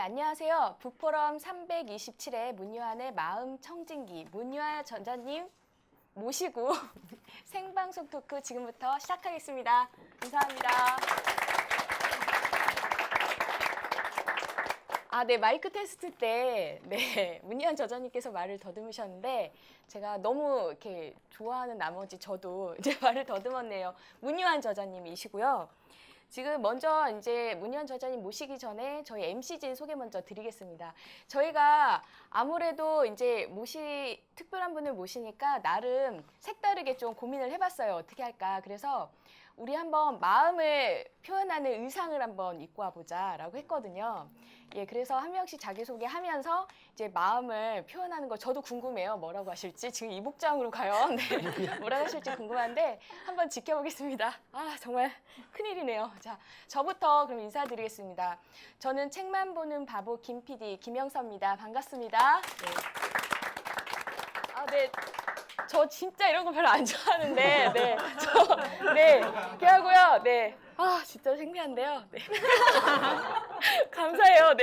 안녕하세요. 북포럼 327회 문유한의 마음 청진기 문유한 전자님 모시고 생방송 토크 지금부터 시작하겠습니다. 감사합니다. 네, 마이크 테스트 때, 문희한 저자님께서 말을 더듬으셨는데, 제가 너무 이렇게 좋아하는 나머지 저도 이제 말을 더듬었네요. 문희한 저자님이시고요. 지금 먼저 이제 문희한 저자님 모시기 전에 저희 MC진 소개 먼저 드리겠습니다. 저희가 아무래도 이제 특별한 분을 모시니까 나름 색다르게 좀 고민을 해봤어요. 어떻게 할까. 그래서 우리 한번 마음을 표현하는 의상을 한번 입고 와보자라고 했거든요. 예, 그래서 한 명씩 자기소개하면서 이제 마음을 표현하는 거 저도 궁금해요. 뭐라고 하실지. 지금 이 복장으로 과연 뭐라고 하실지 궁금한데 한번 지켜보겠습니다. 정말 큰일이네요. 자, 저부터 그럼 인사드리겠습니다. 저는 책만 보는 바보 김 PD 김영서입니다. 반갑습니다. 네. 저 진짜 이런 거 별로 안 좋아하는데, 이렇게 하고요. 진짜 창피한데요. 감사해요.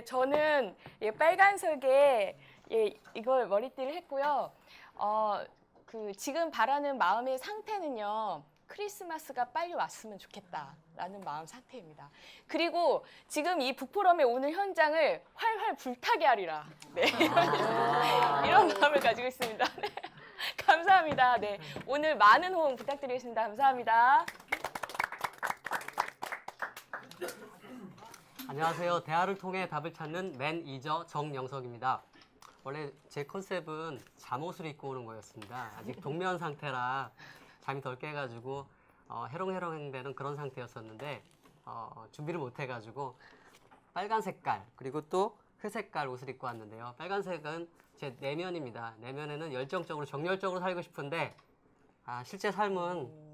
저는 빨간색에 이걸 머리띠를 했고요. 지금 바라는 마음의 상태는요. 크리스마스가 빨리 왔으면 좋겠다라는 마음 상태입니다. 그리고 지금 이 북포럼에 오는 현장을 활활 불타게 하리라. 이런 마음을 가지고 있습니다. 감사합니다. 오늘 많은 호응 부탁드리겠습니다. 감사합니다. 안녕하세요. 대화를 통해 답을 찾는 매니저 정영석입니다. 원래 제 컨셉은 잠옷을 입고 오는 거였습니다. 아직 동면 상태라 잠이 덜 깨가지고 해롱해롱되는 그런 상태였었는데 준비를 못 해가지고 빨간 색깔 그리고 또 회색깔 옷을 입고 왔는데요. 빨간색은 제 내면입니다. 내면에는 열정적으로 정열적으로 살고 싶은데 실제 삶은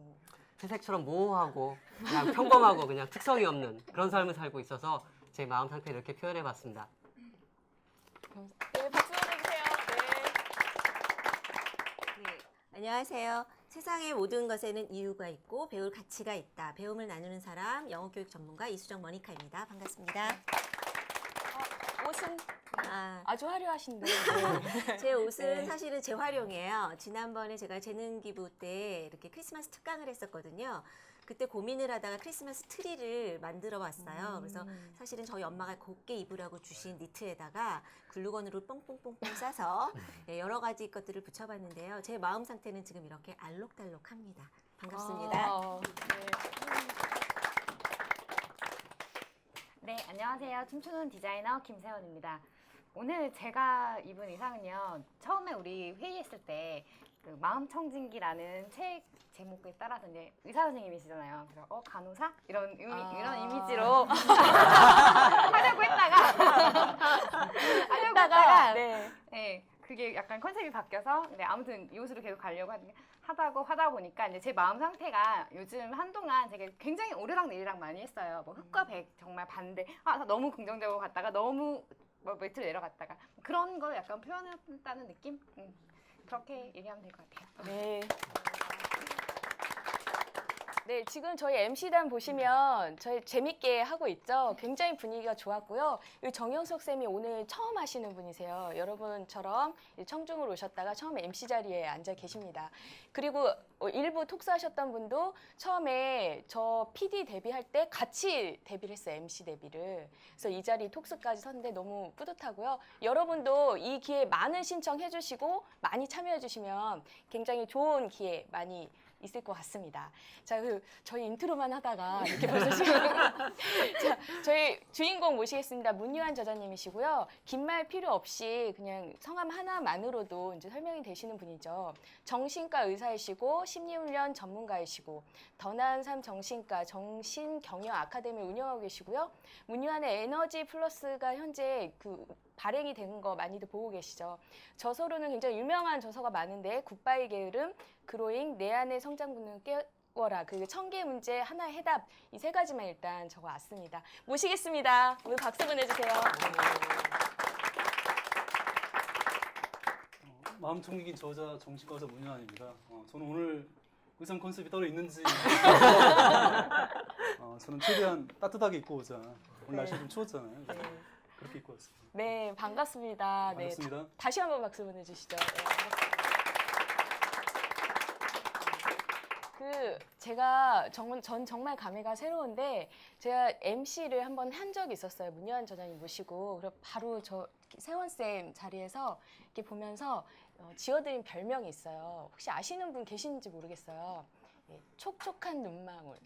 회색처럼 모호하고 그냥 평범하고 그냥 특성이 없는 그런 삶을 살고 있어서 제 마음 상태를 이렇게 표현해봤습니다. 박수 보내주세요. 안녕하세요. 세상의 모든 것에는 이유가 있고 배울 가치가 있다. 배움을 나누는 사람, 영어교육 전문가 이수정 머니카입니다. 반갑습니다. 옷은 아주 화려하신데. 제 옷은 사실은 재활용이에요. 지난번에 제가 재능기부 때 이렇게 크리스마스 특강을 했었거든요. 그때 고민을 하다가 크리스마스 트리를 만들어 왔어요. 그래서 사실은 저희 엄마가 곱게 입으라고 주신 니트에다가 글루건으로 뽕뽕뽕뽕 싸서 여러 가지 것들을 붙여봤는데요. 제 마음 상태는 지금 이렇게 알록달록합니다. 반갑습니다. 안녕하세요. 춤추는 디자이너 김세원입니다. 오늘 제가 입은 의상은요. 처음에 우리 회의했을 때 그 마음청진기라는 책 제목에 따라서 이제 의사 선생님이시잖아요. 그래서 간호사? 이런 이미지로 하려고 했다가 그게 약간 컨셉이 바뀌어서 아무튼 이 옷으로 계속 가려고 하다 보니까 이제 제 마음 상태가 요즘 한동안 제가 굉장히 오르락 내리락 많이 했어요. 뭐 흑과 백 정말 반대. 너무 긍정적으로 갔다가 너무 밑으로 내려갔다가 그런 걸 약간 표현했다는 느낌? 그렇게 얘기하면 될 것 같아요. 지금 저희 MC단 보시면 저희 재밌게 하고 있죠. 굉장히 분위기가 좋았고요. 정영석 쌤이 오늘 처음 하시는 분이세요. 여러분처럼 청중으로 오셨다가 처음에 MC 자리에 앉아 계십니다. 그리고 일부 톡스하셨던 분도 처음에 저 PD 데뷔할 때 같이 데뷔를 했어요. MC 데뷔를. 그래서 이 자리 톡스까지 섰는데 너무 뿌듯하고요. 여러분도 이 기회 많은 신청해 주시고 많이 참여해 주시면 굉장히 좋은 기회 많이 있을 것 같습니다. 자, 저희 인트로만 하다가 이렇게 벌써 자, 저희 주인공 모시겠습니다. 문유한 저자님이시고요. 긴 말 필요 없이 그냥 성함 하나만으로도 이제 설명이 되시는 분이죠. 정신과 의사이시고 심리훈련 전문가이시고 더 나은 삶 정신과 정신경영 아카데미를 운영하고 계시고요. 문유한의 에너지 플러스가 현재 발행이 된 거 많이들 보고 계시죠. 저서로는 굉장히 유명한 저서가 많은데 굿바이 게으름, 그로잉, 내 안의 성장 본능을 깨워라, 그리고 1000개 문제 하나의 해답, 이 세 가지만 일단 적어왔습니다. 모시겠습니다. 오늘 박수 보내주세요. 마음 청진기 저자 정신과의사 문유한입니다. 저는 오늘 의상 컨셉이 따로 있는지 저는 최대한 따뜻하게 입고 오자 오늘 날씨 좀 추웠잖아요. 그래서 네. 그렇게 입고 왔습니다. 네, 반갑습니다. 네, 반갑습니다. 다시 한번 박수 보내주시죠. 네, 반갑습니다. 제가 전 정말 감회가 새로운데 제가 MC를 한번 한 적이 있었어요. 문여한 전장님 모시고 그리고 바로 저 세원쌤 자리에서 이렇게 보면서 지어드린 별명이 있어요. 혹시 아시는 분 계신지 모르겠어요. 예, 촉촉한 눈망울.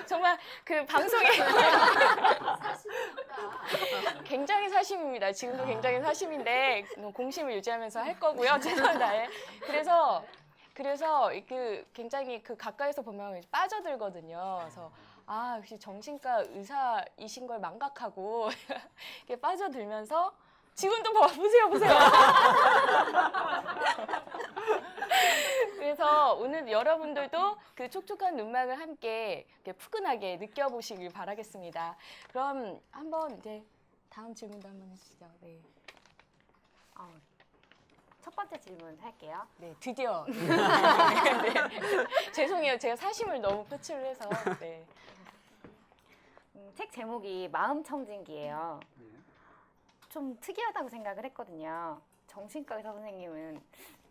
정말 그 방송에 굉장히 사심입니다. 지금도 굉장히 사심인데 공심을 유지하면서 할 거고요. 최선을 다해. 그래서 그 굉장히 그 가까이서 보면 빠져들거든요. 그래서 아 역시 정신과 의사이신 걸 망각하고 이렇게 빠져들면서 지금도 보세요. 그래서 오늘 여러분들도 그 촉촉한 눈망울 함께 이렇게 푸근하게 느껴보시길 바라겠습니다. 그럼 한번 이제 다음 질문도 한번 해주시죠. 네. 첫 번째 질문 할게요. 네, 드디어. 네. 죄송해요. 제가 사심을 너무 표출을 해서. 네. 책 제목이 마음청진기예요. 네. 좀 특이하다고 생각을 했거든요. 정신과 의사 선생님은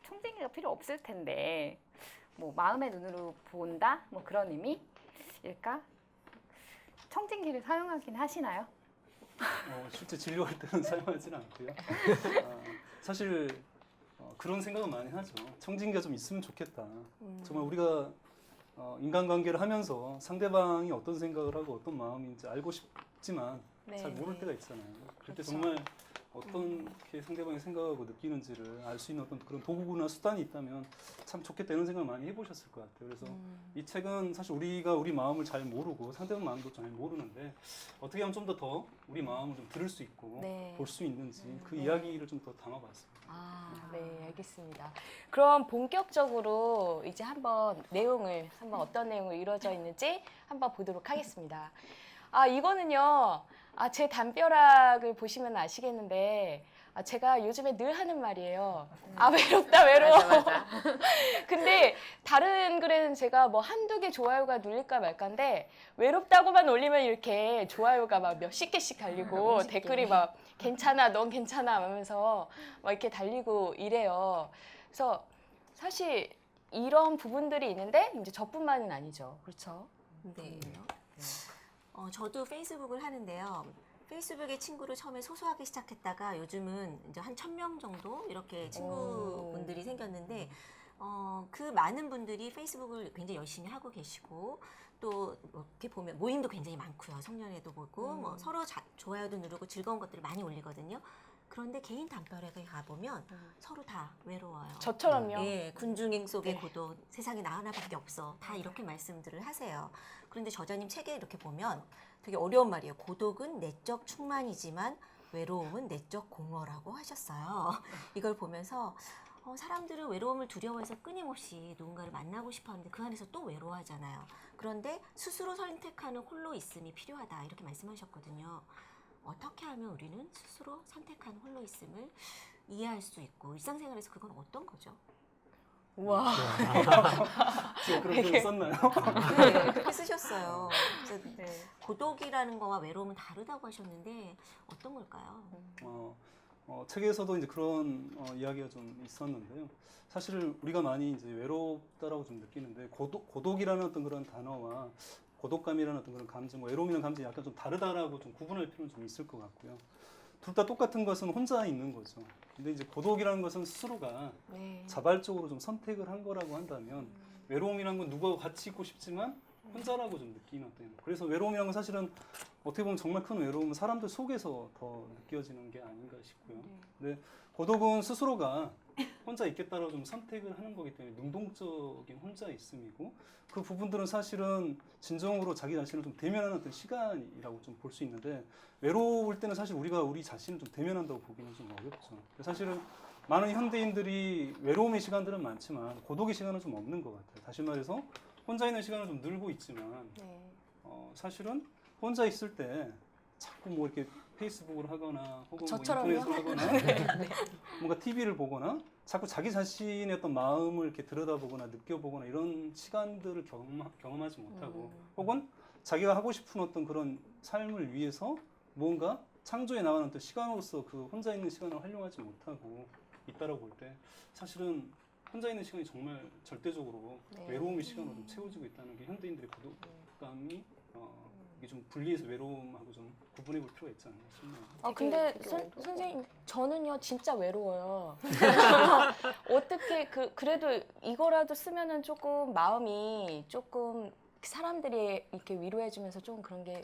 청진기가 필요 없을 텐데 뭐 마음의 눈으로 본다? 뭐 그런 의미일까? 청진기를 사용하긴 하시나요? 실제 진료할 때는 사용하지는 않고요. 사실 그런 생각은 많이 하죠. 청진기가 좀 있으면 좋겠다. 정말 우리가 인간관계를 하면서 상대방이 어떤 생각을 하고 어떤 마음인지 알고 싶지만 네, 잘 모를 네. 때가 있잖아요. 그럴 때 그렇죠. 정말 어떻게 상대방이 생각하고 느끼는지를 알 수 있는 어떤 그런 도구나 수단이 있다면 참 좋겠다 이런 생각을 많이 해보셨을 것 같아요. 그래서 이 책은 사실 우리가 우리 마음을 잘 모르고 상대방 마음도 잘 모르는데 어떻게 하면 좀 더 우리 마음을 좀 들을 수 있고 네. 볼 수 있는지 그 네. 이야기를 좀 더 담아봤습니다. 네, 알겠습니다. 그럼 본격적으로 이제 한번 어떤 내용으로 이루어져 있는지 한번 보도록 하겠습니다. 이거는요, 제 담벼락을 보시면 아시겠는데, 제가 요즘에 늘 하는 말이에요. 외롭다, 외로워. 맞아. 근데 다른 글에는 제가 뭐 한두 개 좋아요가 눌릴까 말까인데, 외롭다고만 올리면 이렇게 좋아요가 막 몇십 개씩 달리고, 몇십 개. 댓글이 막 괜찮아, 넌 괜찮아 하면서 막 이렇게 달리고 이래요. 그래서 사실 이런 부분들이 있는데, 이제 저뿐만은 아니죠. 그렇죠? 네. 저도 페이스북을 하는데요. 페이스북에 친구를 처음에 소소하게 시작했다가 요즘은 이제 한 1,000명 정도 이렇게 친구분들이 생겼는데 그 많은 분들이 페이스북을 굉장히 열심히 하고 계시고 또 이렇게 보면 모임도 굉장히 많고요. 성년회도 보고 뭐 서로 좋아요도 누르고 즐거운 것들을 많이 올리거든요. 그런데 개인 담벼락에 가보면 서로 다 외로워요. 저처럼요. 예, 군중행 속의 네. 고독, 세상에 나 하나밖에 없어. 다 이렇게 말씀들을 하세요. 그런데 저자님 책에 이렇게 보면 되게 어려운 말이에요. 고독은 내적 충만이지만 외로움은 내적 공허라고 하셨어요. 이걸 보면서 사람들은 외로움을 두려워해서 끊임없이 누군가를 만나고 싶어 하는데 그 안에서 또 외로워하잖아요. 그런데 스스로 선택하는 홀로 있음이 필요하다. 이렇게 말씀하셨거든요. 어떻게 하면 우리는 스스로 선택한 홀로 있음을 이해할 수 있고 일상생활에서 그건 어떤 거죠? 와. 제가 그렇게 썼나요? 네, 그렇게 쓰셨어요. 그래서 네. 고독이라는 거와 외로움은 다르다고 하셨는데 어떤 걸까요? 책에서도 이제 그런 이야기가 좀 있었는데요. 사실 우리가 많이 이제 외롭다라고 좀 느끼는데 고독이라는 어떤 그런 단어와 고독감이라는 어떤 그런 감정, 외로움이라는 감정이 약간 좀 다르다라고 좀 구분할 필요는 좀 있을 것 같고요. 둘 다 똑같은 것은 혼자 있는 거죠. 근데 이제 고독이라는 것은 스스로가 네. 자발적으로 좀 선택을 한 거라고 한다면 외로움이라는 건 누구와 같이 있고 싶지만 혼자라고 좀 느끼는 어떤. 그래서 외로움이라는 건 사실은 어떻게 보면 정말 큰 외로움은 사람들 속에서 더 느껴지는 게 아닌가 싶고요. 근데 고독은 스스로가 혼자 있겠다라고 좀 선택을 하는 거기 때문에 능동적인 혼자 있음이고 그 부분들은 사실은 진정으로 자기 자신을 좀 대면하는 어떤 시간이라고 좀 볼 수 있는데 외로울 때는 사실 우리가 우리 자신을 좀 대면한다고 보기는 좀 어렵죠. 사실은 많은 현대인들이 외로움의 시간들은 많지만 고독의 시간은 좀 없는 것 같아요. 다시 말해서 혼자 있는 시간은 좀 늘고 있지만 네. 사실은 혼자 있을 때 자꾸 뭐 이렇게 페이스북을 하거나 혹은 뭐 저처럼요? 인터넷을 하거나 뭔가 TV를 보거나 자꾸 자기 자신의 어떤 마음을 이렇게 들여다보거나 느껴보거나 이런 시간들을 경험하지 못하고 혹은 자기가 하고 싶은 어떤 그런 삶을 위해서 뭔가 창조에 나가는 어떤 시간으로서 그 혼자 있는 시간을 활용하지 못하고 있다라고 볼 때 사실은 혼자 있는 시간이 정말 절대적으로 네. 외로움의 시간으로 좀 채워지고 있다는 게 현대인들의 고독감이 이게 좀 분리해서 외로움하고 좀 구분해 볼 필요가 있지 않나 싶네요. 근데 선생님 저는요 진짜 외로워요. 어떻게 그래도 이거라도 쓰면은 조금 마음이 조금 사람들이 이렇게 위로해주면서 좀 그런 게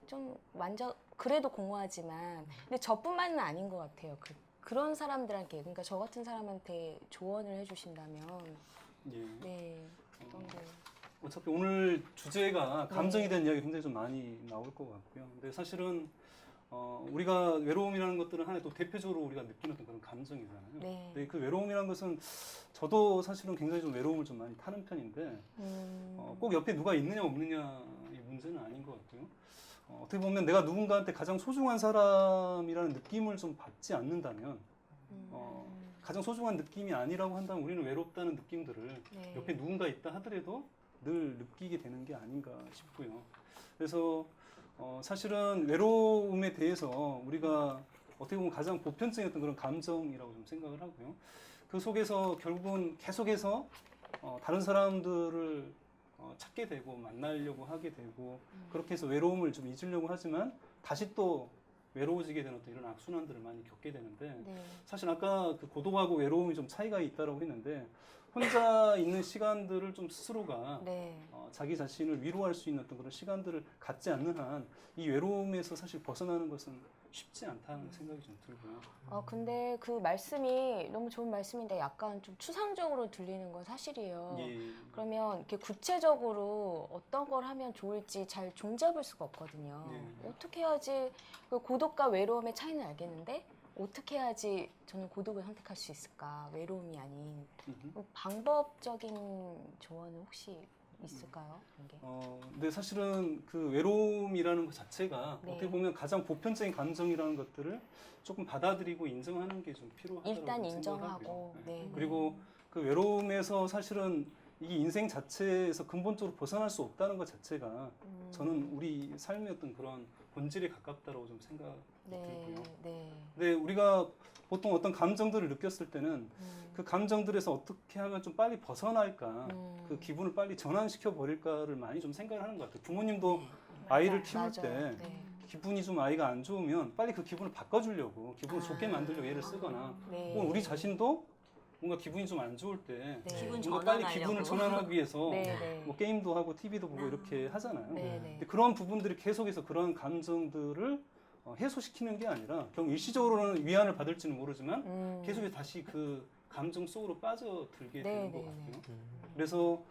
좀 완전 그래도 공허하지만 근데 저뿐만은 아닌 것 같아요. 그런 사람들한테 그러니까 저 같은 사람한테 조언을 해주신다면 예. 네 어떤 게 어차피 오늘 주제가 감정에 네. 대한 이야기 굉장히 좀 많이 나올 것 같고요. 근데 사실은 우리가 외로움이라는 것들은 하나의 또 대표적으로 우리가 느끼는 어떤 그런 감정이잖아요. 네. 근데 그 외로움이라는 것은 저도 사실은 굉장히 좀 외로움을 좀 많이 타는 편인데 꼭 옆에 누가 있느냐 없느냐의 문제는 아닌 것 같고요. 어떻게 보면 내가 누군가한테 가장 소중한 사람이라는 느낌을 좀 받지 않는다면 가장 소중한 느낌이 아니라고 한다면 우리는 외롭다는 느낌들을 네. 옆에 누군가 있다 하더라도 늘 느끼게 되는 게 아닌가 싶고요. 그래서 사실은 외로움에 대해서 우리가 어떻게 보면 가장 보편적인 어떤 그런 감정이라고 좀 생각을 하고요. 그 속에서 결국은 계속해서 다른 사람들을 찾게 되고 만나려고 하게 되고 그렇게 해서 외로움을 좀 잊으려고 하지만 다시 또 외로워지게 되는 어떤 이런 악순환들을 많이 겪게 되는데 네. 사실 아까 그 고독하고 외로움이 좀 차이가 있다라고 했는데 혼자 있는 시간들을 좀 스스로가 네. 자기 자신을 위로할 수 있는 어떤 그런 시간들을 갖지 않는 한 이 외로움에서 사실 벗어나는 것은 쉽지 않다는 생각이 좀 들고요. 근데 그 말씀이 너무 좋은 말씀인데 약간 좀 추상적으로 들리는 건 사실이에요. 예. 그러면 이렇게 구체적으로 어떤 걸 하면 좋을지 잘 종잡을 수가 없거든요. 네. 어떻게 해야지 그 고독과 외로움의 차이는 알겠는데 어떻게 해야지 저는 고독을 선택할 수 있을까? 외로움이 아닌 방법적인 조언은 혹시 있을까요? 그런 게? 근데 사실은 그 외로움이라는 것 자체가 네. 어떻게 보면 가장 보편적인 감정이라는 것들을 조금 받아들이고 인정하는 게 좀 필요하다고 일단 생각하고요. 인정하고 네. 그리고 그 외로움에서 사실은 이 인생 자체에서 근본적으로 벗어날 수 없다는 것 자체가 저는 우리 삶의 어떤 그런 본질에 가깝다고 좀 생각이 네. 들고요. 네. 근데 우리가 보통 어떤 감정들을 느꼈을 때는 그 감정들에서 어떻게 하면 좀 빨리 벗어날까, 그 기분을 빨리 전환시켜 버릴까를 많이 좀 생각을 하는 것 같아요. 부모님도 아이를 키울 맞아요. 때 네. 기분이 좀 아이가 안 좋으면 빨리 그 기분을 바꿔주려고 기분을 좋게 만들려고 애를 쓰거나 네. 혹은 우리 자신도 뭔가 기분이 좀 안 좋을 때 네. 기분 뭔가 빨리 전환하려고. 기분을 전환하기 위해서 네, 네. 뭐 게임도 하고 TV도 보고 이렇게 하잖아요. 네, 네. 근데 그런 부분들이 계속해서 그런 감정들을 해소시키는 게 아니라 결국 일시적으로는 위안을 받을지는 모르지만 계속해서 다시 그 감정 속으로 빠져들게 되는 것 같아요. 그래서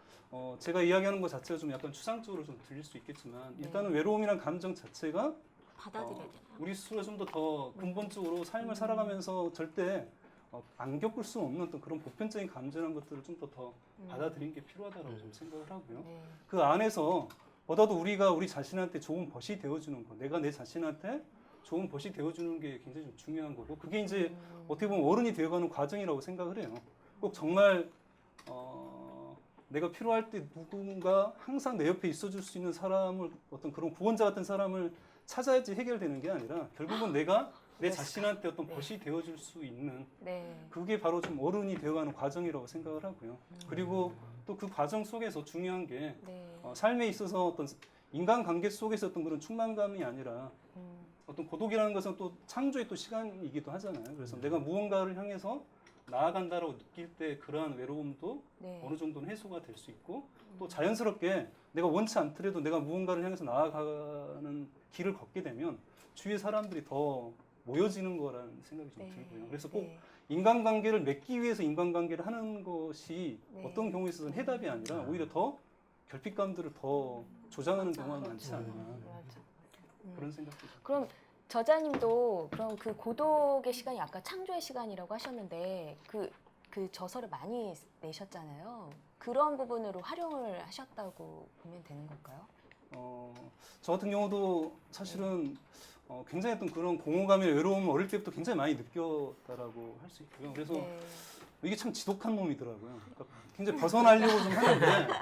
제가 이야기하는 것 자체가 좀 약간 추상적으로 좀 들릴 수 있겠지만 일단은 외로움이란 감정 자체가 받아들여야 되나요? 우리 스스로 좀 더 근본적으로 삶을 살아가면서 절대 안 겪을 수 없는 어떤 그런 보편적인 감정이라는 것들을 좀 더 받아들이는 게 필요하다고 좀 생각을 하고요. 네. 그 안에서 보다도 우리가 우리 자신한테 좋은 벗이 되어주는 거, 내가 내 자신한테 좋은 벗이 되어주는 게 굉장히 좀 중요한 거고, 그게 이제 어떻게 보면 어른이 되어가는 과정이라고 생각을 해요. 꼭 정말 내가 필요할 때 누군가 항상 내 옆에 있어줄 수 있는 사람을 어떤 그런 구원자 같은 사람을 찾아야지 해결되는 게 아니라 결국은 내가 내 자신한테 어떤 벗이 되어줄 수 있는 네. 그게 바로 좀 어른이 되어가는 과정이라고 생각을 하고요. 그리고 또 그 과정 속에서 중요한 게 네. 삶에 있어서 어떤 인간관계 속에서 어떤 그런 충만감이 아니라 어떤 고독이라는 것은 또 창조의 또 시간이기도 하잖아요. 그래서 내가 무언가를 향해서 나아간다라고 느낄 때 그러한 외로움도 네. 어느 정도는 해소가 될 수 있고 또 자연스럽게 내가 원치 않더라도 내가 무언가를 향해서 나아가는 길을 걷게 되면 주위의 사람들이 더 모여지는 거라는 생각이 좀 네. 들고요. 그래서 꼭 네. 인간관계를 맺기 위해서 인간관계를 하는 것이 네. 어떤 경우에 있어서는 해답이 아니라 오히려 더 결핍감들을 더 조장하는 경우가 많지 않나 맞아. 그런 생각도 좀 그럼 저자님도 그럼 그 고독의 시간이 아까 창조의 시간이라고 하셨는데 그 저서를 많이 내셨잖아요. 그런 부분으로 활용을 하셨다고 보면 되는 걸까요? 저 같은 경우도 사실은 굉장히 어떤 그런 공허감이나 외로움을 어릴 때부터 굉장히 많이 느꼈다라고 할 수 있고요. 그래서 네. 이게 참 지독한 놈이더라고요. 그러니까 굉장히 벗어나려고 좀 하는데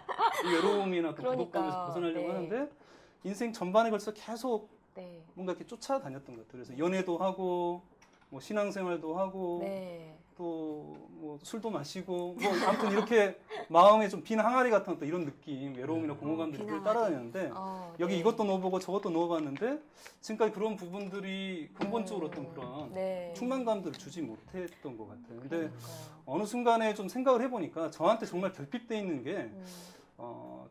이 외로움이나 또 그러니까, 고독감에서 벗어나려고 네. 하는데 인생 전반에 걸쳐 계속 네. 뭔가 이렇게 쫓아다녔던 것 같아요. 그래서 연애도 하고 뭐 신앙생활도 하고 네. 또 뭐 술도 마시고 뭐 아무튼 이렇게 마음에 좀 빈 항아리 같은 어떤 이런 느낌, 외로움이나 공허감들이 빈 늘 항아리. 따라다녔는데 여기 네. 이것도 넣어보고 저것도 넣어봤는데 지금까지 그런 부분들이 근본적으로 어떤 그런 네. 충만감들을 주지 못했던 것 같아요. 근데 그러니까요. 어느 순간에 좀 생각을 해보니까 저한테 정말 결핍돼 있는 게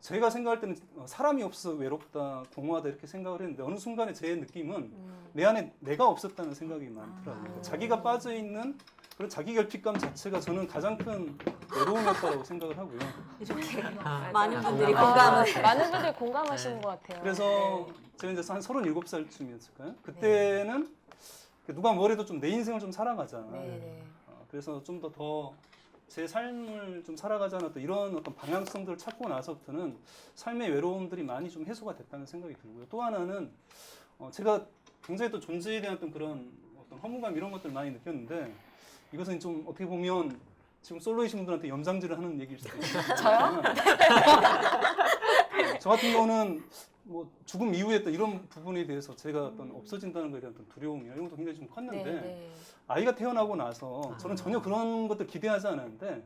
제가 생각할 때는 사람이 없어서 외롭다, 공허하다 이렇게 생각을 했는데 어느 순간에 제 느낌은 내 안에 내가 없었다는 생각이 많더라고요. 그러니까 자기가 빠져 있는 그런 자기 결핍감 자체가 저는 가장 큰 외로움이었다고 생각을 하고요. 이렇게 아, 많은 분들이 아, 공감을. 많은 분들이 공감하시는 네. 것 같아요. 그래서 제가 이제 한 37살쯤이었을까요? 그때는 누가 뭐래도 좀 내 인생을 좀 살아가자. 네. 네. 그래서 좀 더 제 삶을 좀 살아가자는 또 이런 어떤 방향성들을 찾고 나서부터는 삶의 외로움들이 많이 좀 해소가 됐다는 생각이 들고요. 또 하나는 제가 굉장히 또 존재에 대한 어떤 그런 어떤 허무감 이런 것들을 많이 느꼈는데 이것은 좀 어떻게 보면 지금 솔로이신 분들한테 염장질을 하는 얘기일 수도 있어요. 저요? 저 같은 경우는 뭐 죽음 이후에 또 이런 부분에 대해서 제가 어떤 없어진다는 것에 대한 어떤 두려움이나 이런 것도 굉장히 좀 컸는데 네. 네. 아이가 태어나고 나서 저는 전혀 그런 것들 기대하지 않았는데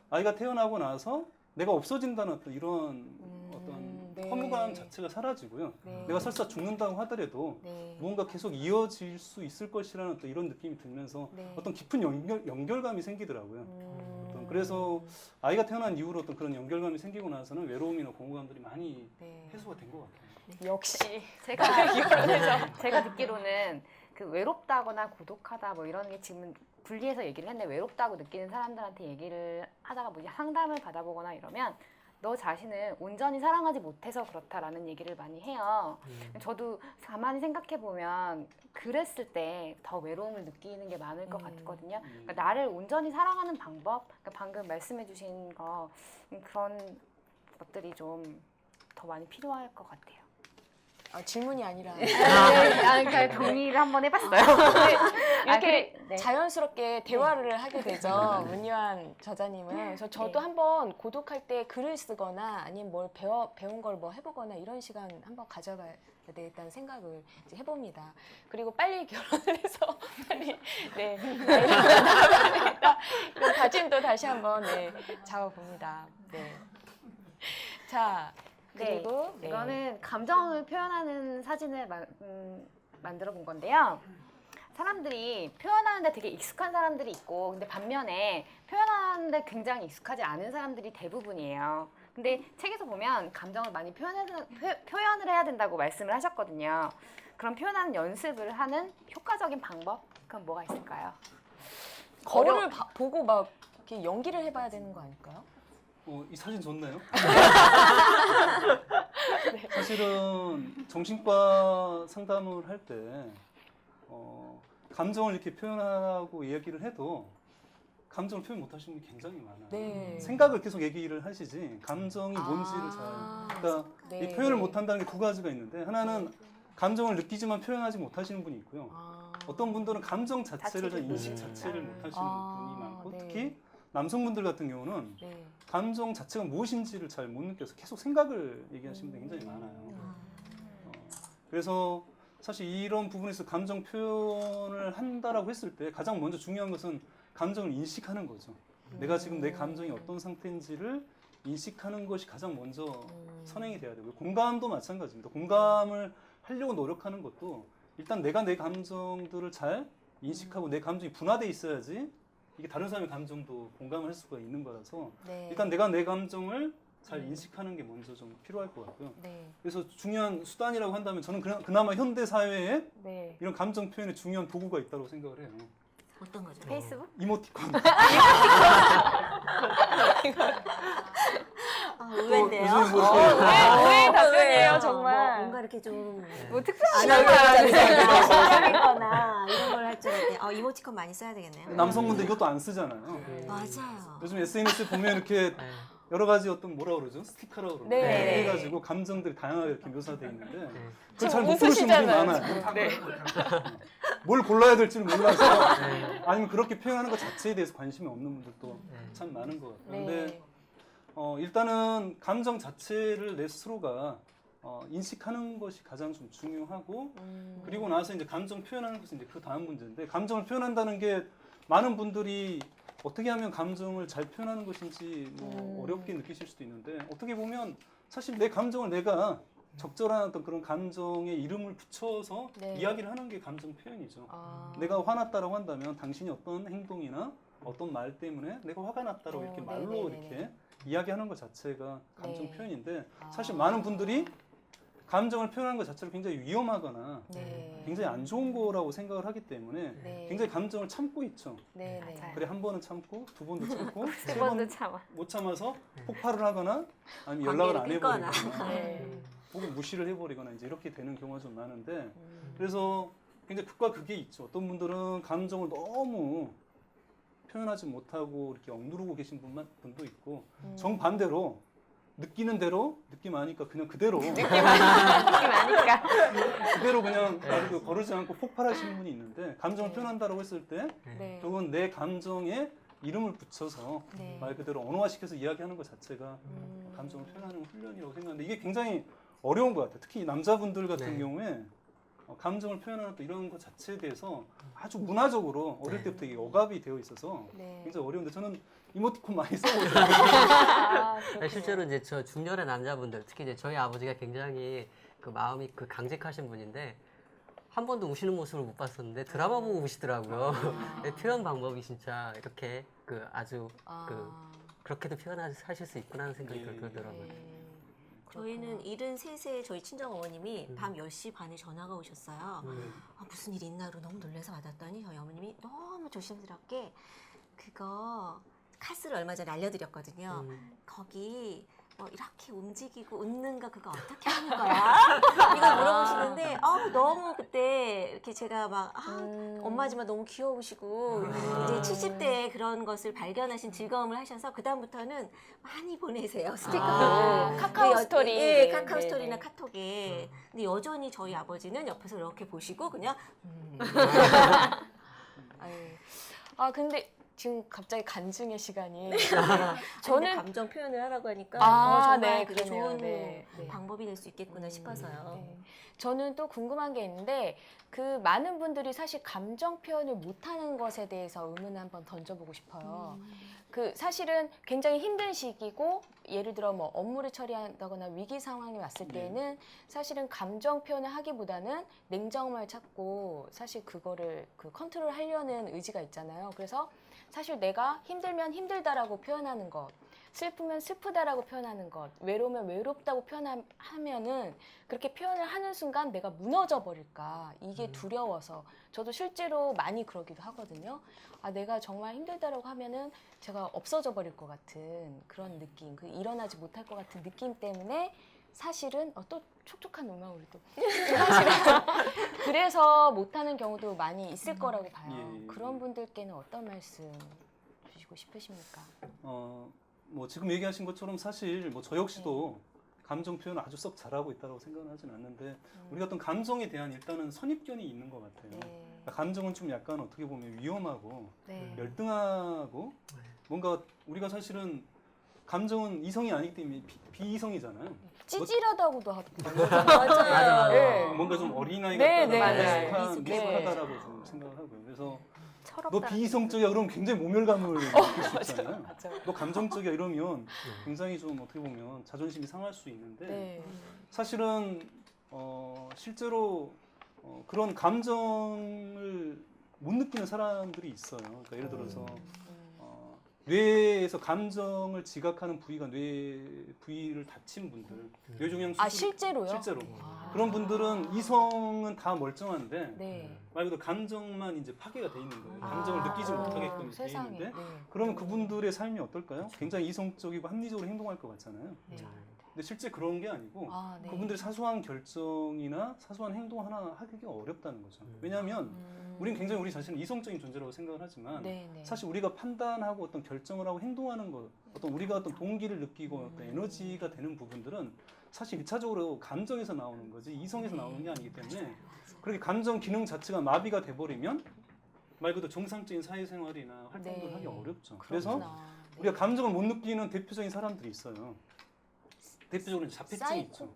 아이가 태어나고 나서 내가 없어진다는 어떤 이런 어떤 네. 허무감 자체가 사라지고요. 네. 내가 설사 죽는다고 하더라도 네. 무언가 계속 이어질 수 있을 것이라는 어떤 이런 느낌이 들면서 네. 어떤 깊은 연결감이 생기더라고요. 음. 그래서 아이가 태어난 이후로 어떤 그런 연결감이 생기고 나서는 외로움이나 공허감들이 많이 네. 해소가 된 것 같아요. 역시 제가 듣기로는 그 외롭다거나 고독하다 뭐 이런 게 지금 분리해서 얘기를 했는데 외롭다고 느끼는 사람들한테 얘기를 하다가 뭐 상담을 받아보거나 이러면 너 자신을 온전히 사랑하지 못해서 그렇다라는 얘기를 많이 해요. 저도 가만히 생각해 보면 그랬을 때 더 외로움을 느끼는 게 많을 것 같거든요. 그러니까 나를 온전히 사랑하는 방법, 그러니까 방금 말씀해주신 거 그런 것들이 좀 더 많이 필요할 것 같아요. 질문이 아니라 그러니까 동의를 한번 해봤어요. 이렇게 네. 자연스럽게 대화를 하게 되죠. 문유한 저자님은. 그래서 저도 네. 한번 고독할 때 글을 쓰거나 아니면 뭘 배운 걸 뭐 해보거나 이런 시간 한번 가져봐야 되겠다는 생각을 이제 해봅니다. 그리고 빨리 결혼을 해서 빨리 네 아이를 낳아야 되겠다. 이런 다짐도 다시 한번 네 잡아봅니다. 네. 자. 그리고 네. 이거는 감정을 표현하는 사진을 만들어 본 건데요. 사람들이 표현하는데 되게 익숙한 사람들이 있고 근데 반면에 표현하는데 굉장히 익숙하지 않은 사람들이 대부분이에요. 근데 책에서 보면 감정을 많이 표현을 해야 된다고 말씀을 하셨거든요. 그럼 표현하는 연습을 하는 효과적인 방법? 그럼 뭐가 있을까요? 거울을 보고 막 이렇게 연기를 해봐야 되는 거 아닐까요? 이 사진 좋나요? 사실은 정신과 상담을 할 때 감정을 이렇게 표현하고 이야기를 해도 감정을 표현 못 하시는 분이 굉장히 많아요. 네. 생각을 계속 얘기를 하시지 감정이 뭔지를 그러니까 네. 이 표현을 못 한다는 게 두 가지가 있는데 하나는 감정을 느끼지만 표현하지 못하시는 분이 있고요. 어떤 분들은 감정 자체를 잘 인식 자체를 못 하시는 분이 많고 네. 특히 남성분들 같은 경우는 네. 감정 자체가 무엇인지를 잘 못 느껴서 계속 생각을 얘기하시는 분이 굉장히 많아요. 그래서 사실 이런 부분에서 감정 표현을 한다라고 했을 때 가장 먼저 중요한 것은 감정을 인식하는 거죠. 내가 지금 내 감정이 어떤 상태인지를 인식하는 것이 가장 먼저 선행이 돼야 되고요. 공감도 마찬가지입니다. 공감을 하려고 노력하는 것도 일단 내가 내 감정들을 잘 인식하고 내 감정이 분화돼 있어야지 이게 다른 사람의 감정도 공감을 할 수가 있는 거라서 네. 일단 내가 내 감정을 잘 인식하는 게 먼저 좀 필요할 것 같고요. 네. 그래서 중요한 수단이라고 한다면 저는 그나마 현대 사회에 네. 이런 감정 표현에 중요한 도구가 있다고 생각을 해요. 어떤 거죠? 페이스북? 이모티콘. 의외인데요. 요즘에 뭐 이렇게 의외의 답변이에요, 뭐 정말. 뭔가 이렇게 좀 뭐 특별한 아날로그적이거나 신기하거나 이런 걸 할 줄 알았는데 이모티콘 많이 써야 되겠네요. 남성분들 이것도 안 쓰잖아요. 맞아요. 요즘 SNS 보면 이렇게 여러 가지 어떤 뭐라 그러죠? 스티커라고 그러죠. 네. 해가지고 감정들이 다양하게 이렇게 묘사되어 있는데 그걸 지금 잘 못 부르시는 분이 웃으시잖아요, 많아요. 네. 뭘 골라야 될지를 몰라서 아니면 그렇게 표현하는 것 자체에 대해서 관심이 없는 분들도 참 많은 것 같아요. 근데 네. 일단은 감정 자체를 내 스스로가 인식하는 것이 가장 좀 중요하고 그리고 나서 이제 감정 표현하는 것은 이제 그 다음 문제인데 감정을 표현한다는 게 많은 분들이 어떻게 하면 감정을 잘 표현하는 것인지 뭐 어렵게 느끼실 수도 있는데 어떻게 보면 사실 내 감정을 내가 적절한 어떤 그런 감정에 이름을 붙여서 네. 이야기를 하는 게 감정 표현이죠. 아. 내가 화났다라고 한다면 당신이 어떤 행동이나 어떤 말 때문에 내가 화가 났다라고 이렇게 말로 네네네네. 이렇게 이야기하는 것 자체가 감정 네. 표현인데 아. 사실 많은 분들이 감정을 표현하는 것 자체를 굉장히 위험하거나 네. 굉장히 안 좋은 거라고 생각을 하기 때문에 네. 굉장히 감정을 참고 있죠. 네, 네. 맞아요. 그래 한 번은 참고 두 번도 참고 세 세 번도 번 참아. 못 참아서 폭발을 하거나 아니면 연락을 안 관계를 끊거나. 해버리거나 네. 혹은 무시를 해버리거나 이제 이렇게 되는 경우가 좀 많은데 그래서 굉장히 극과 극이 있죠. 어떤 분들은 감정을 너무 표현하지 못하고 이렇게 억누르고 계신 분도 있고 정반대로 느끼는 대로 느낌 아니까 그냥 그대로 느낌 아니까. 그대로 그냥 말도 거르지 않고 폭발하시는 분이 있는데 감정을 네. 표현한다라고 했을 때 네. 결국은 내 감정에 이름을 붙여서 네. 말 그대로 언어화시켜서 이야기하는 것 자체가 감정을 표현하는 훈련이라고 생각하는데 이게 굉장히 어려운 것 같아요. 특히 남자분들 같은 네. 경우에 감정을 표현하는 또 이런 것 자체에 대해서 아주 문화적으로 어릴 네. 때부터 이게 억압이 되어 있어서 네. 굉장히 어려운데 저는 이모티콘 많이 써보죠. 아, 그렇군요. 실제로 이제 저 중년의 남자분들, 특히 이제 저희 아버지가 굉장히 그 마음이 그 강직하신 분인데 한 번도 우시는 모습을 못 봤었는데 드라마 보고 우시더라고요. 표현 방법이 진짜 이렇게 그 아주 그 그렇게도 표현하실 수 있구나 하는 생각이 예, 예. 들더라고요. 저희는 73세 저희 친정 어머님이 밤 10시 반에 전화가 오셨어요. 무슨 일이 있나로 너무 놀라서 받았더니 저희 어머님이 너무 조심스럽게 그거 카스를 얼마 전에 알려드렸거든요. 거기 뭐 이렇게 움직이고 웃는 거 그거 어떻게 하는 거야? 이걸 물어보시는데 너무 그때 이렇게 제가 막 엄마지만 너무 귀여우시고 이제 70대에 그런 것을 발견하신 즐거움을 하셔서 그 다음부터는 많이 보내세요 스티커를. 카카오 스토리. 예, 네, 카카오 네, 스토리나 네. 카톡에. 근데 여전히 저희 아버지는 옆에서 이렇게 보시고 그냥 아유. 근데 지금 갑자기 간증의 시간이 저는 저는 감정 표현을 하라고 하니까 정말 네, 그게 그러네요. 좋은 네, 네. 방법이 될 수 있겠구나 싶어서요. 네. 저는 또 궁금한 게 있는데 그 많은 분들이 사실 감정 표현을 못하는 것에 대해서 의문을 한번 던져보고 싶어요. 그 사실은 굉장히 힘든 시기고 예를 들어 뭐 업무를 처리한다거나 위기 상황이 왔을 때에는 사실은 감정 표현을 하기보다는 냉정함을 찾고 사실 그거를 그 컨트롤 하려는 의지가 있잖아요. 그래서 사실 내가 힘들면 힘들다라고 표현하는 것, 슬프면 슬프다라고 표현하는 것, 외로우면 외롭다고 표현하면은 그렇게 표현을 하는 순간 내가 무너져 버릴까 이게 두려워서 저도 실제로 많이 그러기도 하거든요. 내가 정말 힘들다라고 하면은 제가 없어져 버릴 것 같은 그런 느낌, 그 일어나지 못할 것 같은 느낌 때문에 사실은 또 촉촉한 음악으로 또 사실은 그래서 못하는 경우도 많이 있을 거라고 봐요. 예. 그런 분들께는 어떤 말씀 주시고 싶으십니까? 뭐 지금 얘기하신 것처럼 사실 뭐 저 역시도 감정 표현을 아주 썩 잘하고 있다고 생각은 하진 않는데 우리가 어떤 감정에 대한 일단은 선입견이 있는 것 같아요. 네. 그러니까 감정은 좀 약간 어떻게 보면 위험하고 네. 열등하고 뭔가 우리가 사실은 감정은 이성이 아니기 때문에 비이성이잖아요. 찌질하다고도 하더라고요. 맞아요. 네. 뭔가 좀 어린아이 네, 같다거나 네. 미숙하다라고 좀 생각을 하고요. 그래서 너 철없다. 비이성적이야 그러면 굉장히 모멸감을 느낄 수 있잖아요. 맞아요. 너 감정적이야 이러면 굉장히 좀 어떻게 보면 자존심이 상할 수 있는데 네. 사실은 실제로 그런 감정을 못 느끼는 사람들이 있어요. 그러니까 예를 들어서 뇌에서 감정을 지각하는 부위가 뇌 부위를 다친 분들, 뇌종양 수술 실제로요? 실제로 아. 그런 분들은 이성은 다 멀쩡한데 네. 말 그대로 감정만 이제 파괴가 돼 있는 거예요. 감정을 느끼지 못하게끔 돼 세상에. 있는데 네. 그러면 그분들의 삶이 어떨까요? 굉장히 이성적이고 합리적으로 행동할 것 같잖아요. 네. 근데 실제 그런 게 아니고 네. 그분들의 사소한 결정이나 사소한 행동 하나 하기가 어렵다는 거죠. 왜냐하면 우리는 굉장히 우리 자신을 이성적인 존재라고 생각을 하지만 네, 네. 사실 우리가 판단하고 어떤 결정을 하고 행동하는 것, 어떤 우리가 어떤 동기를 느끼고 어떤 에너지가 되는 부분들은 사실 1차적으로 감정에서 나오는 거지 이성에서 나오는 게 아니기 때문에 그렇게 감정 기능 자체가 마비가 돼버리면 말 그대로 정상적인 사회생활이나 활동을 네. 하기 어렵죠. 그래서 그렇구나. 네. 우리가 감정을 못 느끼는 대표적인 사람들이 있어요. 대표적으로 자폐증이 있죠.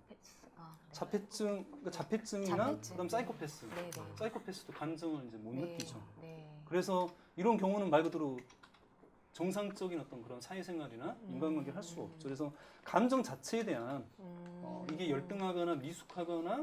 자폐증이나 자폐증. 그다음 사이코패스. 네, 네. 사이코패스도 감정을 이제 못 네. 느끼죠. 네. 그래서 이런 경우는 말 그대로 정상적인 어떤 그런 사회생활이나 인간관계를 할 수가 없죠. 그래서 감정 자체에 대한 이게 열등하거나 미숙하거나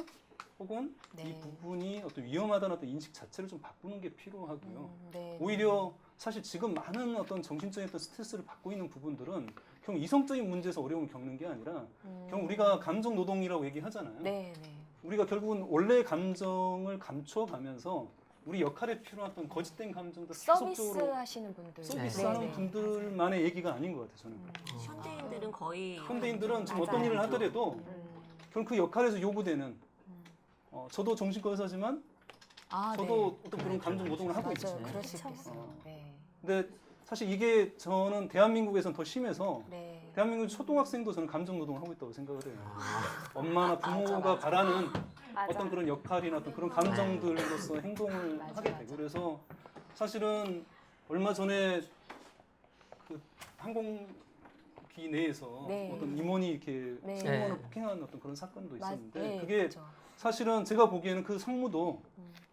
혹은 네. 이 부분이 어떤 위험하다는 어떤 인식 자체를 좀 바꾸는 게 필요하고요. 네. 오히려 사실 지금 많은 어떤 정신적인 어떤 스트레스를 받고 있는 부분들은 결국 이성적인 문제에서 어려움을 겪는 게 아니라 결국 우리가 감정 노동이라고 얘기하잖아요. 네, 네. 우리가 결국은 원래 감정을 감춰가면서 우리 역할에 필요한 어떤 거짓된 감정들 서비스 계속적으로 하시는 분들. 서비스하는 네, 네. 분들만의 얘기가 아닌 것 같아요. 저는. 현대인들은 거의 현대인들은 지금 맞아요. 어떤 일을 하더라도 결국 그 역할에서 요구되는 저도 정신과 의사지만 저도 어떤 그런 감정 노동을 하고 맞아요. 있거든요. 그럴 수 있겠어요. 어. 네. 근데 사실 이게 저는 대한민국에서는 더 심해서 네. 대한민국 초등학생도 저는 감정 노동을 하고 있다고 생각을 해요. 엄마나 부모가 바라는 어떤 그런 역할이나 어떤 그런 감정들로서 행동을 하게 되고 그래서 사실은 얼마 전에 그 항공기 내에서 네. 어떤 임원이 이렇게 네. 승무원을 폭행한 어떤 그런 사건도 있었는데 네, 그게 그렇죠. 사실은 제가 보기에는 그 상무도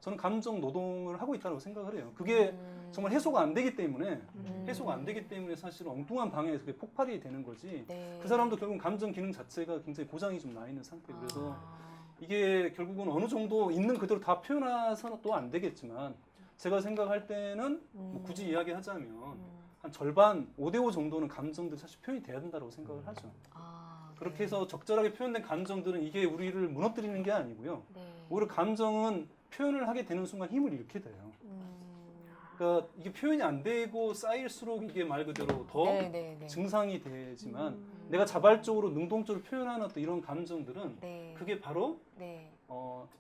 저는 감정 노동을 하고 있다고 생각을 해요. 그게 정말 해소가 안 되기 때문에 해소가 안 되기 때문에 사실은 엉뚱한 방향에서 그게 폭발이 되는 거지. 네. 그 사람도 결국 감정 기능 자체가 굉장히 고장이 좀 나 있는 상태. 그래서 아. 이게 결국은 어느 정도 있는 그대로 다 표현해서는 또 안 되겠지만 제가 생각할 때는 뭐 굳이 이야기하자면 한 절반 5대5 정도는 감정들이 사실 표현이 돼야 된다고 생각을 하죠. 아, 그렇게 네. 해서 적절하게 표현된 감정들은 이게 우리를 무너뜨리는 게 아니고요. 네. 오히려 감정은 표현을 하게 되는 순간 힘을 잃게 돼요. 그러니까 이게 표현이 안 되고 쌓일수록 이게 말 그대로 더 네, 네, 네. 증상이 되지만 내가 자발적으로 능동적으로 표현하는 어떤 이런 감정들은 네. 그게 바로 네.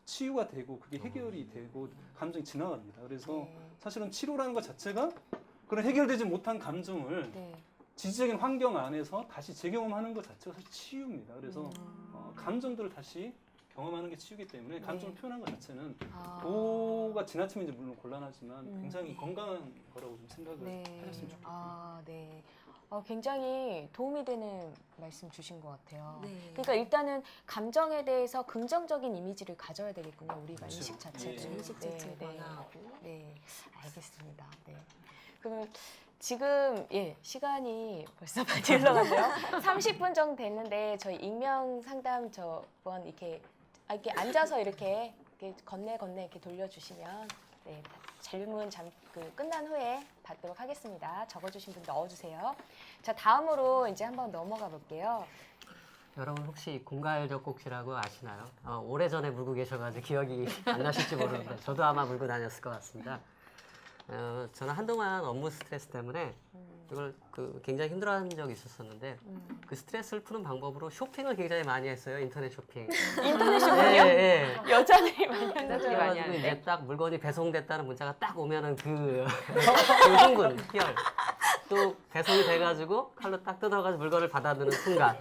치유가 되고 그게 해결이 되고 감정이 지나갑니다. 그래서 네. 사실은 치료라는 것 자체가 그런 해결되지 못한 감정을 네. 지지적인 환경 안에서 다시 재경험하는 것 자체가 사실 치유입니다. 그래서 감정들을 다시 경험하는 게 치유기 때문에 감정을 표현하는 것 자체는 아. 도가 지나치면 이제 물론 곤란하지만 굉장히 건강한 거라고 좀 생각을 네. 하셨으면 좋겠어요. 아, 네. 굉장히 도움이 되는 말씀 주신 것 같아요. 네. 그러니까 일단은 감정에 대해서 긍정적인 이미지를 가져야 되겠군요. 우리가 그렇죠. 인식 자체를. 예. 인식 자체를 네, 변화하고. 네, 알겠습니다. 네. 그럼 지금 시간이 벌써 많이 흘러갔네요. 30분 정도 됐는데 저희 익명 상담 저번 이렇게 앉아서 이렇게 건네 이렇게 돌려주시면 질문 끝난 후에 받도록 하겠습니다. 적어주신 분 넣어주세요. 자, 다음으로 이제 한번 넘어가 볼게요. 여러분 혹시 공갈젖꼭지라고 아시나요? 오래전에 물고 계셔가지고 기억이 안 나실지 모르는데 저도 아마 물고 다녔을 것 같습니다. 저는 한동안 업무 스트레스 때문에 이걸 굉장히 힘들어하는 적이 있었었는데 그 스트레스를 푸는 방법으로 쇼핑을 굉장히 많이 했어요. 인터넷 쇼핑. 인터넷 쇼핑이요? 예, 예. 여자들이 많이 하는 여자들이 많이 그래가지고 하는데. 이제 딱 물건이 배송됐다는 문자가 딱 오면은 그 흥분, 희열. 또 배송이 돼가지고 칼로 딱 뜯어가지고 물건을 받아드는 순간.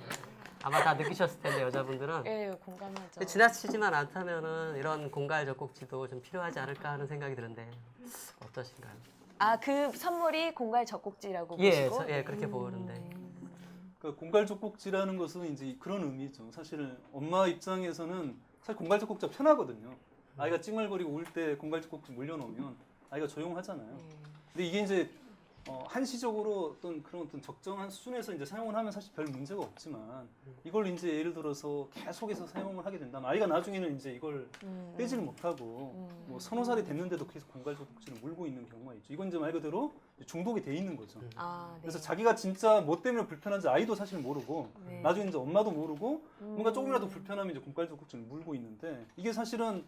아마 다 느끼셨을 텐데 여자분들은. 네, 공감하죠. 근데 지나치지만 않다면은 이런 공갈 젖꼭지도 좀 필요하지 않을까 하는 생각이 드는데 어떠신가요? 그 선물이 공갈 젖꼭지라고 예, 보시고? 그렇게 보는데. 그러니까 공갈젖꼭지라는 것은 이제 그런 의미죠. 사실은 엄마 입장에서는 사실 공갈젖꼭지가 편하거든요. 아이가 찡얼거리고 울 때 공갈젖꼭지 물려놓으면 아이가 조용하잖아요. 근데 이게 이제 한시적으로 그런 적정한 수준에서 이제 사용을 하면 사실 별 문제가 없지만 이걸 이제 예를 들어서 계속해서 사용을 하게 된다면 아이가 나중에는 이제 이걸 떼지를 못하고 뭐 서너 살이 됐는데도 계속 공갈젖꼭지를 물고 있는 경우가 있죠. 이건 이제 말 그대로 중독이 돼 있는 거죠. 아, 네. 그래서 자기가 진짜 뭐 때문에 불편한지 아이도 사실 모르고 네. 나중에 이제 엄마도 모르고 뭔가 조금이라도 불편하면 이제 공갈젖꼭지를 물고 있는데 이게 사실은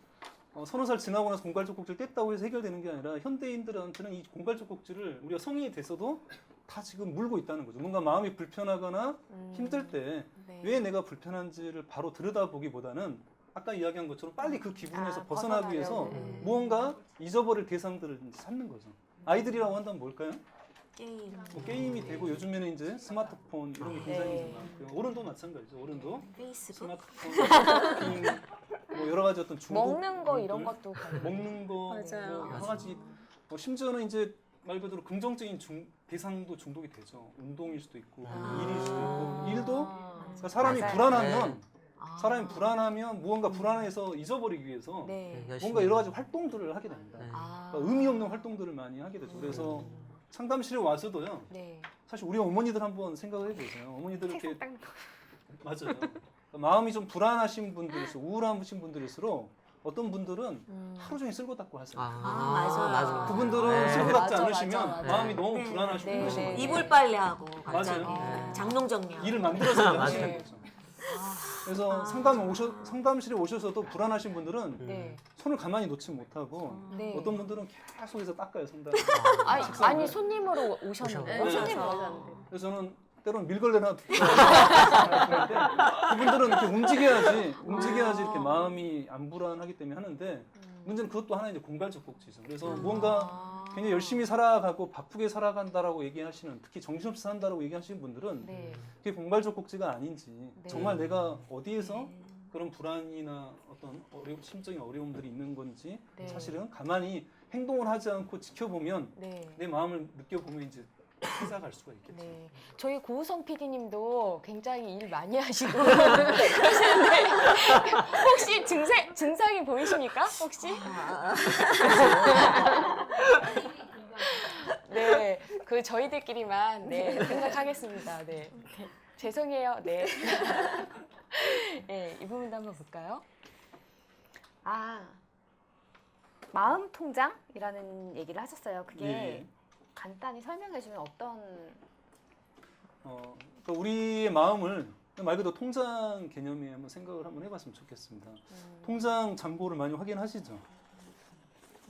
서너 살 지나고 나서 공갈젖꼭지를 뗐다고 해서 해결되는 게 아니라 현대인들한테는 이 공갈젖꼭지를 우리가 성인이 돼서도 다 지금 물고 있다는 거죠. 뭔가 마음이 불편하거나 힘들 때 왜 내가 불편한지를 바로 들여다보기보다는 아까 이야기한 것처럼 빨리 그 기분에서 벗어나기 위해서 무언가 잊어버릴 대상들을 이제 찾는 거죠. 아이들이라고 한다면 뭘까요? 게임. 뭐 게임이 되고 요즘에는 이제 스마트폰 이런 게 굉장히 좀 많고요. 어른도 마찬가지죠. 어른도 페이스북. 스마트폰, 쇼핑, 뭐 여러 가지 어떤 중독 먹는 거 이런 것도 먹는 거, 맞아요. 뭐 여러 가지 심지어는 이제 말 그대로 긍정적인 대상도 중독이 되죠. 운동일 수도 있고 일일 수도 있고 일도 그러니까 사람이 맞아요. 불안하면 사람이 불안하면 무언가 불안해서 잊어버리기 위해서 네. 열심히 뭔가 여러 가지 활동들을 하게 됩니다. 네. 그러니까 의미 없는 활동들을 많이 하게 되죠. 그래서 상담실에 와서도요. 네. 사실 우리 어머니들 한번 생각을 해보세요. 어머니들 이렇게 책상 닦는 거. 맞아요. 그러니까 마음이 좀 불안하신 분들일수록 우울하신 분들일수록 어떤 분들은 하루 종일 쓸고 닦고 하세요. 맞아. 그분들은 네. 쓸고 닦지 맞아, 않으시면 맞아. 마음이 너무 네. 불안하시고 네, 힘드신 네. 거예요. 이불 빨래하고 갑자기 맞아요. 장롱 정리하고. 일을 만들어서 맞아요. 하시는 거죠. 그래서 상담실에 오셔서도 불안하신 분들은 네. 손을 가만히 놓지 못하고 네. 어떤 분들은 계속해서 닦아요 상담. 아니 손님으로 오셨는데. 네. 손님 맞아. 오셨는데. 그래서 저는 때로는 밀걸레나 그런데 그분들은 이렇게 움직여야지 이렇게 마음이 안 불안하기 때문에 하는데 문제는 그것도 하나의 이제 공갈적 복지죠. 그래서 무언가 굉장히 열심히 살아가고 바쁘게 살아간다라고 얘기하시는, 특히 정신없이 산다라고 얘기하시는 분들은 네. 그게 공갈적 복지가 아닌지, 네. 정말 내가 어디에서 그런 불안이나 어떤 심적인 어려움들이 있는 건지 네. 사실은 가만히 행동을 하지 않고 지켜보면 네. 내 마음을 느껴보면 이제 찾아갈 수가 있겠죠. 네. 저희 고우성 PD님도 굉장히 일 많이 하시고 그러시는데 혹시 증상이 보이십니까? 혹시? 네, 그 저희들끼리만 생각하겠습니다. 네, 죄송해요. 네, 네, 이 부분도 한번 볼까요? 마음 통장이라는 얘기를 하셨어요. 그게 예. 간단히 설명해 주면 어떤 그러니까 우리의 마음을 말 그대로 통장 개념에 한번 생각을 한번 해봤으면 좋겠습니다. 통장 잔고를 많이 확인하시죠?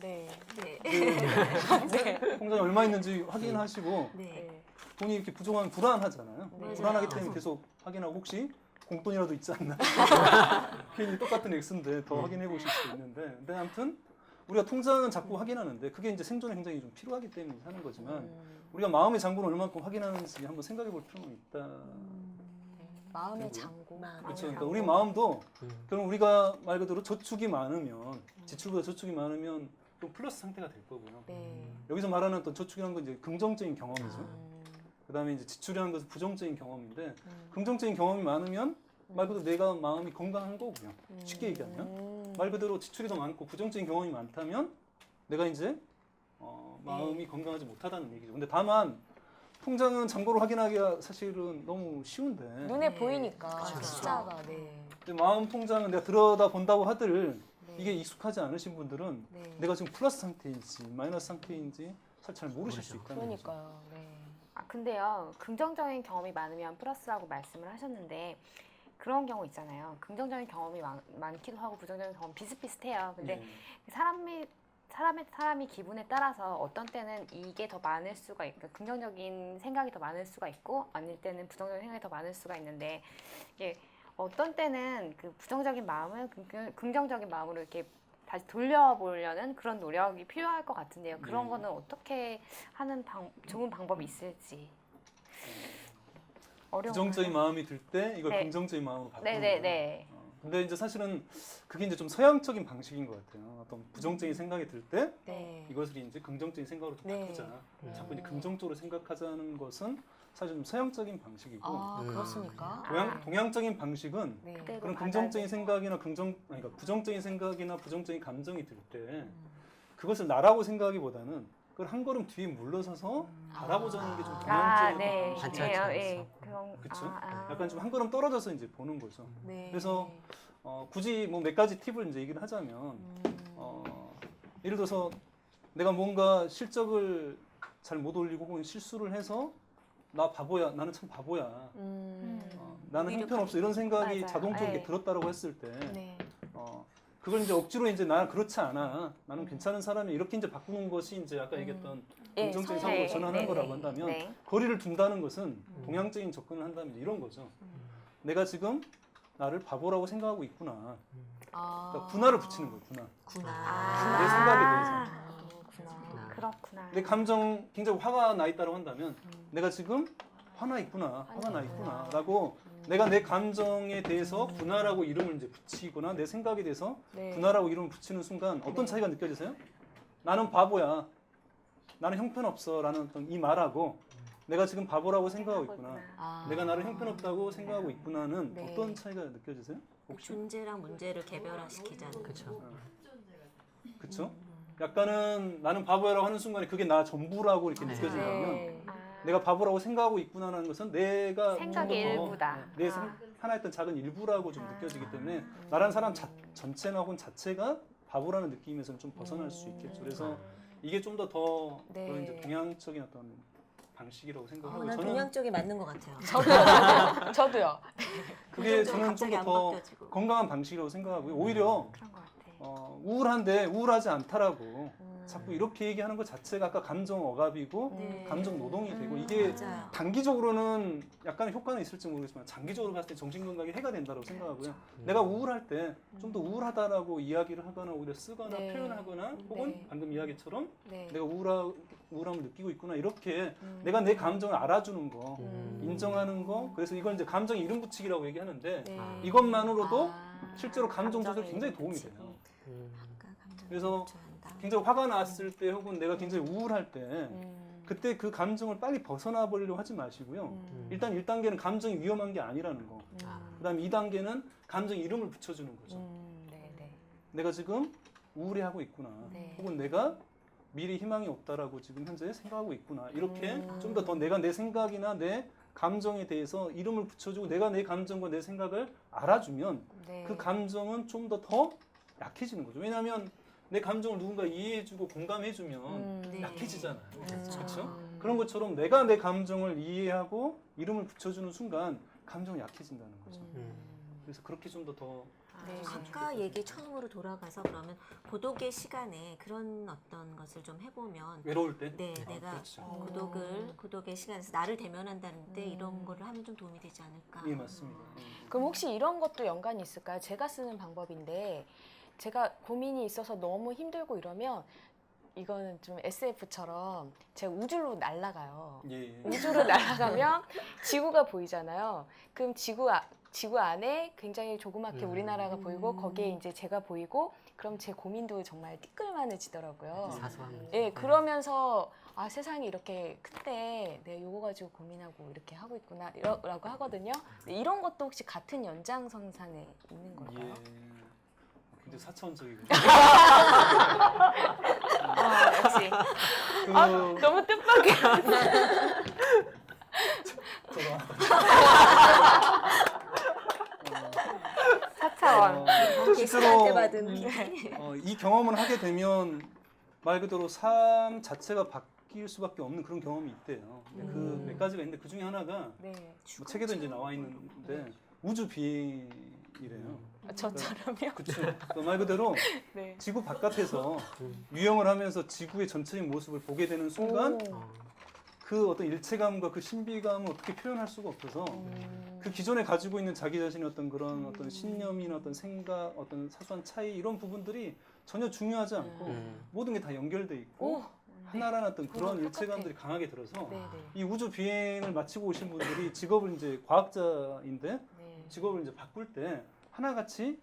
네, 통장에 얼마 있는지 확인하시고 네. 네, 돈이 이렇게 부족하면 불안하잖아요. 네. 불안하기 때문에 계속 확인하고 혹시 공돈이라도 있지 않나? 괜히 똑같은 액수인데 더 확인해 보실 수 있는데, 근데 아무튼 우리가 통장은 자꾸 확인하는데 그게 이제 생존에 굉장히 좀 필요하기 때문에 하는 거지만 우리가 마음의 잔고를 얼마만큼 확인하는지 한번 생각해 볼 필요는 있다. 마음의 장고. 그렇죠. 그러니까 우리 마음도 그럼 우리가 말 그대로 저축이 많으면 지출보다 저축이 많으면 좀 플러스 상태가 될 거고요. 네. 여기서 말하는 어떤 저축이라는 건 이제 긍정적인 경험이죠. 그다음에 이제 지출이라는 것은 부정적인 경험인데 긍정적인 경험이 많으면 말 그대로 내가 마음이 건강한 거고요. 쉽게 얘기하면 말 그대로 지출이 더 많고 부정적인 경험이 많다면 내가 이제 마음이 건강하지 못하다는 얘기죠. 근데 다만 통장은 잔고를 확인하기가 사실은 너무 쉬운데 눈에 네. 보이니까 그렇죠. 숫자가. 네. 근데 마음 통장은 내가 들여다 본다고 하들 네. 이게 익숙하지 않으신 분들은 네. 내가 지금 플러스 상태인지 마이너스 상태인지 사실 잘 모르실 수 있다는 거죠. 그러니까요. 네. 근데요, 긍정적인 경험이 많으면 플러스라고 말씀을 하셨는데 그런 경우 있잖아요. 긍정적인 경험이 많기도 하고 부정적인 경험 비슷비슷해요. 근데 네. 사람이 기분에 따라서 어떤 때는 이게 더 많을 수가 있고 긍정적인 생각이 더 많을 수가 있고 아닐 때는 부정적인 생각이 더 많을 수가 있는데 이게 어떤 때는 그 부정적인 마음을 긍정적인 마음으로 이렇게 다시 돌려보려는 그런 노력이 필요할 것 같은데요. 그런 네. 거는 어떻게 하는 좋은 방법이 있을지. 부정적인 마음이 들 때 이걸 네. 긍정적인 마음으로 바꾸는 거예요. 네네네. 근데 이제 사실은 그게 이제 좀 서양적인 방식인 것 같아요. 어떤 부정적인 생각이 들 때 네. 이것을 이제 긍정적인 생각으로 좀 네. 바꾸자. 자꾸 이제 긍정적으로 생각하자는 것은 사실 좀 서양적인 방식이고 아, 그렇습니까? 동양적인 방식은 네. 그대로 그런 받아들이고. 긍정적인 생각이나 그러니까 부정적인 생각이나 부정적인 감정이 들 때 그것을 나라고 생각하기보다는 그걸 한 걸음 뒤에 물러서서 바라보자는 게 좀 동양적인 네. 관찰처럼 예. 그렇죠. 약간 좀 한 걸음 떨어져서 이제 보는 거죠. 네. 그래서 굳이 뭐 몇 가지 팁을 이제 얘기를 하자면 예를 들어서 내가 뭔가 실적을 잘 못 올리고 혹은 실수를 해서 나 바보야, 나는 참 바보야, 나는 형편없어 이런 생각이 맞아요. 자동적으로 이렇게 네. 들었다라고 했을 때 네. 그걸 이제 억지로 이제 나 그렇지 않아, 나는 괜찮은 사람이 이렇게 이제 바꾸는 것이 이제 아까 얘기했던 예, 긍정적인 성향. 사고로 전환하는 네, 거라고 네, 한다면 네. 거리를 둔다는 것은 동양적인 접근을 한다면 이제 이런 거죠. 내가 지금 나를 바보라고 생각하고 있구나. 그러니까 분할을 붙이는 거예요. 분할. 내 생각에 대해서. 그렇구나. 내 감정 굉장히 화가 나 있다고 한다면 내가 지금 화나 있구나, 화가 나 있구나라고 내가 내 감정에 대해서 분할하고 이름을 이제 붙이거나 내 생각에 대해서 네. 분할하고 이름을 붙이는 순간 어떤 차이가 느껴지세요? 나는 바보야, 나는 형편없어라는 어떤 이 말하고 내가 지금 바보라고 생각하고 있구나, 아. 내가 나를 형편없다고 생각하고 있구나는 네. 어떤 차이가 느껴지세요? 혹시? 존재랑 문제를 개별화시키자는. 그렇죠. 그쵸? 약간은 나는 바보야라고 하는 순간에 그게 나 전부라고 이렇게 네. 느껴진다면 네. 내가 바보라고 생각하고 있구나라는 것은 내가 생각의 좀더 더, 일부다. 내 하나의 어떤 작은 일부라고 좀 느껴지기 때문에 나라는 사람 전체나 혹은 자체가 바보라는 느낌에서는 좀 벗어날 수 있겠죠. 그래서 이게 좀 더 네. 그런 이제 동양적인 어떤 방식이라고 생각하고 난 저는 동양 쪽이 맞는 것 같아요. 저도요. 그게 좀 저는 좀 갑자기 안 더 바뀌어지고. 건강한 방식이라고 생각하고요. 오히려 그런 것 같아. 우울한데 우울하지 않다라고 자꾸 이렇게 얘기하는 것 자체가 아까 감정 억압이고 네. 감정 노동이 되고 이게 맞아요. 단기적으로는 약간의 효과는 있을지 모르겠지만 장기적으로 봤을 때 정신건강에 해가 된다고 생각하고요. 내가 우울할 때 좀 더 우울하다라고 이야기를 하거나 오히려 쓰거나 네. 표현하거나 혹은 네. 방금 이야기처럼 네. 내가 우울함을 느끼고 있구나 이렇게 내가 내 감정을 알아주는 거 인정하는 거 그래서 이걸 이제 감정 이름 붙이기라고 얘기하는데 네. 이것만으로도 아, 실제로 감정 조절 감정의 굉장히 도움이 이름 돼요. 그래서 그래서 굉장히 화가 났을 때 혹은 내가 굉장히 우울할 때 그때 그 감정을 빨리 벗어나 버리려고 하지 마시고요. 일단 1단계는 감정이 위험한 게 아니라는 거. 그다음 2단계는 감정 이름을 붙여주는 거죠. 네, 네. 내가 지금 우울해하고 있구나. 네. 혹은 내가 미래 희망이 없다라고 지금 현재 생각하고 있구나. 이렇게 좀 더 내가 내 생각이나 내 감정에 대해서 이름을 붙여주고 내가 내 감정과 내 생각을 알아주면 네. 그 감정은 좀 더 약해지는 거죠. 왜냐하면 내 감정을 누군가 이해해주고 공감해주면 네. 약해지잖아요. 그렇죠. 그렇죠? 그런 것처럼 내가 내 감정을 이해하고 이름을 붙여주는 순간 감정이 약해진다는 거죠. 그래서 그렇게 좀 더 네. 아까 얘기 처음으로 돌아가서 그러면 고독의 시간에 그런 어떤 것을 좀 해보면 외로울 때. 네, 아, 내가 그렇죠. 고독의 시간에서 나를 대면한다는 때 이런 거를 하면 좀 도움이 되지 않을까. 예, 맞습니다. 그럼 혹시 이런 것도 연관이 있을까요? 제가 쓰는 방법인데 제가 고민이 있어서 너무 힘들고 이러면 이거는 좀 SF처럼 제가 우주로 날아가요. 예, 예. 우주로 날아가면 지구가 보이잖아요. 그럼 지구 안에 굉장히 조그맣게 우리나라가 보이고 거기에 이제 제가 보이고 그럼 제 고민도 정말 티끌만해지더라고요. 사소한. 예, 그러면서 아 세상이 이렇게 큰데 내가 이거 가지고 고민하고 이렇게 하고 있구나 라고 하거든요. 근데 이런 것도 혹시 같은 연장선상에 있는 걸까요? 예. 굉장히 사차원적이고. 역시 그, 너무 뜻밖의 사차원. 거기에 시간대 받은 이 경험을 하게 되면 말 그대로 삶 자체가 바뀔 수밖에 없는 그런 경험이 있대요. 그 몇 가지가 있는데 그 중에 하나가 네, 뭐 책에도 이제 나와 있는데 우주 비행이래요. 저처럼요. 그렇죠. 말 그대로 네. 지구 바깥에서 유영을 하면서 지구의 전체적인 모습을 보게 되는 순간 그 어떤 일체감과 그 신비감을 어떻게 표현할 수가 없어서 그 기존에 가지고 있는 자기 자신의 어떤 그런 어떤 신념이나 어떤 생각, 어떤 사소한 차이 이런 부분들이 전혀 중요하지 않고 모든 게 다 연결돼 있고 하나라는 어떤 그런 똑같아. 일체감들이 강하게 들어서 네, 네. 이 우주 비행을 마치고 오신 분들이 직업을 이제 과학자인데 네. 직업을 이제 바꿀 때 하나같이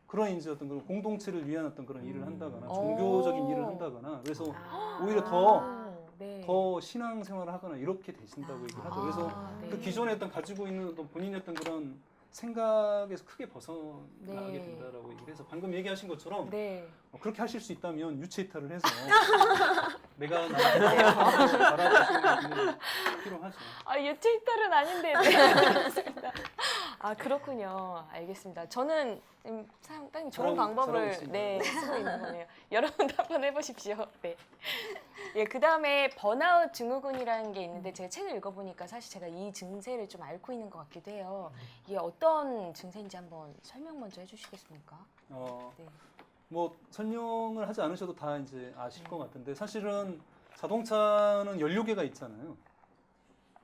그런 이제 어떤 그런 공동체를 위한 어떤 그런 일을 한다거나 종교적인 일을 한다거나 그래서 오히려 네. 더 신앙생활을 하거나 이렇게 되신다고 얘기를 하죠. 그래서 네. 그 기존에 어떤 가지고 있는 어떤 본인의 어떤 그런 생각에서 크게 벗어나게 네. 된다라고 얘기를 해서 방금 얘기하신 것처럼 네. 그렇게 하실 수 있다면 유체 이탈을 해서 내가 나를 바라보시는 게 필요하죠. 아, 유체이탈은 아닌데. 네, 알겠습니다. 아, 그렇군요. 알겠습니다. 저는 상당히 좋은 잘하고 방법을 있습니다. 네, 쓰고 있는 거네요. 여러분도 한번 해보십시오. 네. 예, 그 다음에 번아웃 증후군이라는 게 있는데 제가 책을 읽어보니까 사실 제가 이 증세를 좀 앓고 있는 것 같기도 해요. 이게 어떤 증세인지 한번 설명 먼저 해주시겠습니까? 네. 뭐 설명을 하지 않으셔도 다 이제 아실 것 같은데 사실은 자동차는 연료계가 있잖아요.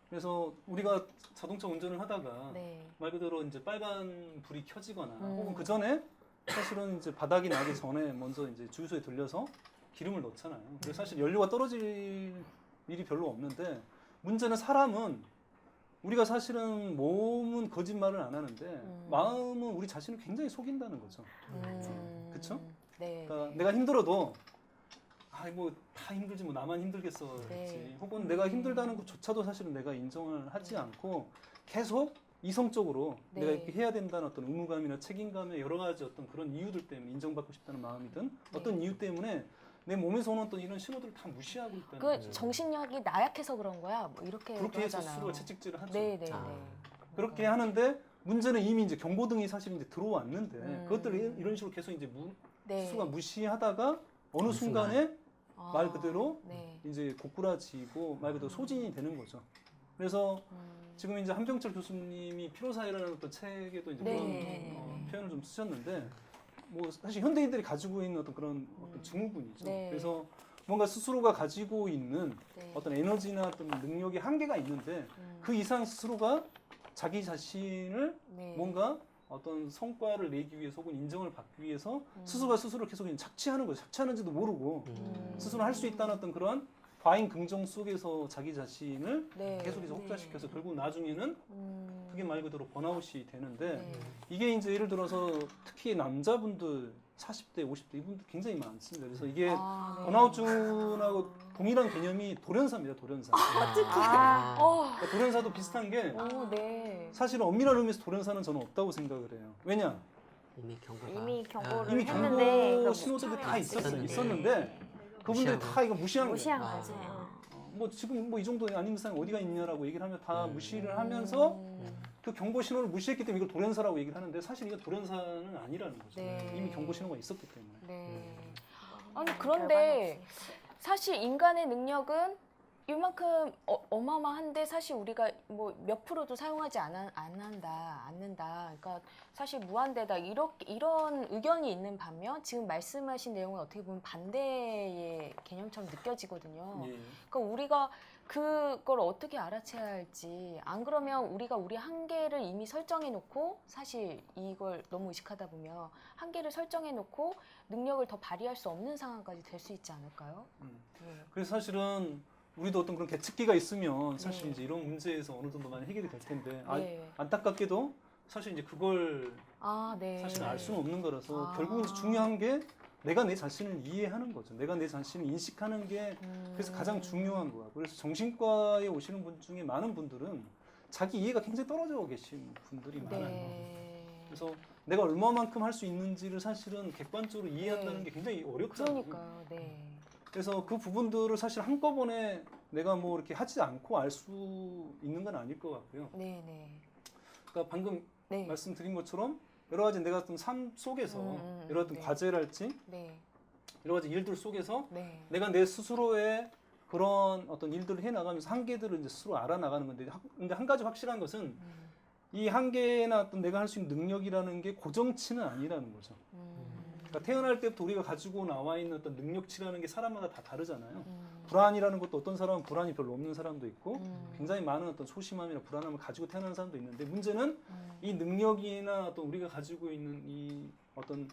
그래서 우리가 자동차 운전을 하다가 네. 말 그대로 이제 빨간 불이 켜지거나 혹은 그 전에 사실은 이제 바닥이 나기 전에 먼저 이제 주유소에 들려서 기름을 넣잖아요. 그래서 사실 연료가 떨어질 일이 별로 없는데 문제는 사람은 우리가 사실은 몸은 거짓말을 안 하는데 마음은 우리 자신을 굉장히 속인다는 거죠. 그쵸? 네. 그러니까 내가 힘들어도 아 뭐 다 힘들지 뭐 나만 힘들겠어 그렇지. 네. 혹은 내가 힘들다는 것조차도 사실은 내가 인정을 하지 않고 계속 이성적으로 네. 내가 이렇게 해야 된다는 어떤 의무감이나 책임감의 여러 가지 어떤 그런 이유들 때문에 인정받고 싶다는 마음이든 어떤 이유 때문에 내 몸에서 오는 어떤 이런 신호들을 다 무시하고 있다는 그 거죠. 정신력이 나약해서 그런 거야. 뭐 이렇게 그렇게 해서 하잖아요. 스스로가 채찍질을 하죠. 네, 네, 아. 네. 그렇게 하는데 문제는 이미 이제 경고등이 사실 이제 들어왔는데 그것들을 이런 식으로 계속 이제 네. 스스로가 무시하다가 어느 어느 순간에 아, 말 그대로 네. 이제 고꾸라지고 말 그대로 소진이 되는 거죠. 그래서 지금 이제 한병철 교수님이 피로사회라는 어떤 책에도 이제 네. 그런 네. 표현을 좀 쓰셨는데 뭐 사실 현대인들이 가지고 있는 어떤 그런 어떤 증후군이죠. 네. 그래서 뭔가 스스로가 가지고 있는 네. 어떤 에너지나 어떤 능력의 한계가 있는데 그 이상 스스로가 자기 자신을 네. 뭔가 어떤 성과를 내기 위해서 혹은 인정을 받기 위해서 스스로가 스스로를 계속 그냥 착취하는 거죠. 착취하는지도 모르고 스스로 할 수 있다는 어떤 그런 과잉 긍정 속에서 자기 자신을 네. 계속해서 혹사시켜서 결국 나중에는 그게 말 그대로 번아웃이 되는데 네. 이게 이제 예를 들어서 특히 남자분들 40대, 50대 이분들 굉장히 많습니다. 그래서 이게 아, 네. 번아웃증하고 동일한 개념이 돌연사입니다. 돌연사. 아, 그러니까 돌연사도 비슷한 게 네. 사실은 엄밀한 의미에서 돌연사는 저는 없다고 생각을 해요. 왜냐? 이미 경고가 이미 경고를 이미 했는데 경고 그거 신호들이 다 있었는데. 있었는데 그분들이 다 이거 무시한 무시한 거예요. 거지. 뭐 지금 뭐 이 정도 아닌 이상 어디가 있냐라고 얘기를 하면 다 무시를 하면서 그 경고 신호를 무시했기 때문에 이걸 돌연사라고 얘기를 하는데 사실 이거 돌연사는 아니라는 거죠. 네. 이미 경고 신호가 있었기 때문에. 네. 아니 그런데 사실 인간의 능력은 이만큼 어마어마한데 사실 우리가 뭐 몇 프로도 사용하지 않는다. 그러니까 사실 무한대다. 이런 의견이 있는 반면 지금 말씀하신 내용은 어떻게 보면 반대의 개념처럼 느껴지거든요. 예. 그러니까 우리가 그걸 어떻게 알아채야 할지 안 그러면 우리가 우리 한계를 이미 설정해 놓고 사실 이걸 너무 의식하다 보면 한계를 설정해 놓고 능력을 더 발휘할 수 없는 상황까지 될 수 있지 않을까요? 네. 그래서 사실은 우리도 어떤 그런 계측기가 있으면 사실 네. 이제 이런 문제에서 어느 정도 많이 해결이 될 텐데 네. 안타깝게도 사실 이제 그걸 아, 네. 사실 알 수는 없는 거라서 아. 결국은 이제 중요한 게 내가 내 자신을 이해하는 거죠. 내가 내 자신을 인식하는 게 그래서 가장 중요한 거야. 그래서 정신과에 오시는 분 중에 많은 분들은 자기 이해가 굉장히 떨어져 계신 분들이 많아요. 네. 그래서 내가 얼마만큼 할 수 있는지를 사실은 객관적으로 이해한다는 네. 게 굉장히 어렵잖아요. 그러니까요. 네. 그래서 그 부분들을 사실 한꺼번에 내가 뭐 이렇게 하지 않고 알 수 있는 건 아닐 것 같고요. 네, 네. 그러니까 방금 네. 말씀드린 것처럼 여러 가지 내가 어떤 삶 속에서 여러 어떤 네. 과제랄지 네. 여러 가지 일들 속에서 네. 내가 내 스스로의 그런 어떤 일들을 해 나가면서 한계들을 이제 스스로 알아 나가는 건데 근데 한 가지 확실한 것은 이 한계나 어떤 내가 할 수 있는 능력이라는 게 고정치는 아니라는 거죠. 그러니까 태어날 때부터 우리가 가지고 나와 있는 어떤 능력치라는 게 사람마다 다 다르잖아요. 불안이라는 것도 어떤 사람은 불안이 별로 없는 사람도 있고 굉장히 많은 어떤 소심함이나 불안함을 가지고 태어난 사람도 있는데 문제는 이 능력이나 어떤 우리가 가지고 있는 이 어떤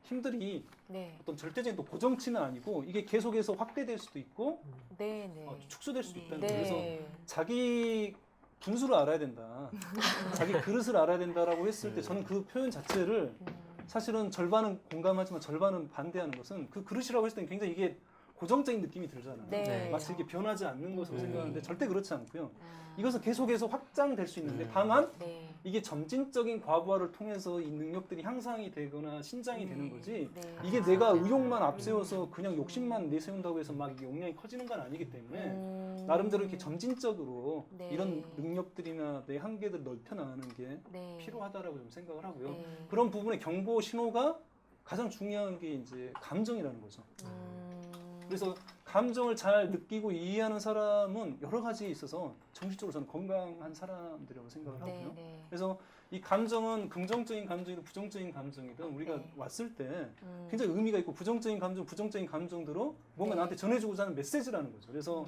힘들이 네. 어떤 절대적인 또 고정치는 아니고 이게 계속해서 확대될 수도 있고 네, 네. 축소될 수도 있다는 네. 거예요. 그래서 자기 분수를 알아야 된다. 자기 그릇을 알아야 된다라고 했을 때 저는 그 표현 자체를 사실은 절반은 공감하지만 절반은 반대하는 것은 그 그릇이라고 했을 때 굉장히 이게 고정적인 느낌이 들잖아요. 네. 마치 이렇게 변하지 않는 것으로 생각하는데 절대 그렇지 않고요. 아. 이것은 계속해서 확장될 수 있는데 다만 네. 이게 점진적인 과부하를 통해서 이 능력들이 향상이 되거나 신장이 되는 거지 네. 이게 내가 의욕만 앞세워서 그냥 욕심만 내세운다고 해서 막 이게 용량이 커지는 건 아니기 때문에 나름대로 이렇게 점진적으로 네. 이런 능력들이나 내 한계들을 넓혀 나가는 게 네. 필요하다라고 좀 생각을 하고요. 네. 그런 부분의 경고 신호가 가장 중요한 게 이제 감정이라는 거죠. 그래서 감정을 잘 느끼고 이해하는 사람은 여러 가지에 있어서 정신적으로 저는 건강한 사람들이라고 생각을 네. 하고요. 네. 그래서 이 감정은 긍정적인 감정이든 부정적인 감정이든 우리가 네. 왔을 때 굉장히 의미가 있고 부정적인 감정, 부정적인 감정대로 뭔가 네. 나한테 전해주고자 하는 메시지라는 거죠. 그래서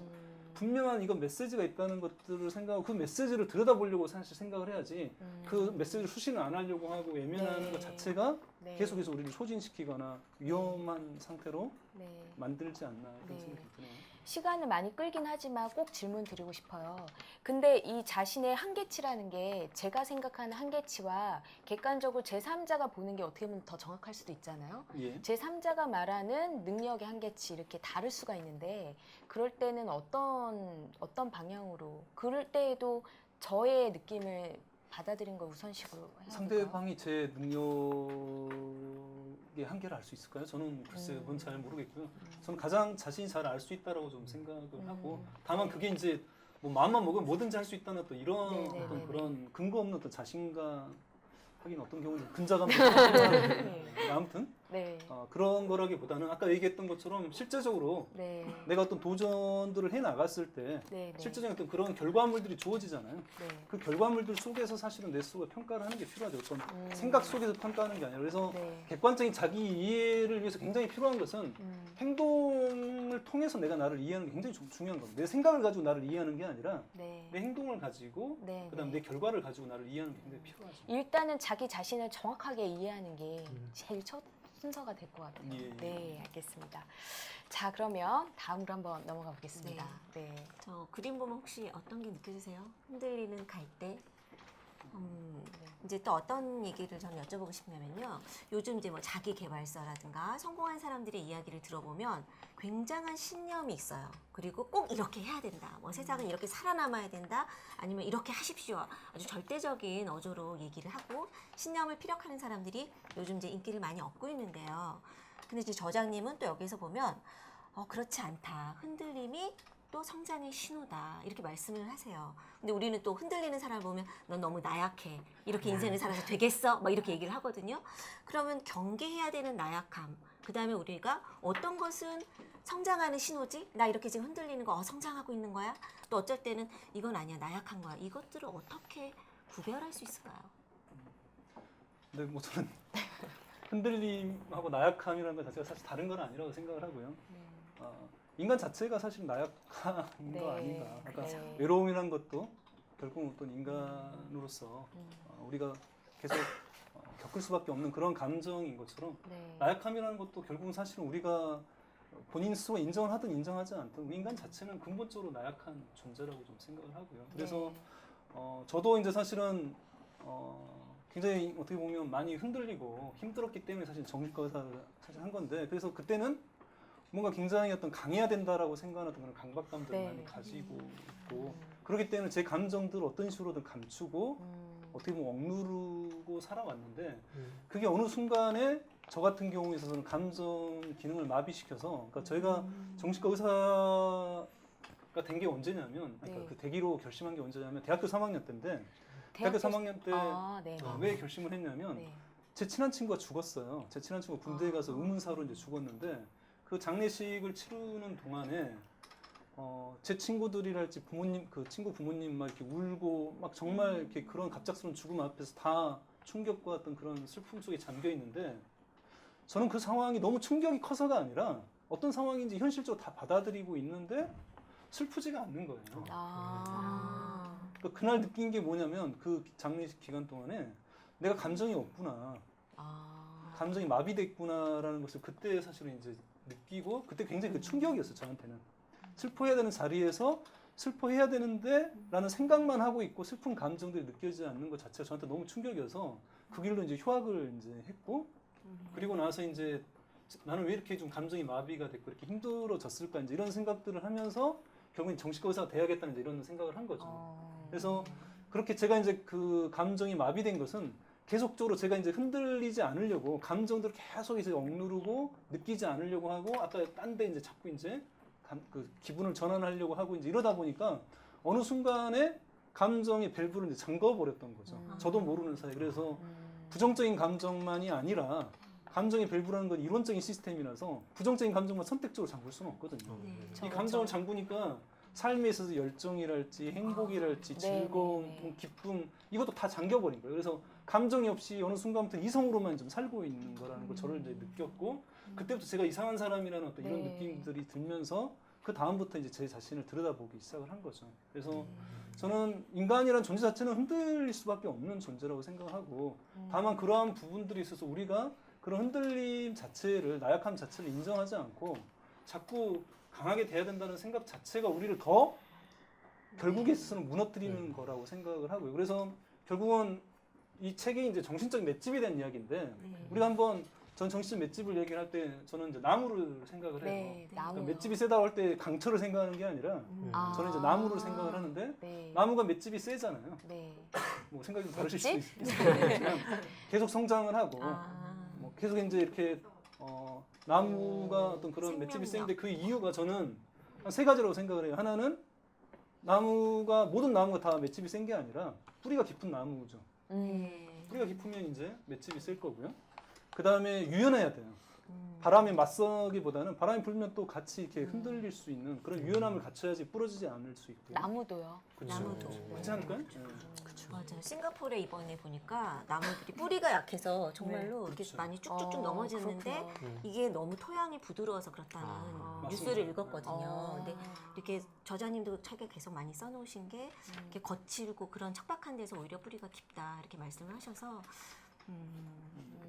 분명한 이건 메시지가 있다는 것들을 생각하고 그 메시지를 들여다보려고 사실 생각을 해야지 그 메시지를 수신을 안 하려고 하고 외면하는 네. 것 자체가 네. 계속해서 우리를 소진시키거나 위험한 상태로 네. 만들지 않나 그런 네. 생각이 드네요. 시간을 많이 끌긴 하지만 꼭 질문 드리고 싶어요. 근데 이 자신의 한계치라는 게 제가 생각하는 한계치와 객관적으로 제3자가 보는 게 어떻게 보면 더 정확할 수도 있잖아요. 예. 제3자가 말하는 능력의 한계치 이렇게 다를 수가 있는데 그럴 때는 어떤 방향으로 그럴 때에도 저의 느낌을 받아들인 걸 우선식으로 해야 될까요? 상대방이 제 능력의 한계를 알 수 있을까요? 저는 글쎄요, 그건 잘 모르겠고요. 저는 가장 자신이 잘 알 수 있다라고 좀 생각을 하고, 다만 그게 이제 뭐 마음만 먹으면 뭐든지 할 수 있다는 또 이런 네네네네. 어떤 그런 근거 없는 어떤 자신감, 하긴 어떤 경우는 근자감도 있지만 아무튼 네. 그런 거라기보다는 아까 얘기했던 것처럼 실제적으로 네. 내가 어떤 도전들을 해 나갔을 때 네. 실제적인 어떤 그런 결과물들이 주어지잖아요. 네. 그 결과물들 속에서 사실은 내 스스로 평가를 하는 게 필요하죠. 어떤 생각 속에서 평가하는 게 아니라. 그래서 네. 객관적인 자기 이해를 위해서 굉장히 필요한 것은 행동을 통해서 내가 나를 이해하는 게 굉장히 중요한 겁니다. 내 생각을 가지고 나를 이해하는 게 아니라 네. 내 행동을 가지고 네. 그다음 내 결과를 가지고 나를 이해하는 게 굉장히 필요하죠. 일단은 자기 자신을 정확하게 이해하는 게 제일 첫 순서가 될 것 같아요. 예. 네, 알겠습니다. 자, 그러면 다음으로 한번 넘어가 보겠습니다. 네. 저 그림 보면 혹시 어떤 게 느껴지세요? 흔들리는 갈대? 이제 또 어떤 얘기를 저는 여쭤보고 싶냐면요. 요즘 이제 뭐 자기 개발서라든가 성공한 사람들의 이야기를 들어보면 굉장한 신념이 있어요. 그리고 꼭 이렇게 해야 된다. 뭐 세상은 이렇게 살아남아야 된다. 아니면 이렇게 하십시오. 아주 절대적인 어조로 얘기를 하고 신념을 피력하는 사람들이 요즘 이제 인기를 많이 얻고 있는데요. 근데 이제 저자님은 또 여기서 보면 그렇지 않다. 흔들림이 또 성장의 신호다. 이렇게 말씀을 하세요. 근데 우리는 또 흔들리는 사람을 보면 넌 너무 나약해. 이렇게 인생을 살아서 되겠어? 막 이렇게 얘기를 하거든요. 그러면 경계해야 되는 나약함. 그 다음에 우리가 어떤 것은 성장하는 신호지? 나 이렇게 지금 흔들리는 거 성장하고 있는 거야? 또 어쩔 때는 이건 아니야. 나약한 거야. 이것들을 어떻게 구별할 수 있을까요? 근데 뭐 저는 흔들림하고 나약함이라는 것 자체가 사실 다른 건 아니라고 생각을 하고요. 인간 자체가 사실 나약한 네. 거 아닌가. 아까 네. 외로움이라는 것도 결국 어떤 인간으로서 우리가 계속 겪을 수밖에 없는 그런 감정인 것처럼 네. 나약함이라는 것도 결국은 사실은 우리가 본인 스스로 인정을 하든 인정하지 않든 우리 인간 자체는 근본적으로 나약한 존재라고 좀 생각을 하고요. 그래서 저도 이제 사실은 굉장히 어떻게 보면 많이 흔들리고 힘들었기 때문에 사실 정신과 의사를 사실 한 건데, 그래서 그때는 뭔가 굉장히 어떤 강해야 된다라고 생각하는 그런 강박감들을 네. 많이 가지고 있고, 그렇기 때문에 제 감정들을 어떤 식으로든 감추고 어떻게 보면 억누르고 살아왔는데, 그게 어느 순간에 저 같은 경우에 있어서는 감정 기능을 마비시켜서, 그러니까 저희가 정신과 의사가 된 게 언제냐면, 그러니까 네. 그 되기로 결심한 게 언제냐면 대학교 3학년 때인데, 대학교 3학년 때 네. 왜 결심을 했냐면, 네. 제 친한 친구가 죽었어요. 제 친한 친구가 군대에 가서 의문사로 이제 죽었는데, 그 장례식을 치르는 동안에 제 친구들이랄지 부모님, 그 친구 부모님 막 이렇게 울고 막 정말 이렇게 그런 갑작스러운 죽음 앞에서 다 충격과 어떤 그런 슬픔 속에 잠겨 있는데, 저는 그 상황이 너무 충격이 커서가 아니라 어떤 상황인지 현실적으로 다 받아들이고 있는데 슬프지가 않는 거예요. 그러니까 그날 느낀 게 뭐냐면, 그 장례식 기간 동안에 내가 감정이 없구나, 감정이 마비됐구나라는 것을 그때 사실은 이제 느끼고, 그때 굉장히 그 충격이었어요, 저한테는. 슬퍼해야 되는 자리에서 슬퍼해야 되는데 라는 생각만 하고 있고 슬픈 감정들이 느껴지지 않는 것 자체가 저한테 너무 충격이어서 그 길로 이제 휴학을 이제 했고, 그리고 나서 이제 나는 왜 이렇게 좀 감정이 마비가 됐고 이렇게 힘들어졌을까, 이제 이런 생각들을 하면서 결국엔 정신과 의사가 돼야겠다는 이제 이런 생각을 한 거죠. 그래서 그렇게 제가 이제 그 감정이 마비된 것은 계속적으로 제가 이제 흔들리지 않으려고 감정들을 계속 이제 억누르고 느끼지 않으려고 하고, 아까 딴 데 이제 자꾸 이제 그 기분을 전환하려고 하고 이제 이러다 보니까 어느 순간에 감정의 밸브를 이제 잠궈버렸던 거죠. 저도 모르는 사이. 그래서 부정적인 감정만이 아니라 감정의 밸브라는 건 이론적인 시스템이라서 부정적인 감정만 선택적으로 잠글 수는 없거든요. 이 감정을 잠그니까 삶에 있어서 열정이랄지 행복이랄지 즐거움, 기쁨, 이것도 다 잠겨버린 거예요. 그래서 감정이 없이 어느 순간부터 이성으로만 좀 살고 있는 거라는 걸 저를 이제 느꼈고, 그때부터 제가 이상한 사람이라는 어떤 이런 느낌들이 들면서 그 다음부터 이제 제 자신을 들여다보기 시작을 한 거죠. 그래서 저는 인간이란 존재 자체는 흔들릴 수밖에 없는 존재라고 생각하고, 다만 그러한 부분들이 있어서 우리가 그런 흔들림 자체를, 나약함 자체를 인정하지 않고 자꾸 강하게 돼야 된다는 생각 자체가 우리를 더 결국에 있어서는 무너뜨리는 거라고 생각을 하고요. 그래서 결국은 이 책이 이제 정신적인 맷집에 대한 이야기인데, 우리가 한번 전 정신적 맷집을 얘기를 할 때 저는 이제 나무를 생각을 해요. 네, 나무. 그러니까 맷집이 세다고 할 때 강철을 생각하는 게 아니라 아. 저는 이제 나무를 생각을 하는데 네. 나무가 맷집이 세잖아요. 네. 뭐 생각이 좀 다르실 맷집? 수도 있겠지만 계속 성장을 하고 아. 뭐 계속 이제 이렇게 나무가 어떤 그런 맷집이 생명력. 센데 그 이유가 저는 한 세 가지라고 생각을 해요. 하나는 모든 나무가 다 맷집이 센 게 아니라 뿌리가 깊은 나무죠. 네. 뿌리가 깊으면 이제 맷집이 셀 거고요. 그 다음에 유연해야 돼요. 바람에 맞서기보다는 바람이 불면 또 같이 이렇게 흔들릴 수 있는 그런 유연함을 갖춰야지 부러지지 않을 수 있고요. 나무도요. 그쵸. 나무도. 그렇지 않을까요? 맞아요. 싱가포르에 이번에 보니까 나무들이 뿌리가 약해서 정말로 이렇게 그렇죠. 많이 쭉쭉쭉 넘어지는데 그렇구나. 이게 너무 토양이 부드러워서 그렇다는 뉴스를 맞습니다. 읽었거든요. 근데 아. 이렇게 저자님도 책에 계속 많이 써놓으신 게 이렇게 거칠고 그런 척박한 데서 오히려 뿌리가 깊다 이렇게 말씀을 하셔서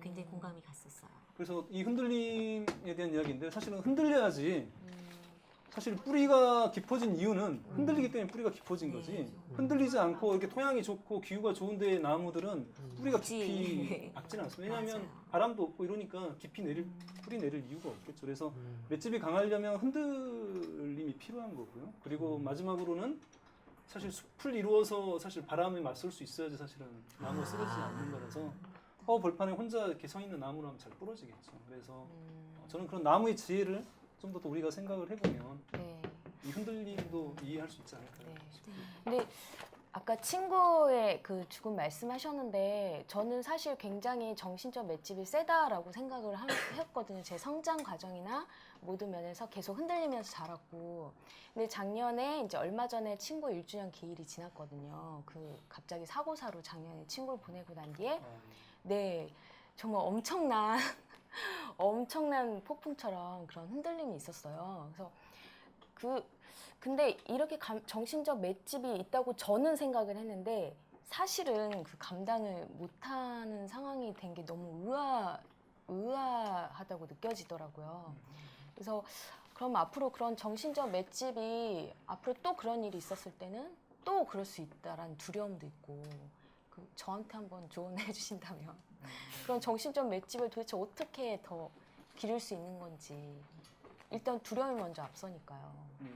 굉장히 공감이 갔었어요. 그래서 이 흔들림에 대한 이야기인데 사실은 흔들려야지 사실 뿌리가 깊어진 이유는 흔들리기 때문에 뿌리가 깊어진 거지 흔들리지 않고 이렇게 토양이 좋고 기후가 좋은데 나무들은 뿌리가 깊이 그치. 박지는 않습니다. 왜냐하면 맞아요. 바람도 없고 이러니까 깊이 뿌리 내릴 이유가 없겠죠. 그래서 맷집이 강하려면 흔들림이 필요한 거고요. 그리고 마지막으로는 사실 숲을 이루어서 사실 바람에 맞설 수 있어야지 사실은 나무가 쓰러지지 않는 거라서 벌판에 혼자 이렇게 서 있는 나무라면 잘 부러지겠죠. 그래서 저는 그런 나무의 지혜를 좀 더 우리가 생각을 해보면 네. 이 흔들림도 이해할 수 있지 않을까. 네. 근데 아까 친구의 그 죽음 말씀하셨는데 저는 사실 굉장히 정신적 맷집이 세다라고 생각을 했거든요. 제 성장 과정이나 모든 면에서 계속 흔들리면서 자랐고. 근데 작년에 이제 얼마 전에 친구 1주년 기일이 지났거든요. 그 갑자기 사고사로 작년에 친구를 보내고 난 뒤에 네, 정말 엄청난 폭풍처럼 그런 흔들림이 있었어요. 그래서 근데 이렇게 정신적 맷집이 있다고 저는 생각을 했는데 사실은 그 감당을 못하는 상황이 된 게 너무 의아하다고 느껴지더라고요. 그래서 그럼 앞으로 그런 정신적 맷집이 앞으로 또 그런 일이 있었을 때는 또 그럴 수 있다라는 두려움도 있고 저한테 한번 조언해 주신다면 그런 정신적 맷집을 도대체 어떻게 더 기를 수 있는 건지 일단 두려움이 먼저 앞서니까요. 네.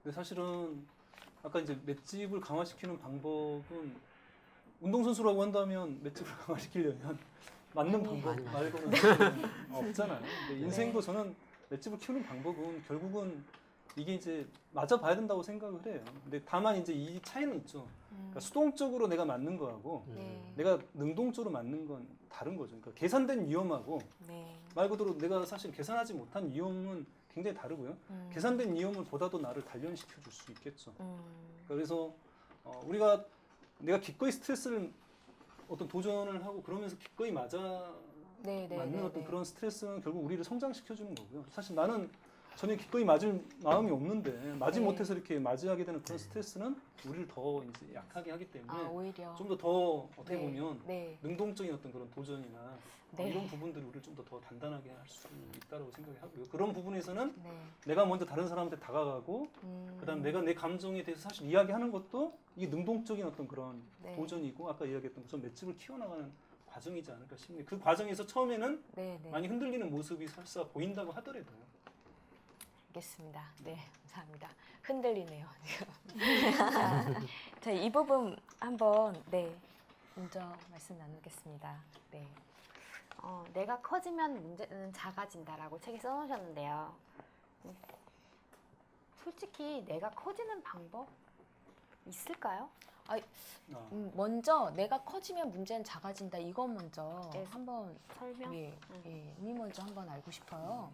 근데 사실은 아까 이제 맷집을 강화시키는 방법은 운동선수라고 한다면 맷집을 강화시키려면 맞는 방법 말고는 없잖아요. 근데 인생도 저는 맷집을 키우는 방법은 결국은 이게 이제 맞아봐야 된다고 생각을 해요. 근데 다만 이제 이 차이는 있죠. 그러니까 수동적으로 내가 맞는 거하고 네. 내가 능동적으로 맞는 건 다른 거죠. 그러니까 계산된 위험하고 네. 말 그대로 내가 사실 계산하지 못한 위험은 굉장히 다르고요. 계산된 위험을 보다도 나를 단련시켜 줄 수 있겠죠. 그래서 내가 기꺼이 스트레스를 어떤 도전을 하고 그러면서 기꺼이 맞는 어떤 그런 스트레스는 결국 우리를 성장시켜 주는 거고요. 사실 나는 전혀 기꺼이 맞을 마음이 없는데 맞지 네. 못해서 이렇게 맞이하게 되는 그런 스트레스는 우리를 더 이제 약하게 하기 때문에 오히려 좀 더 어떻게 네. 보면 네. 능동적인 어떤 그런 도전이나 네. 이런 부분들이 우리를 좀 더 단단하게 할 수 있다고 생각을 하고요. 그런 부분에서는 네. 내가 먼저 다른 사람한테 다가가고 그다음 내가 내 감정에 대해서 사실 이야기하는 것도 이게 능동적인 어떤 그런 네. 도전이고 아까 이야기했던 것처럼 맷집을 키워나가는 과정이지 않을까 싶네요. 그 과정에서 처음에는 네. 네. 많이 흔들리는 모습이 설사 보인다고 하더라도요. 알겠습니다. 네, 감사합니다. 흔들리네요, 지금. 자, 이 부분 한번 먼저 말씀 나누겠습니다. 네. 내가 커지면 문제는 작아진다라고 책에 써놓으셨는데요. 솔직히 내가 커지는 방법 있을까요? 먼저 내가 커지면 문제는 작아진다. 이거 먼저 네, 한번 설명? 의미 먼저 한번 알고 싶어요.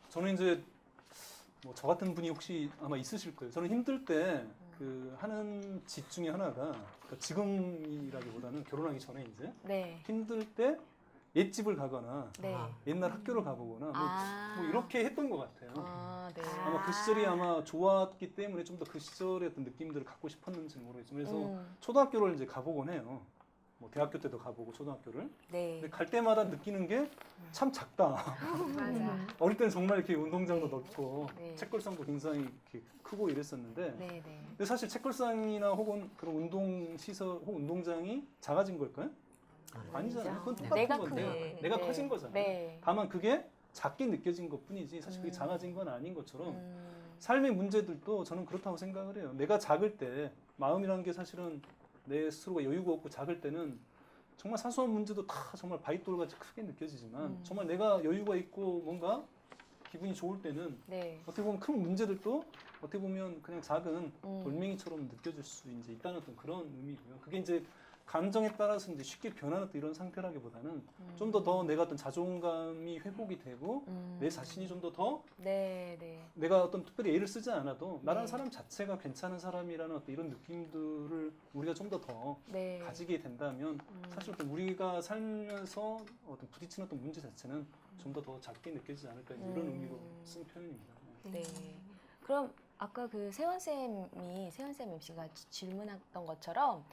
저는 이제 뭐 저 같은 분이 혹시 아마 있으실 거예요. 저는 힘들 때 하는 짓 중에 하나가 그러니까 지금이라기보다는 결혼하기 전에 이제 네. 힘들 때 옛집을 가거나 네. 옛날 학교를 가보거나 뭐 이렇게 했던 것 같아요. 네. 아마 그 시절이 아마 좋았기 때문에 좀 더 그 시절의 어떤 느낌들을 갖고 싶었는지 모르겠지만 그래서 초등학교를 이제 가보곤 해요. 뭐 대학교 때도 가보고 초등학교를. 네. 근데 갈 때마다 느끼는 게 참 작다. 맞아. 어릴 때는 정말 이렇게 운동장도 넓고 네. 책걸상도 굉장히 이렇게 크고 이랬었는데 네. 네. 근데 사실 책걸상이나 혹은 그런 운동 시설 혹은 운동장이 작아진 걸까요? 아니잖아요. 그건 네. 똑같은 내가 건데 큰 내가 네. 커진 거잖아요. 네. 다만 그게 작게 느껴진 것뿐이지 사실 그게 작아진 건 아닌 것처럼 음. 삶의 문제들도 저는 그렇다고 생각을 해요. 내가 작을 때 마음이라는 게 사실은 내 스스로가 여유가 없고 작을 때는 정말 사소한 문제도 다 정말 바위돌같이 크게 느껴지지만 정말 내가 여유가 있고 뭔가 기분이 좋을 때는 네. 어떻게 보면 큰 문제들도 어떻게 보면 그냥 작은 음. 돌멩이처럼 느껴질 수 이제 있다는 어떤 그런 의미고요. 그게 이제 감정에 따라서 이제 쉽게 변하는 어떤 이런 상태라기보다는 좀 더 내가 어떤 자존감이 회복이 되고 내 자신이 좀 더 네, 네. 내가 어떤 특별히 애를 쓰지 않아도 나라는 네. 사람 자체가 괜찮은 사람이라는 어떤 이런 느낌들을 우리가 좀 더 네. 가지게 된다면 사실 어떤 우리가 살면서 어떤 부딪히는 어떤 문제 자체는 좀 더 작게 느껴지지 않을까 이런 의미로 쓴 표현입니다. 네. 그럼 아까 그 세원 MC가 질문했던 것처럼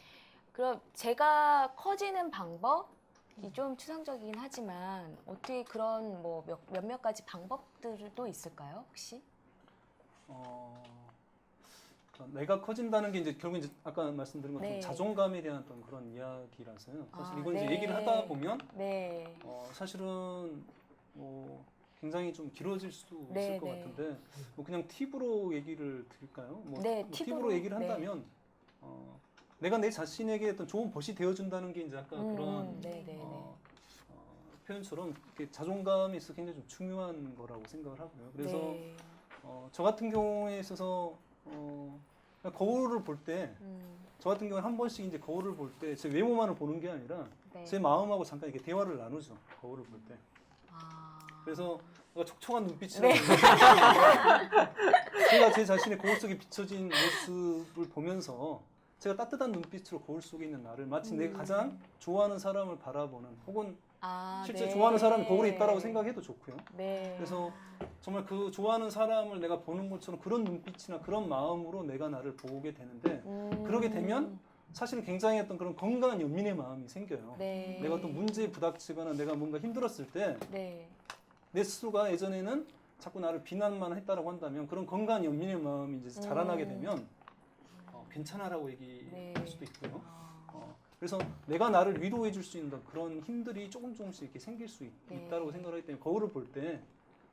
그럼 제가 커지는 방법이 좀 추상적이긴 하지만 어떻게 그런 뭐 몇몇 가지 방법들도 있을까요, 혹시? 그러니까 내가 커진다는 게 이제 결국 이제 아까 말씀드린 것처럼 네. 자존감에 대한 어떤 그런 이야기라서요. 사실 아, 이건 이제 네. 얘기를 하다 보면 네. 사실은 뭐 굉장히 좀 길어질 수도 있을 네, 것 네. 같은데 뭐 그냥 팁으로 얘기를 드릴까요? 네, 팁으로 얘기를 네. 한다면 내가 내 자신에게 어떤 좋은 벗이 되어준다는 게 이제 아까 그런 네, 네, 네. 표현처럼 이렇게 자존감에 있어서 굉장히 좀 중요한 거라고 생각을 하고요. 그래서 네. 저 같은 경우에 있어서 거울을 볼 때 저 같은 경우는 한 번씩 이제 거울을 볼 때 제 외모만을 보는 게 아니라 네. 제 마음하고 잠깐 이렇게 대화를 나누죠. 거울을 볼 때. 아. 그래서 뭔가 촉촉한 눈빛이라고 제가 제 자신의 거울 속에 비춰진 모습을 보면서 제가 따뜻한 눈빛으로 거울 속에 있는 나를 마치 내가 가장 좋아하는 사람을 바라보는 혹은 실제 네. 좋아하는 사람이 거울에 있다라고 생각해도 좋고요. 네. 그래서 정말 그 좋아하는 사람을 내가 보는 것처럼 그런 눈빛이나 그런 마음으로 내가 나를 보게 되는데 그러게 되면 사실은 굉장히 어떤 그런 건강한 연민의 마음이 생겨요. 네. 내가 어떤 문제에 부닥치거나 내가 뭔가 힘들었을 때 네. 내 스스로가 예전에는 자꾸 나를 비난만 했다라고 한다면 그런 건강한 연민의 마음이 이제 자라나게 되면 괜찮아라고 얘기할 네. 수도 있고요. 그래서 내가 나를 위로해 줄 수 있는 그런 힘들이 조금씩 이렇게 생길 수 네. 있다고 생각하기 때문에 거울을 볼 때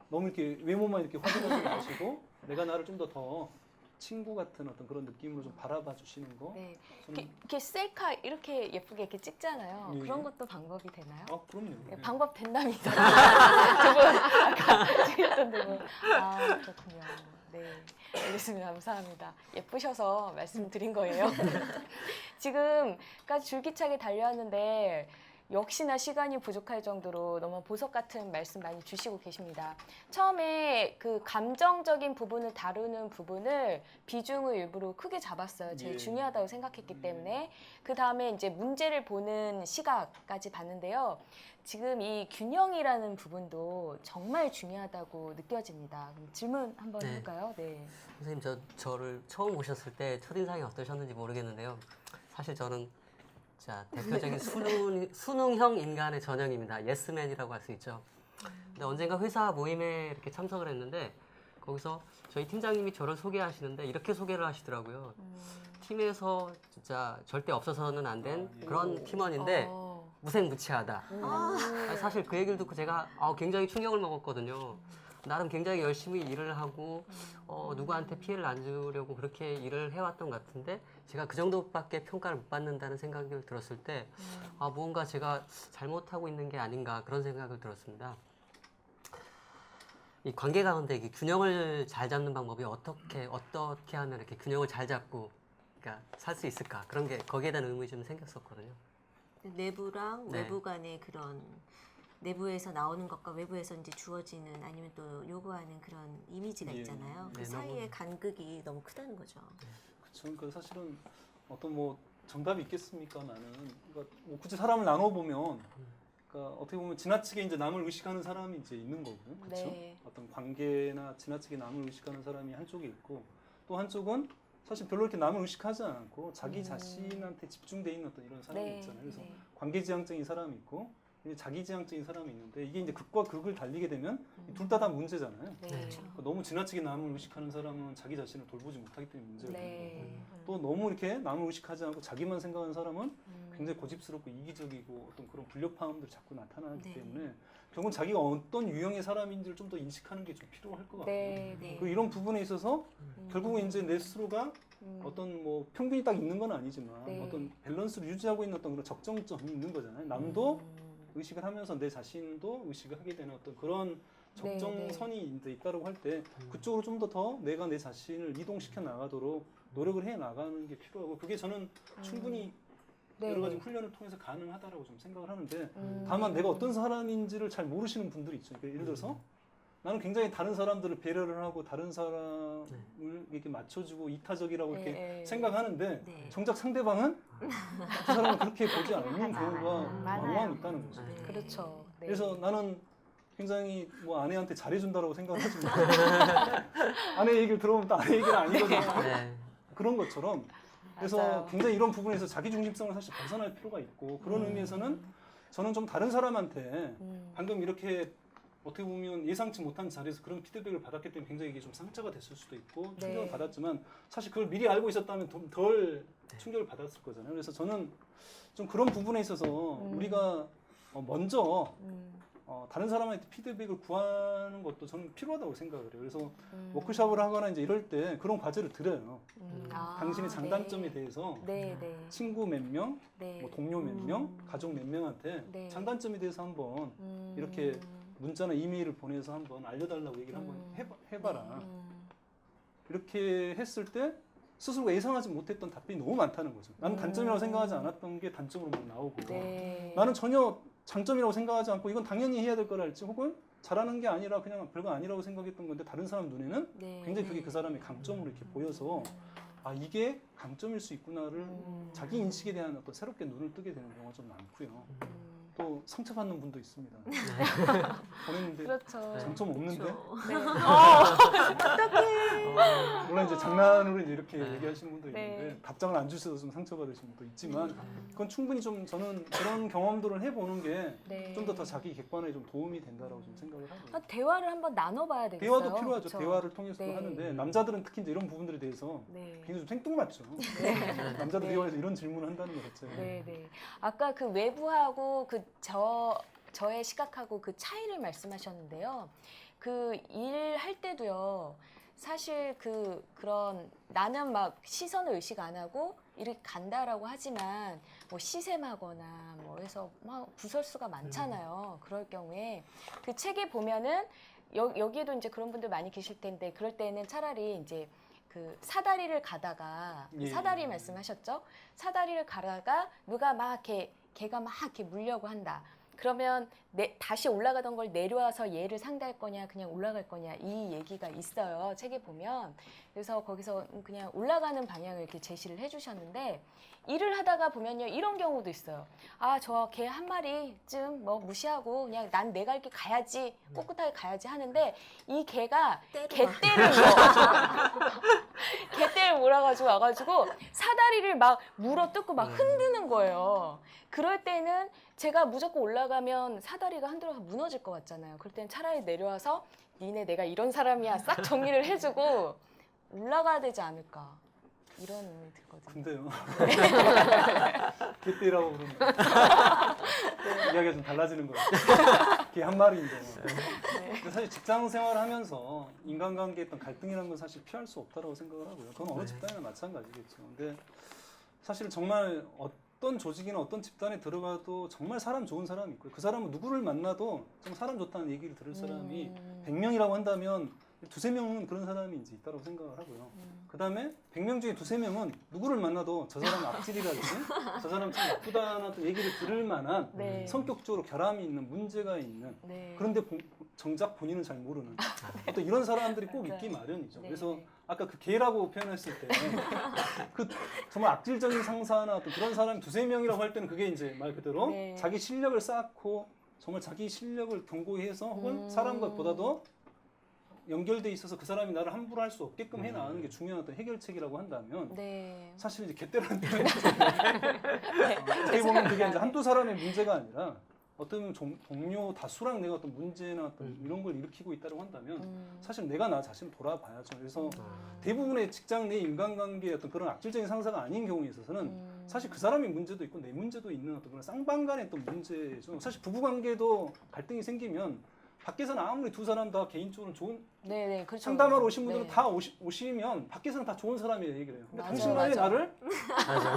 너무 이렇게 외모만 이렇게 확인하지 마시고 내가 나를 좀 더 친구 같은 어떤 그런 느낌으로 좀 바라봐 주시는 거. 네. 저는 이렇게 셀카 이렇게 예쁘게 이렇게 찍잖아요. 예. 그런 것도 방법이 되나요? 그럼요. 네, 네. 방법 된답니다. 두분 아까 찍었던 두 분. 아, 그렇군요. 네. 알겠습니다. 감사합니다. 예쁘셔서 말씀드린 거예요. 지금까지 줄기차게 달려왔는데 역시나 시간이 부족할 정도로 너무 보석 같은 말씀 많이 주시고 계십니다. 처음에 그 감정적인 부분을 다루는 부분을 비중을 일부러 크게 잡았어요. 제일 예. 중요하다고 생각했기 때문에. 그 다음에 이제 문제를 보는 시각까지 봤는데요. 지금 이 균형이라는 부분도 정말 중요하다고 느껴집니다. 그럼 질문 한번 네. 해볼까요? 네. 선생님 저를 처음 보셨을 때 첫인상이 어떠셨는지 모르겠는데요. 사실 저는 대표적인 수능형 인간의 전형입니다. 예스맨이라고 할 수 있죠. 근데 언젠가 회사 모임에 이렇게 참석을 했는데 거기서 저희 팀장님이 저를 소개하시는데 이렇게 소개를 하시더라고요. 팀에서 진짜 절대 없어서는 안 된 그런 팀원인데 무색무취하다. 아니, 사실 그 얘기를 듣고 제가 굉장히 충격을 먹었거든요. 나름 굉장히 열심히 일을 하고 누구한테 피해를 안 주려고 그렇게 일을 해왔던 것 같은데 제가 그 정도밖에 평가를 못 받는다는 생각을 들었을 때 무언가 제가 잘못하고 있는 게 아닌가 그런 생각을 들었습니다. 이 관계 가운데 이 균형을 잘 잡는 방법이 어떻게 하면 이렇게 균형을 잘 잡고 그러니까 살 수 있을까 그런 게 거기에 대한 의문이 좀 생겼었거든요. 내부랑 네. 외부 간의 그런 내부에서 나오는 것과 외부에서 이제 주어지는 아니면 또 요구하는 그런 이미지가 예. 있잖아요. 그 네, 사이의 간극이 너무 크다는 거죠. 그렇죠. 그러니까 사실은 어떤 뭐 정답이 있겠습니까만은 그러니까 뭐 굳이 사람을 나눠 보면 그러니까 어떻게 보면 지나치게 이제 남을 의식하는 사람이 이제 있는 거고요. 그렇죠? 네. 어떤 관계나 지나치게 남을 의식하는 사람이 한쪽에 있고 또 한쪽은 사실 별로 이렇게 남을 의식하지 않고 자기 자신한테 집중돼 있는 어떤 이런 사람이 네. 있잖아요. 그래서 네. 관계지향적인 사람이 있고 자기지향적인 사람이 있는데 이게 이제 극과 극을 달리게 되면 둘 다 문제잖아요. 네. 그렇죠. 너무 지나치게 남을 의식하는 사람은 자기 자신을 돌보지 못하기 때문에 문제가 있는 네. 거고 또 너무 이렇게 남을 의식하지 않고 자기만 생각하는 사람은 굉장히 고집스럽고 이기적이고 어떤 그런 불협화음들이 자꾸 나타나기 네. 때문에 결국은 자기가 어떤 유형의 사람인지를 좀 더 인식하는 게 좀 필요할 것 같아요. 네. 네. 그리고 이런 부분에 있어서 결국은 이제 내 스스로가 어떤 뭐 평균이 딱 있는 건 아니지만 네. 어떤 밸런스를 유지하고 있는 어떤 그런 적정점이 있는 거잖아요. 남도 의식을 하면서 내 자신도 의식을 하게 되는 어떤 그런 네, 적정선이 이제 있다고 할 때 그쪽으로 좀 더 내가 내 자신을 이동시켜 나가도록 노력을 해 나가는 게 필요하고 그게 저는 충분히 네. 여러 가지 훈련을 통해서 가능하다라고 좀 생각을 하는데 음. 다만 내가 어떤 사람인지를 잘 모르시는 분들이 있죠. 그러니까 예를 들어서 나는 굉장히 다른 사람들을 배려를 하고 다른 사람을 이렇게 맞춰주고 이타적이라고 이렇게 네. 생각하는데 네. 정작 상대방은 그 사람은 그렇게 보지 않는 경우가 맞아요. 왕왕 있다는 거죠. 네. 그렇죠. 네. 그래서 나는 굉장히 뭐 아내한테 잘해준다라고 생각을 하지만 아내 얘기를 들어보면 또 아내 얘기는 아니거든요. 네. 그런 것처럼 그래서 맞아요. 굉장히 이런 부분에서 자기중심성을 사실 벗어날 필요가 있고 그런 의미에서는 저는 좀 다른 사람한테 방금 이렇게 어떻게 보면 예상치 못한 자리에서 그런 피드백을 받았기 때문에 굉장히 이게 좀 상처가 됐을 수도 있고 충격을 네. 받았지만 사실 그걸 미리 알고 있었다면 덜 충격을 받았을 거잖아요. 그래서 저는 좀 그런 부분에 있어서 우리가 먼저 다른 사람한테 피드백을 구하는 것도 저는 필요하다고 생각을 해요. 그래서 워크숍을 하거나 이제 이럴 때 그런 과제를 드려요. 아, 당신의 장단점에 네. 대해서 네, 네. 친구 몇 명, 네. 뭐 동료 몇 명, 가족 몇 명한테 네. 장단점에 대해서 한번 이렇게 문자나 이메일을 보내서 한번 알려달라고 얘기를 한번 해봐라. 이렇게 했을 때 스스로가 예상하지 못했던 답변이 너무 많다는 거죠. 나는 단점이라고 생각하지 않았던 게 단점으로 막 나오고 네. 나는 전혀 장점이라고 생각하지 않고 이건 당연히 해야 될 거랄지 혹은 잘하는 게 아니라 그냥 별거 아니라고 생각했던 건데 다른 사람 눈에는 네. 굉장히 그게 그 사람의 강점으로 이렇게 보여서 아 이게 강점일 수 있구나를 자기 인식에 대한 어떤 새롭게 눈을 뜨게 되는 경우가 좀 많고요. 또 상처받는 분도 있습니다. 보냈는데 그렇죠. 장점 없는데 그렇죠. 네. 물론 이제 장난으로 이제 이렇게 얘기하시는 분도 네. 있는데 답장을 안 주셔서 좀 상처받으신 분도 있지만 그건 충분히 좀 저는 그런 경험들을 해보는 게 네. 좀 더 자기 객관에 좀 도움이 된다라고 좀 생각을 하고요. 아, 대화를 한번 나눠봐야 되겠어요. 대화도 필요하죠. 그쵸? 대화를 통해서도 네. 하는데 남자들은 특히 이제 이런 부분들에 대해서 네. 굉장히 좀 생뚱맞죠. 남자들 대화에서 이런 질문을 한다는 것 자체가. 네, 네. 아까 그 외부하고 저의 시각하고 그 차이를 말씀하셨는데요. 그 일할 때도요. 사실 그런 나는 막 시선을 의식 안 하고 이렇게 간다라고 하지만 뭐 시샘하거나 뭐 해서 막 구설수가 많잖아요. 그럴 경우에 그 책에 보면은 여기에도 이제 그런 분들 많이 계실 텐데 그럴 때는 차라리 이제 그 사다리를 가다가 예. 사다리 말씀하셨죠? 사다리를 가다가 누가 막 걔가 막 이렇게 물려고 한다. 그러면 다시 올라가던 걸 내려와서 얘를 상대할 거냐 그냥 올라갈 거냐 이 얘기가 있어요. 책에 보면. 그래서 거기서 그냥 올라가는 방향을 이렇게 제시를 해주셨는데 일을 하다가 보면요 이런 경우도 있어요. 아, 저 개 한 마리쯤 뭐 무시하고 그냥 난 내가 이렇게 가야지 꿋꿋하게 가야지 하는데 이 개가 개떼를 몰아가지고 와가지고 사다리를 막 물어뜯고 막 흔드는 거예요. 그럴 때는 제가 무조건 올라가면 사다리가 흔들어서 무너질 것 같잖아요. 그럴 때는 차라리 내려와서 니네 내가 이런 사람이야 싹 정리를 해주고 올라가야 되지 않을까 이런 의미 들거든요. 근데요. 개떼라고 그러면 이야기가 좀 달라지는 거예요. 개 한 마리인데. 근데 사실 직장 생활을 하면서 인간관계에 어떤 갈등이라는 건 사실 피할 수 없다고 생각을 하고요. 그건 어느 집단이나 마찬가지겠죠. 근데 사실 정말 어떤 조직이나 어떤 집단에 들어가도 정말 사람 좋은 사람이 있고요. 그 사람은 누구를 만나도 좀 사람 좋다는 얘기를 들을 사람이 100명이라고 한다면 두세 명은 그런 사람이 이제 있다고 생각을 하고요. 그 다음에 100명 중에 두세 명은 누구를 만나도 저 사람 앞질이라든지 저 사람 참 나쁘다는 어떤 얘기를 들을 만한 네. 성격적으로 결함이 있는 문제가 있는 네. 그런데 정작 본인은 잘 모르는 어떤 이런 사람들이 꼭 있기 마련이죠. 네. 그래서 아까 그 개라고 표현했을 때 그 정말 악질적인 상사나 어떤 그런 사람이 두세 명이라고 할 때는 그게 이제 말 그대로 네. 자기 실력을 쌓고 정말 자기 실력을 견고히 해서 혹은 사람과 보다도 연결돼 있어서 그 사람이 나를 함부로 할 수 없게끔 해 나가는 게 중요한 어떤 해결책이라고 한다면 네. 사실 이제 개떼라는 표현이 어떻게 보면 그게 이제 한두 사람의 문제가 아니라 어떻게 보면 동료 다수랑 내가 어떤 문제나 어떤 이런 걸 일으키고 있다고 한다면 사실 내가 나 자신을 돌아봐야죠. 그래서 대부분의 직장 내 인간관계의 어떤 그런 악질적인 상사가 아닌 경우에 있어서는 사실 그 사람의 문제도 있고 내 문제도 있는 어떤 그런 쌍방간의 어떤 문제죠. 사실 부부관계도 갈등이 생기면 밖에서는 아무리 두 사람 다 개인적으로 좋은 네네 그렇죠. 상담하러 오신 분들은 네. 다 오시면 밖에서는 다 좋은 사람이에요 얘기를 해요. 근데 맞아요, 당신만이 맞아. 나를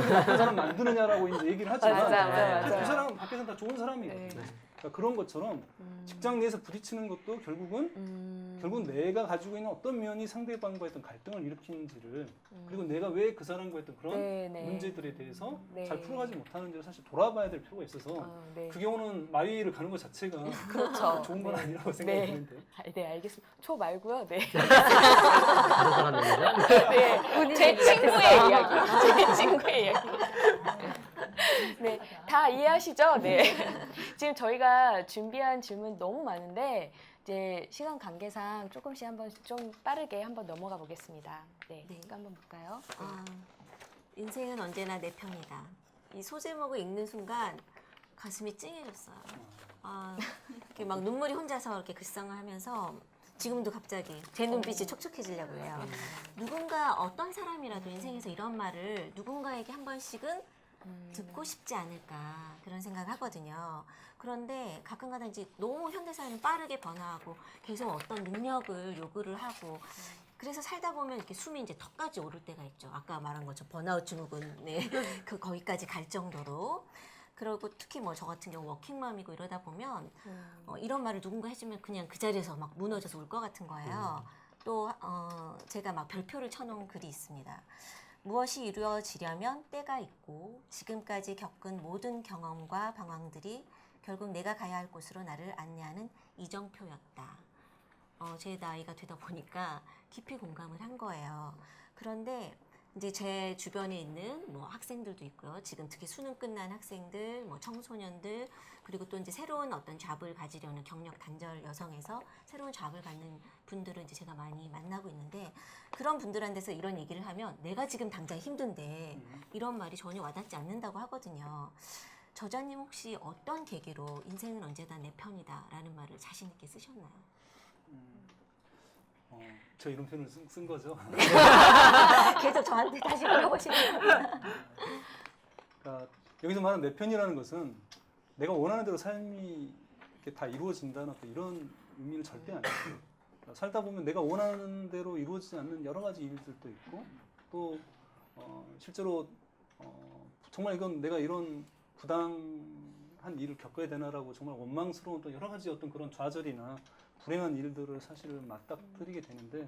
나쁜 사람 만드느냐라고 이제 얘기를 하지만 맞아. 그 사람은 밖에서는 다 좋은 사람이거든요. 네. 그러니까 그런 것처럼 직장 내에서 부딪히는 것도 결국은 내가 가지고 있는 어떤 면이 상대방과의 어떤 갈등을 일으키는지를 그리고 내가 왜 그 사람과 했던 그런 네네. 문제들에 대해서 네. 잘 풀어가지 못하는지를 사실 돌아봐야 될 필요가 있어서 네. 그 경우는 마위를 가는 것 자체가 그렇죠. 좋은 건 네. 아니라고 생각이 네. 드는데 네, 알겠습니다. 초 말고요. 네. 다른 사람 얘기죠? 네, 제 친구의 이야기. 제 친구의 이야기. 네, 다 이해하시죠? 네. 지금 저희가 준비한 질문 너무 많은데 이제 시간 관계상 조금씩 한번 좀 빠르게 한번 넘어가 보겠습니다. 네, 네. 이거 한번 볼까요? 인생은 언제나 내 편이다. 이 소제목을 읽는 순간 가슴이 찡해졌어요. 이렇게 막 눈물이 혼자서 이렇게 글썽을 하면서 지금도 갑자기 제 눈빛이 촉촉해지려고 해요. 누군가 어떤 사람이라도 인생에서 이런 말을 누군가에게 한 번씩은 듣고 싶지 않을까 그런 생각을 하거든요. 그런데 가끔가다 이제 너무 현대사회는 빠르게 변화하고 계속 어떤 능력을 요구를 하고 그래서 살다 보면 이렇게 숨이 이제 턱까지 오를 때가 있죠. 아까 말한 것처럼 번아웃 증후군 그 거기까지 갈 정도로. 그리고 특히 뭐 저 같은 경우 워킹맘이고 이러다 보면 이런 말을 누군가 해주면 그냥 그 자리에서 막 무너져서 울 것 같은 거예요. 또 제가 막 별표를 쳐놓은 글이 있습니다. 무엇이 이루어지려면 때가 있고 지금까지 겪은 모든 경험과 방황들이 결국 내가 가야 할 곳으로 나를 안내하는 이정표였다. 제 나이가 되다 보니까 깊이 공감을 한 거예요. 그런데 이제 제 주변에 있는 뭐 학생들도 있고요. 지금 특히 수능 끝난 학생들, 뭐 청소년들, 그리고 또 이제 새로운 어떤 잡을 가지려는 경력 단절 여성에서 새로운 잡을 갖는 분들을 이제 제가 많이 만나고 있는데 그런 분들한테서 이런 얘기를 하면 내가 지금 당장 힘든데 이런 말이 전혀 와닿지 않는다고 하거든요. 저자님 혹시 어떤 계기로 인생은 언제나 내 편이다라는 말을 자신 있게 쓰셨나요? 저 이런 표현을 쓴 거죠. 계속 저한테 다시 물어보시는 거예요. 그러니까 여기서 말하는 내 편이라는 것은 내가 원하는 대로 삶이 이렇게 다 이루어진다는 어떤 이런 의미는 절대 아니에요. 그러니까 살다 보면 내가 원하는 대로 이루어지지 않는 여러 가지 일들도 있고 또 실제로 정말 이건 내가 이런 부당한 일을 겪어야 되나라고 정말 원망스러운 또 여러 가지 어떤 그런 좌절이나 불행한 일들을 사실은 맞닥뜨리게 되는데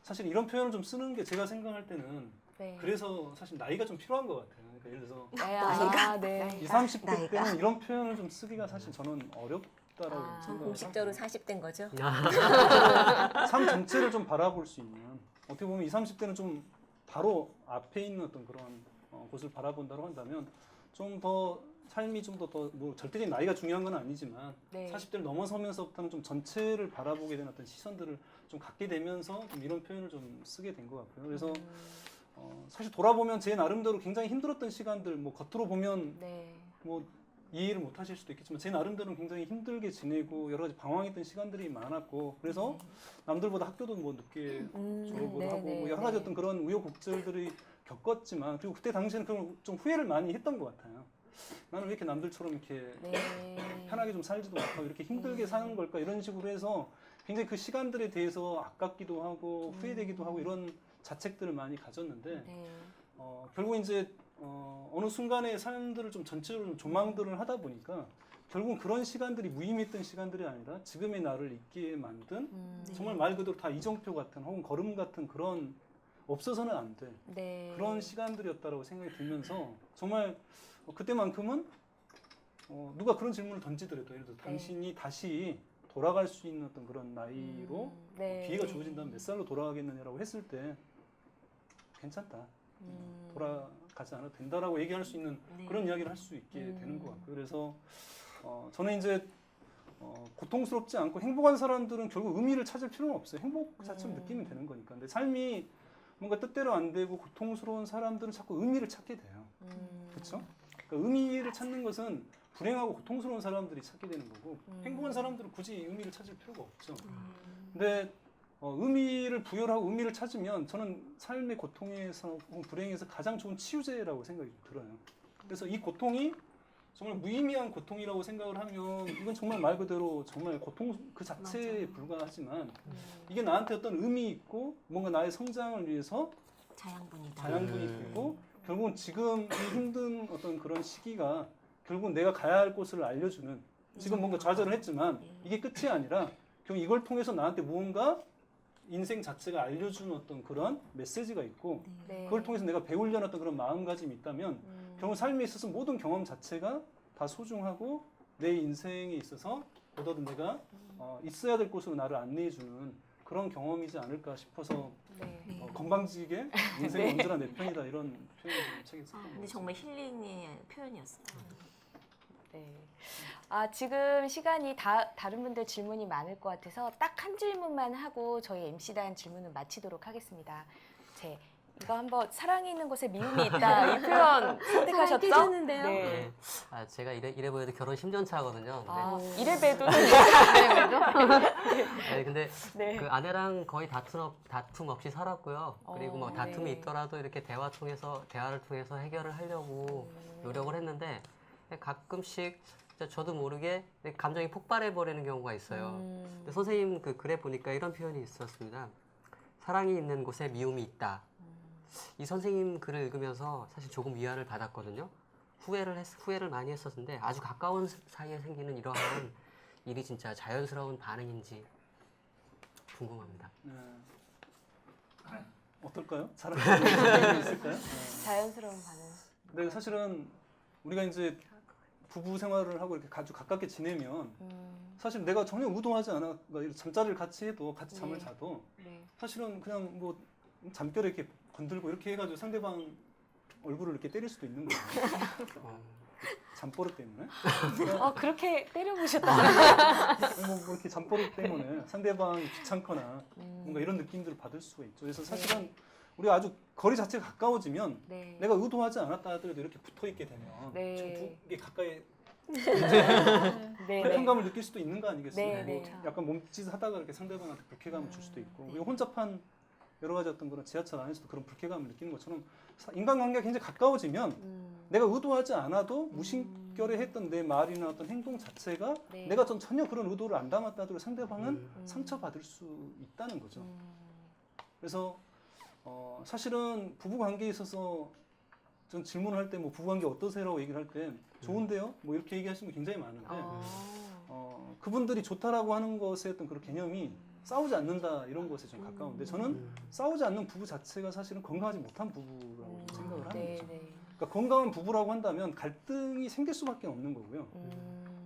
사실 이런 표현을 좀 쓰는 게 제가 생각할 때는 네. 그래서 사실 나이가 좀 필요한 것 같아요. 그러니까 예를 들어서 나이가? 네. 20, 30대 나이가? 때는 이런 표현을 좀 쓰기가 사실 저는 어렵다라고 전 전 생각을 공식적으로 하거든요. 40대인 거죠. 삶 전체를 좀 바라볼 수 있는 어떻게 보면 20, 30대는 좀 바로 앞에 있는 어떤 그런 곳을 바라본다고 한다면 좀 더 삶이 좀 더 뭐 절대적인 나이가 중요한 건 아니지만 네. 40대를 넘어서면서부터는 좀 전체를 바라보게 되는 어떤 시선들을 좀 갖게 되면서 좀 이런 표현을 좀 쓰게 된 것 같고요. 그래서 사실 돌아보면 제 나름대로 굉장히 힘들었던 시간들 뭐 겉으로 보면 네. 뭐 이해를 못 하실 수도 있겠지만 제 나름대로는 굉장히 힘들게 지내고 여러 가지 방황했던 시간들이 많았고 그래서 남들보다 학교도 뭐 늦게 졸업을 네, 하고 네, 뭐 여러 가지 네. 어떤 그런 우여곡절들이 겪었지만 그리고 그때 당시에는 그걸 좀 후회를 많이 했던 것 같아요. 나는 왜 이렇게 남들처럼 이렇게 네. 편하게 좀 살지도 못하고 이렇게 힘들게 사는 걸까 이런 식으로 해서 굉장히 그 시간들에 대해서 아깝기도 하고 후회되기도 하고 이런 자책들을 많이 가졌는데 네. 결국 이제 어느 순간에 삶들을 좀 전체적으로 좀 조망들을 하다 보니까 결국은 그런 시간들이 무의미했던 시간들이 아니라 지금의 나를 있게 만든 정말 말 그대로 다 이정표 같은 혹은 걸음 같은 그런 없어서는 안 될 네. 그런 시간들이었다라고 생각이 들면서 정말 그때만큼은 누가 그런 질문을 던지더라도 예를 들어 당신이 다시 돌아갈 수 있는 어떤 그런 나이로 네. 기회가 주어진다면 몇 살로 돌아가겠느냐라고 했을 때 괜찮다. 돌아가지 않아도 된다라고 얘기할 수 있는 그런 이야기를 할 수 있게 되는 것 같고요. 그래서 저는 이제 고통스럽지 않고 행복한 사람들은 결국 의미를 찾을 필요는 없어요. 행복 자체를 느끼면 되는 거니까. 근데 삶이 뭔가 뜻대로 안 되고 고통스러운 사람들은 자꾸 의미를 찾게 돼요. 그렇죠? 그러니까 의미를 찾는 것은 불행하고 고통스러운 사람들이 찾게 되는 거고 행복한 사람들은 굳이 의미를 찾을 필요가 없죠. 근데 의미를 부여하고 의미를 찾으면 저는 삶의 고통에서 혹은 불행에서 가장 좋은 치유제라고 생각이 들어요. 그래서 이 고통이 정말 무의미한 고통이라고 생각을 하면 이건 정말 말 그대로 정말 고통 그 자체에 불과하지만 이게 나한테 어떤 의미 있고 뭔가 나의 성장을 위해서 자양분이다. 자양분이 되고 결국은 지금 이 힘든 어떤 그런 시기가 결국은 내가 가야 할 곳을 알려주는 지금 뭔가 좌절을 했지만 이게 끝이 아니라 결국 이걸 통해서 나한테 무언가 인생 자체가 알려주는 어떤 그런 메시지가 있고 네. 그걸 통해서 내가 배우려는 어떤 그런 마음가짐이 있다면 결국 삶에 있어서 모든 경험 자체가 다 소중하고 내 인생에 있어서 보다도 내가 있어야 될 곳으로 나를 안내해주는 그런 경험이지 않을까 싶어서 네. 건방지게 인생은 네. 언제나 내 편이다 이런 표현을 좀 책에 썼던 근데 거죠. 정말 힐링의 표현이었어요. 네. 지금 시간이 다른 분들 질문이 많을 것 같아서 딱 한 질문만 하고 저희 MC단 질문을 마치도록 하겠습니다. 이거 한번 사랑이 있는 곳에 미움이 있다 이 표현 선택하셨죠? 깨졌는데요? 네. 네. 제가 이래 보여도 결혼 10년 차거든요. 이래 봬도 네, 근데 네. 그 아내랑 거의 다툼 없이 살았고요. 그리고 뭐 다툼이 네. 있더라도 이렇게 대화를 통해서 해결을 하려고 노력을 했는데 가끔씩 저도 모르게 감정이 폭발해 버리는 경우가 있어요. 근데 선생님 그 글에 보니까 이런 표현이 있었습니다. 사랑이 있는 곳에 미움이 있다. 이 선생님 글을 읽으면서 사실 조금 위안을 받았거든요. 후회를 많이 했었는데 아주 가까운 사이에 생기는 이러한 일이 진짜 자연스러운 반응인지 궁금합니다. 네. 어떨까요? 사랑이 있을까요? 자연스러운 반응. 근데 사실은 우리가 이제 부부 생활을 하고 이렇게 아주 가깝게 지내면 사실 내가 전혀 의도하지 않아 그러니까 잠자리를 같이 해도 같이 잠을 네. 자도 네. 사실은 그냥 뭐 잠결에 이렇게 건들고 이렇게 해가지고 상대방 얼굴을 이렇게 때릴 수도 있는 거예요. 잠버릇 때문에. 그렇게 때려보셨다. 뭐 이렇게 잠버릇 때문에 상대방이 귀찮거나 뭔가 이런 느낌들을 받을 수가 있죠. 그래서 사실은 우리가 아주 거리 자체가 가까워지면 네. 내가 의도하지 않았다 하더라도 이렇게 붙어 있게 되면 네. 좀 이게 가까이 네. 불쾌감을 느낄 수도 있는 거 아니겠습니까? 네, 네. 뭐 약간 몸짓 하다가 이렇게 상대방한테 불쾌감을 줄 수도 있고 네. 그리고 혼잡한 여러 가지 어떤 그런 지하철 안에서도 그런 불쾌감을 느끼는 것처럼 인간관계가 굉장히 가까워지면 내가 의도하지 않아도 무심결에 했던 내 말이나 어떤 행동 자체가 네. 내가 전혀 그런 의도를 안 담았다 하더라도 상대방은 상처받을 수 있다는 거죠. 그래서 사실은 부부관계에 있어서 전 질문을 할 때 뭐 부부관계 어떠세요라고 얘기를 할 때 좋은데요? 뭐 이렇게 얘기하시는 분 굉장히 많은데 그분들이 좋다라고 하는 것의 어떤 그런 개념이 싸우지 않는다 이런 것에 좀 가까운데 저는 싸우지 않는 부부 자체가 사실은 건강하지 못한 부부라고 좀 생각을 하는 네. 거죠. 네. 그러니까 건강한 부부라고 한다면 갈등이 생길 수밖에 없는 거고요.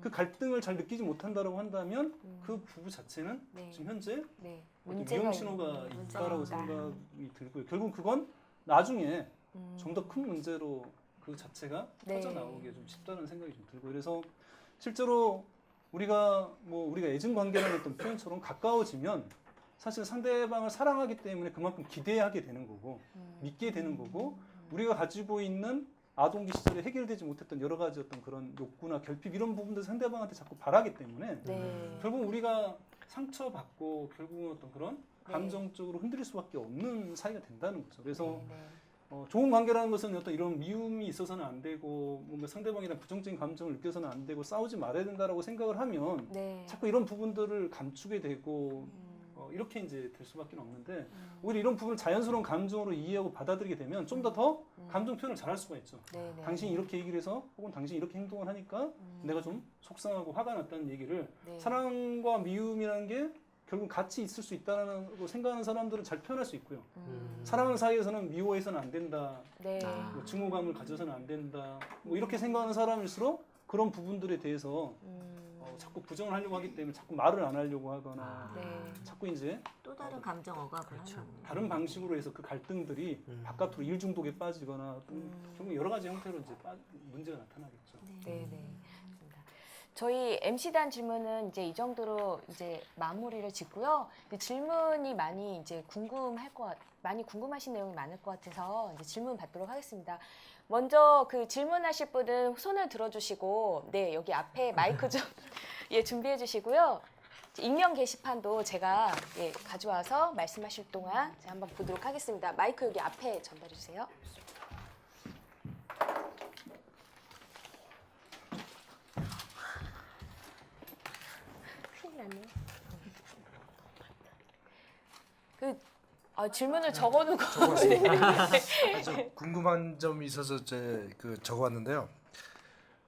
그 갈등을 잘 느끼지 못한다라고 한다면 그 부부 자체는 네. 지금 현재 네. 어떤 문제가 위험 신호가 있는 있다라고 문제가 있다. 생각이 들고요. 결국 그건 나중에 좀 더 큰 문제로 그 자체가 네. 터져 나오게 좀 쉽다는 생각이 좀 들고 그래서 실제로 우리가 애증 관계라는 어떤 표현처럼 가까워지면 사실 상대방을 사랑하기 때문에 그만큼 기대하게 되는 거고 믿게 되는 거고 우리가 가지고 있는 아동기 시절에 해결되지 못했던 여러 가지 어떤 그런 욕구나 결핍 이런 부분들 상대방한테 자꾸 바라기 때문에 네. 결국 우리가 상처받고 결국은 어떤 그런 감정적으로 흔들릴 수밖에 없는 사이가 된다는 거죠. 그래서 네. 좋은 관계라는 것은 어떤 이런 미움이 있어서는 안 되고 뭔가 상대방에 대한 부정적인 감정을 느껴서는 안 되고 싸우지 말아야 된다라고 생각을 하면 네. 자꾸 이런 부분들을 감추게 되고 이렇게 이제 될 수밖에 없는데 오히려 이런 부분을 자연스러운 감정으로 이해하고 받아들이게 되면 좀 더 감정 표현을 잘할 수가 있죠. 네. 네. 당신이 이렇게 얘기를 해서 혹은 당신이 이렇게 행동을 하니까 내가 좀 속상하고 화가 났다는 얘기를 네. 사랑과 미움이라는 게 결국 같이 있을 수 있다고 생각하는 사람들은 잘 표현할 수 있고요. 사랑하는 사이에서는 미워해서는 안 된다. 네. 뭐 증오감을 가져서는 안 된다. 뭐 이렇게 생각하는 사람일수록 그런 부분들에 대해서 자꾸 부정을 하려고 하기 때문에 자꾸 말을 안 하려고 하거나 네. 자꾸 이제 또 다른 감정 억압을 그렇죠. 하는 다른 방식으로 해서 그 갈등들이 바깥으로 일 중독에 빠지거나 결국 여러 가지 형태로 이제 문제가 나타나겠죠. 네. 네. 맞습니다. 저희 MC단 질문은 이제 이 정도로 이제 마무리를 짓고요. 이제 질문이 많이 이제 많이 궁금하신 내용이 많을 것 같아서 이제 질문 받도록 하겠습니다. 먼저 그 질문하실 분은 손을 들어주시고, 네, 여기 앞에 마이크 좀 예, 준비해 주시고요. 익명 게시판도 제가 예, 가져와서 말씀하실 동안 제가 한번 보도록 하겠습니다. 마이크 여기 앞에 전달해 주세요. 큰일 났네. 질문을 적어놓고 아주 궁금한 점이 있어서 그 적어왔는데요.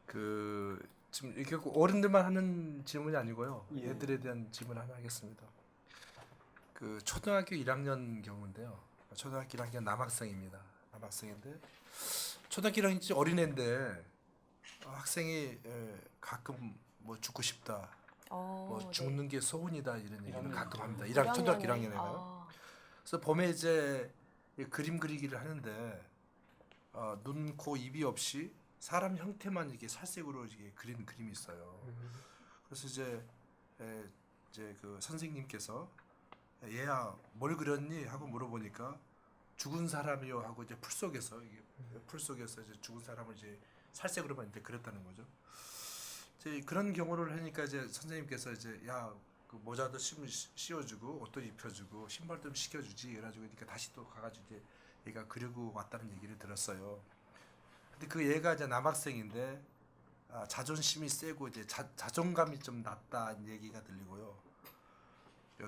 그 지금 이렇게 어른들만 하는 질문이 아니고요. 예. 애들에 대한 질문 하나 하겠습니다. 그 초등학교 1학년 경우인데요. 초등학교 1학년 남학생입니다. 남학생인데 초등학교 1학년 어린애인데 학생이 가끔 뭐 죽고 싶다, 뭐 네. 죽는 게 소원이다 이런 얘기를 1학년. 가끔 합니다. 1학년에. 초등학교 1학년에요. 그래서 봄에 이제 그림 그리기를 하는데 눈, 코, 입이 없이 사람 형태만 이렇게 살색으로 이렇게 그린 그림이 있어요. 그래서 이제 그 선생님께서 얘야 뭘 그렸니 하고 물어보니까 죽은 사람이요 하고 이제 풀 속에서 이제 죽은 사람을 이제 살색으로만 이제 그렸다는 거죠. 이제 그런 경우를 하니까 이제 선생님께서 이제 야 그 모자도 씌워주고 옷도 입혀주고 신발도 좀 시켜주지 그래가지고 그러니까 다시 또 가가지고 이제 얘가 그리고 왔다는 얘기를 들었어요. 근데 그 얘가 이제 남학생인데 자존심이 세고 이제 자존감이 좀 낮다는 얘기가 들리고요.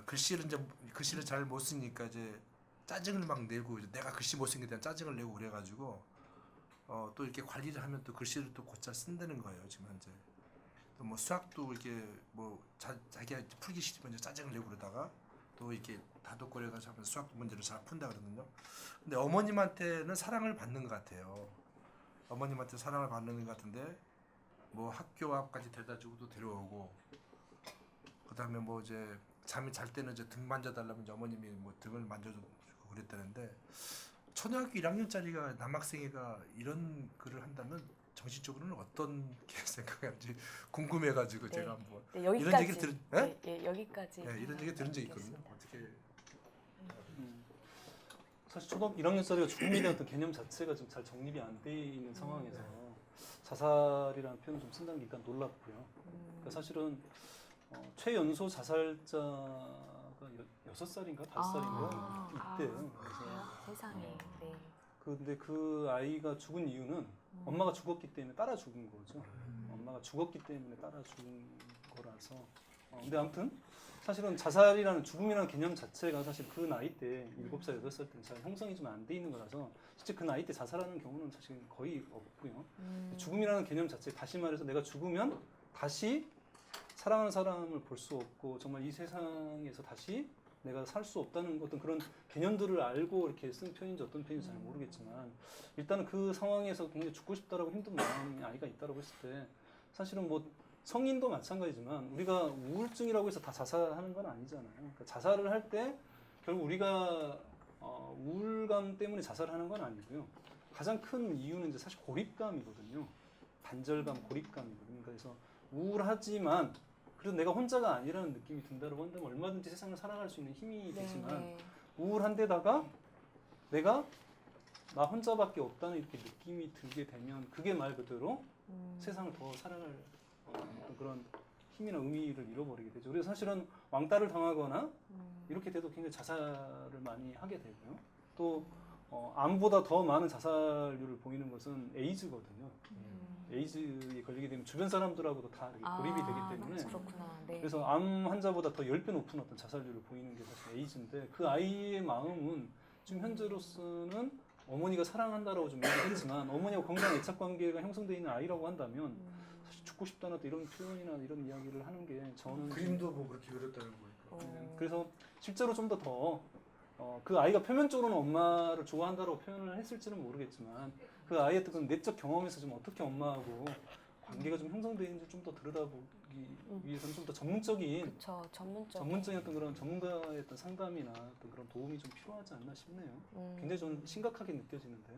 글씨를 잘 못 쓰니까 이제 짜증을 막 내고 내가 글씨 못 쓴 거에 대한 짜증을 내고 그래가지고 또 이렇게 관리를 하면 또 글씨를 또 곧잘 쓴다는 거예요 지금 현재. 또 뭐 수학도 이렇게 뭐 자기가 풀기 싫으면 이제 짜증을 내고 그러다가 또 이렇게 다독거려가지고 하면서 수학 문제를 잘 푼다 그러거든요. 근데 어머님한테는 사랑을 받는 것 같아요. 어머님한테 사랑을 받는 것 같은데 뭐 학교 앞까지 데려다주고도 데려오고 그다음에 뭐 이제 잠이 잘 때는 이제 등 만져달라면 이제 어머님이 뭐 등을 만져주고 그랬다는데 초등학교 1학년짜리가 남학생이가 이런 글을 한다면 정신적으로는 어떤 생각하는지 궁금해가지고 네. 제가 한번 네, 여기까지. 이런 얘기를 들은 네, 예, 여기까지. 네, 이런 얘기 들은 적이 있거든요. 알겠습니다. 어떻게 사실 초등학교 1학년짜리가 죽음에 대한 어떤 개념 자체가 좀 잘 정립이 안 돼 있는 상황에서 자살이라는 표현을 좀 쓴다는 게 일단 놀랍고요. 그러니까 사실은 최연소 자살자가 6살인가 5살인가 있대요. 그래서 세상에. 네. 근데 그 아이가 죽은 이유는 엄마가 죽었기 때문에 따라 죽은 거죠. 엄마가 죽었기 때문에 따라 죽은 거라서. 근데 아무튼 사실은 자살이라는 죽음이라는 개념 자체가 사실 그 나이 때 7살, 8살 때는 잘 형성이 좀 안 돼 있는 거라서 실제 그 나이 때 자살하는 경우는 사실 거의 없고요. 죽음이라는 개념 자체 다시 말해서 내가 죽으면 다시 사랑하는 사람을 볼 수 없고 정말 이 세상에서 다시 내가 살 수 없다는 어떤 그런 개념들을 알고 이렇게 쓴 표현인지 어떤 표현인지 잘 모르겠지만 일단은 그 상황에서 굉장히 죽고 싶다라고 힘든 마음이 아이가 있다라고 했을 때 사실은 뭐 성인도 마찬가지지만 우리가 우울증이라고 해서 다 자살하는 건 아니잖아요. 그러니까 자살을 할 때 결국 우리가 우울감 때문에 자살하는 건 아니고요. 가장 큰 이유는 이제 사실 고립감이거든요. 단절감, 고립감이거든요. 그래서 우울하지만 그래도 내가 혼자가 아니라는 느낌이 든다고 한다면 얼마든지 세상을 살아갈 수 있는 힘이 되지만 네. 우울한 데다가 내가 나 혼자밖에 없다는 이렇게 느낌이 들게 되면 그게 말 그대로 세상을 더 살아갈 그런 힘이나 의미를 잃어버리게 되죠. 그래서 사실은 왕따를 당하거나 이렇게 돼도 굉장히 자살을 많이 하게 되고요. 또 암보다 더 많은 자살률을 보이는 것은 에이즈거든요. 에이즈에 걸리게 되면 주변 사람들하고도 다 이렇게 고립이 되기 때문에 그렇구나. 네. 그래서 암 환자보다 더 10배 높은 어떤 자살률을 보이는 게 사실 에이즈인데 그 아이의 마음은 지금 현재로서는 어머니가 사랑한다라고 좀 얘기했지만 어머니와 건강한 애착 관계가 형성되어 있는 아이라고 한다면 사실 죽고 싶다나 이런 표현이나 이런 이야기를 하는 게 저는 그림도 뭐 그렇게 그렸다는 거니까. 그래서 실제로 좀 더 그 아이가 표면적으로는 엄마를 좋아한다라고 표현을 했을지는 모르겠지만 그 아이의 그 내적 경험에서 좀 어떻게 엄마하고 관계가 좀 형성되어 있는지 좀 더 들여다보기 위해서는 좀 더 전문적인 그렇죠. 전문적인 어떤 그런 전문가의 어떤 상담이나 어떤 그런 도움이 좀 필요하지 않나 싶네요. 굉장히 좀 심각하게 느껴지는데요.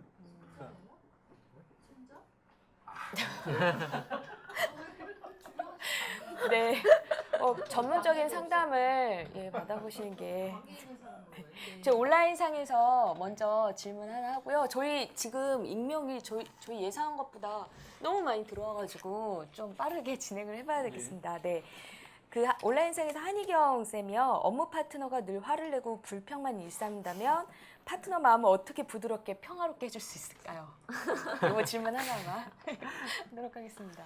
네. 전문적인 상담을 예, 받아보시는 게 저 온라인상에서 먼저 질문 하나 하고요. 저희 지금 익명이 저희 예상한 것보다 너무 많이 들어와가지고 좀 빠르게 진행을 해봐야 되겠습니다. 네. 그 온라인상에서 한희경 쌤이요. 업무 파트너가 늘 화를 내고 불평만 일삼는다면 파트너 마음을 어떻게 부드럽게 평화롭게 해줄 수 있을까요? 이거 질문 하나만 하도록 하겠습니다.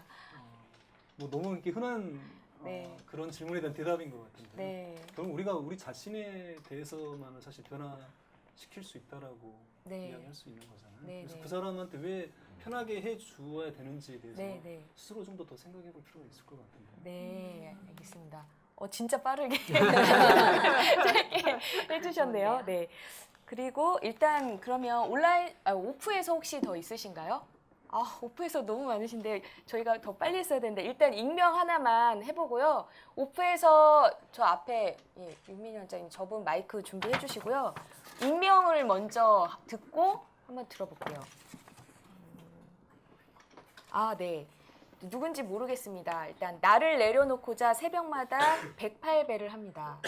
뭐 너무 이렇게 흔한 네. 그런 질문에 대한 대답인 것 같은데. 네. 그럼 우리가 우리 자신에 대해서만은 사실 변화시킬 수 있다라고 네. 이야기할 수 있는 거잖아요. 네, 그래서 네. 그 사람한테 왜 편하게 해 주어야 되는지에 대해서 네, 네. 스스로 좀 더 생각해 볼 필요가 있을 것 같은데. 네, 알겠습니다. 진짜 빠르게 짧게 해주셨네요. 네. 그리고 일단 그러면 오프에서 혹시 더 있으신가요? 오프에서 너무 많으신데 저희가 더 빨리 했어야 되는데 일단 익명 하나만 해보고요. 오프에서 저 앞에 윤민희 원장님 저분 마이크 준비해 주시고요. 익명을 먼저 듣고 한번 들어볼게요. 네. 누군지 모르겠습니다. 일단 나를 내려놓고자 새벽마다 108배를 합니다.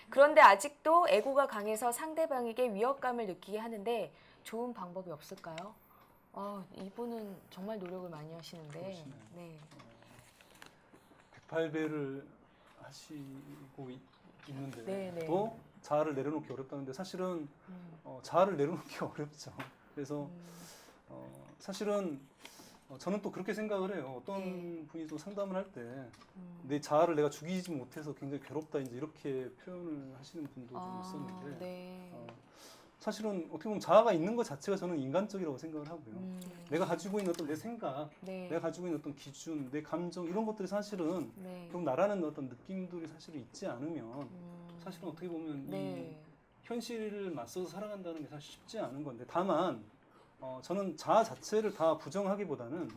그런데 아직도 에고가 강해서 상대방에게 위협감을 느끼게 하는데 좋은 방법이 없을까요? 이분은 정말 노력을 많이 하시는데. 그러시네요. 네. 108배를 하시고 있는데 네, 네. 또 자아를 내려놓기 어렵다는데 사실은 음, 자아를 내려놓기 어렵죠. 그래서 사실은 저는 또 그렇게 생각을 해요. 어떤 네. 분이 또 상담을 할 때 내 자아를 내가 죽이지 못해서 굉장히 괴롭다 이제 이렇게 표현을 하시는 분도 좀 있었는데 네. 사실은 어떻게 보면 자아가 있는 것 자체가 저는 인간적이라고 생각을 하고요. 내가 가지고 있는 어떤 내 생각, 네. 내가 가지고 있는 어떤 기준, 내 감정 이런 것들이 사실은 네. 그럼 나라는 어떤 느낌들이 사실 있지 않으면 사실은 어떻게 보면 이 네. 현실을 맞서서 살아간다는 게 사실 쉽지 않은 건데 다만 저는 자아 자체를 다 부정하기보다는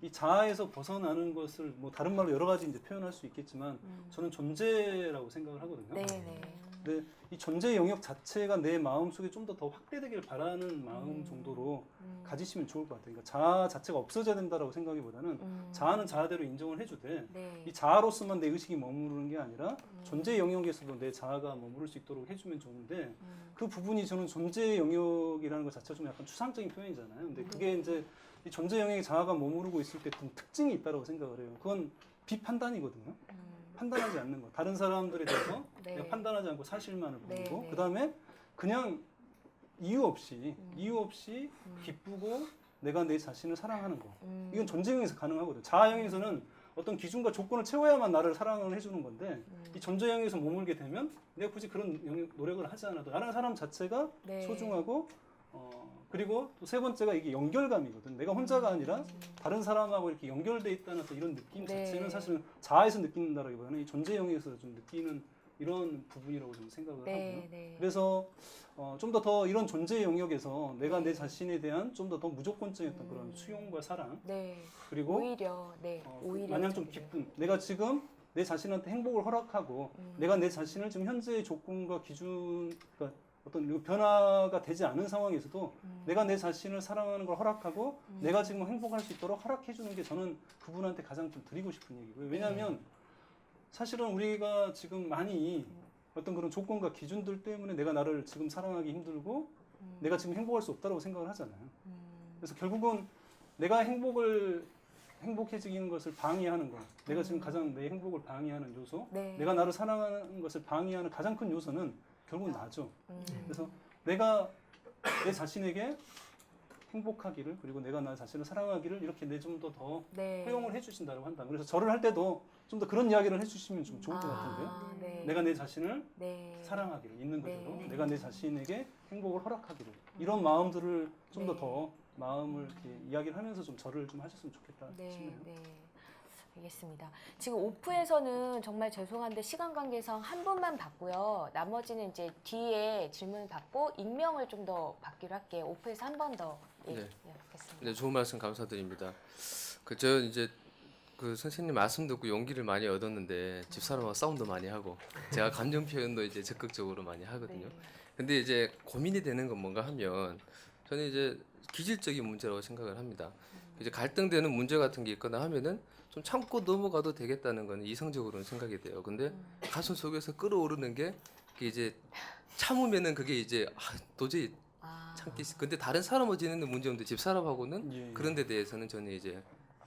이 자아에서 벗어나는 것을 뭐 다른 말로 여러 가지 이제 표현할 수 있겠지만 저는 존재라고 생각을 하거든요. 네. 네. 근데 이 존재 영역 자체가 내 마음 속에 좀 더 확대되길 바라는 마음 정도로 가지시면 좋을 것 같아요. 그러니까 자아 자체가 없어져야 된다라고 생각하기보다는 자아는 자아대로 인정을 해주되 네. 이 자아로서만 내 의식이 머무르는 게 아니라 존재 영역에서도 내 자아가 머무를 수 있도록 해주면 좋은데 그 부분이 저는 존재 영역이라는 것 자체가 좀 약간 추상적인 표현이잖아요. 근데 그게 이제 이 존재 영역에 자아가 머무르고 있을 때 좀 특징이 있다고 생각을 해요. 그건 비판단이거든요. 판단하지 않는 거. 다른 사람들에 대해서 네. 내가 판단하지 않고 사실만을 네, 보고 네. 그다음에 그냥 이유 없이 기쁘고 내가 내 자신을 사랑하는 거. 이건 존재 영역에서 가능하거든요. 자아 영역에서는 어떤 기준과 조건을 채워야만 나를 사랑을 해주는 건데 이 존재 영역에서 머물게 되면 내가 굳이 그런 노력을 하지 않아도 나라는 사람 자체가 네. 소중하고 그리고 또 세 번째가 이게 연결감이거든. 내가 혼자가 아니라 다른 사람하고 이렇게 연결돼 있다는 또 이런 느낌 네. 자체는 사실은 자아에서 느낀다라기보다는 이 존재 영역에서 좀 느끼는 이런 부분이라고 좀 생각을 하고요. 네. 그래서 좀 더 이런 존재 영역에서 내가 내 자신에 대한 좀 더 무조건적인 어떤 그런 수용과 사랑 네. 그리고 오히려 오히려 마냥 좀 저기를. 기쁨. 내가 지금 내 자신한테 행복을 허락하고 내가 내 자신을 지금 현재의 조건과 기준 그러니까 어떤 변화가 되지 않은 상황에서도 내가 내 자신을 사랑하는 걸 허락하고 내가 지금 행복할 수 있도록 허락해 주는 게 저는 그분한테 가장 좀 드리고 싶은 얘기고요. 왜냐하면 사실은 우리가 지금 많이 어떤 그런 조건과 기준들 때문에 내가 나를 지금 사랑하기 힘들고 내가 지금 행복할 수 없다고 생각을 하잖아요. 그래서 결국은 내가 행복해지는 것을 방해하는 거, 내가 지금 가장 내 행복을 방해하는 요소, 네. 내가 나를 사랑하는 것을 방해하는 가장 큰 요소는 결국은 나죠. 그래서 내가 내 자신에게 행복하기를 그리고 내가 나 자신을 사랑하기를 이렇게 내 좀 더 네. 허용을 해주신다고 한다. 그래서 절을 할 때도 좀 더 그런 이야기를 해주시면 좀 좋을 것 같은데요. 네. 내가 내 자신을 네. 사랑하기를 있는 그대로 네. 내가 내 자신에게 행복을 허락하기를 이런 마음들을 좀 더 네. 마음을 이렇게 이야기를 하면서 좀 절을 좀 하셨으면 좋겠다 싶네요. 네. 알겠습니다. 지금 오프에서는 정말 죄송한데 시간 관계상 한 분만 받고요. 나머지는 이제 뒤에 질문 받고 익명을 좀 더 받기로 할게요. 오프에서 한 번 더 네. 받겠습니다. 네, 좋은 말씀 감사드립니다. 저 이제 그 선생님 말씀 듣고 용기를 많이 얻었는데 집사람하고 싸움도 많이 하고 제가 감정 표현도 이제 적극적으로 많이 하거든요. 네. 근데 이제 고민이 되는 건 뭔가 하면 저는 이제 기질적인 문제라고 생각을 합니다. 이제 갈등되는 문제 같은 게 있거나 하면은 좀 참고 넘어가도 되겠다는 건 이성적으로는 생각이 돼요. 근데 가슴 속에서 끓어오르는 게 그게 이제 참으면은 그게 이제 도저히 참기 근데 다른 사람하고 지내는 문제 없는데 집사람하고는 예, 예. 그런 데 대해서는 저는 이제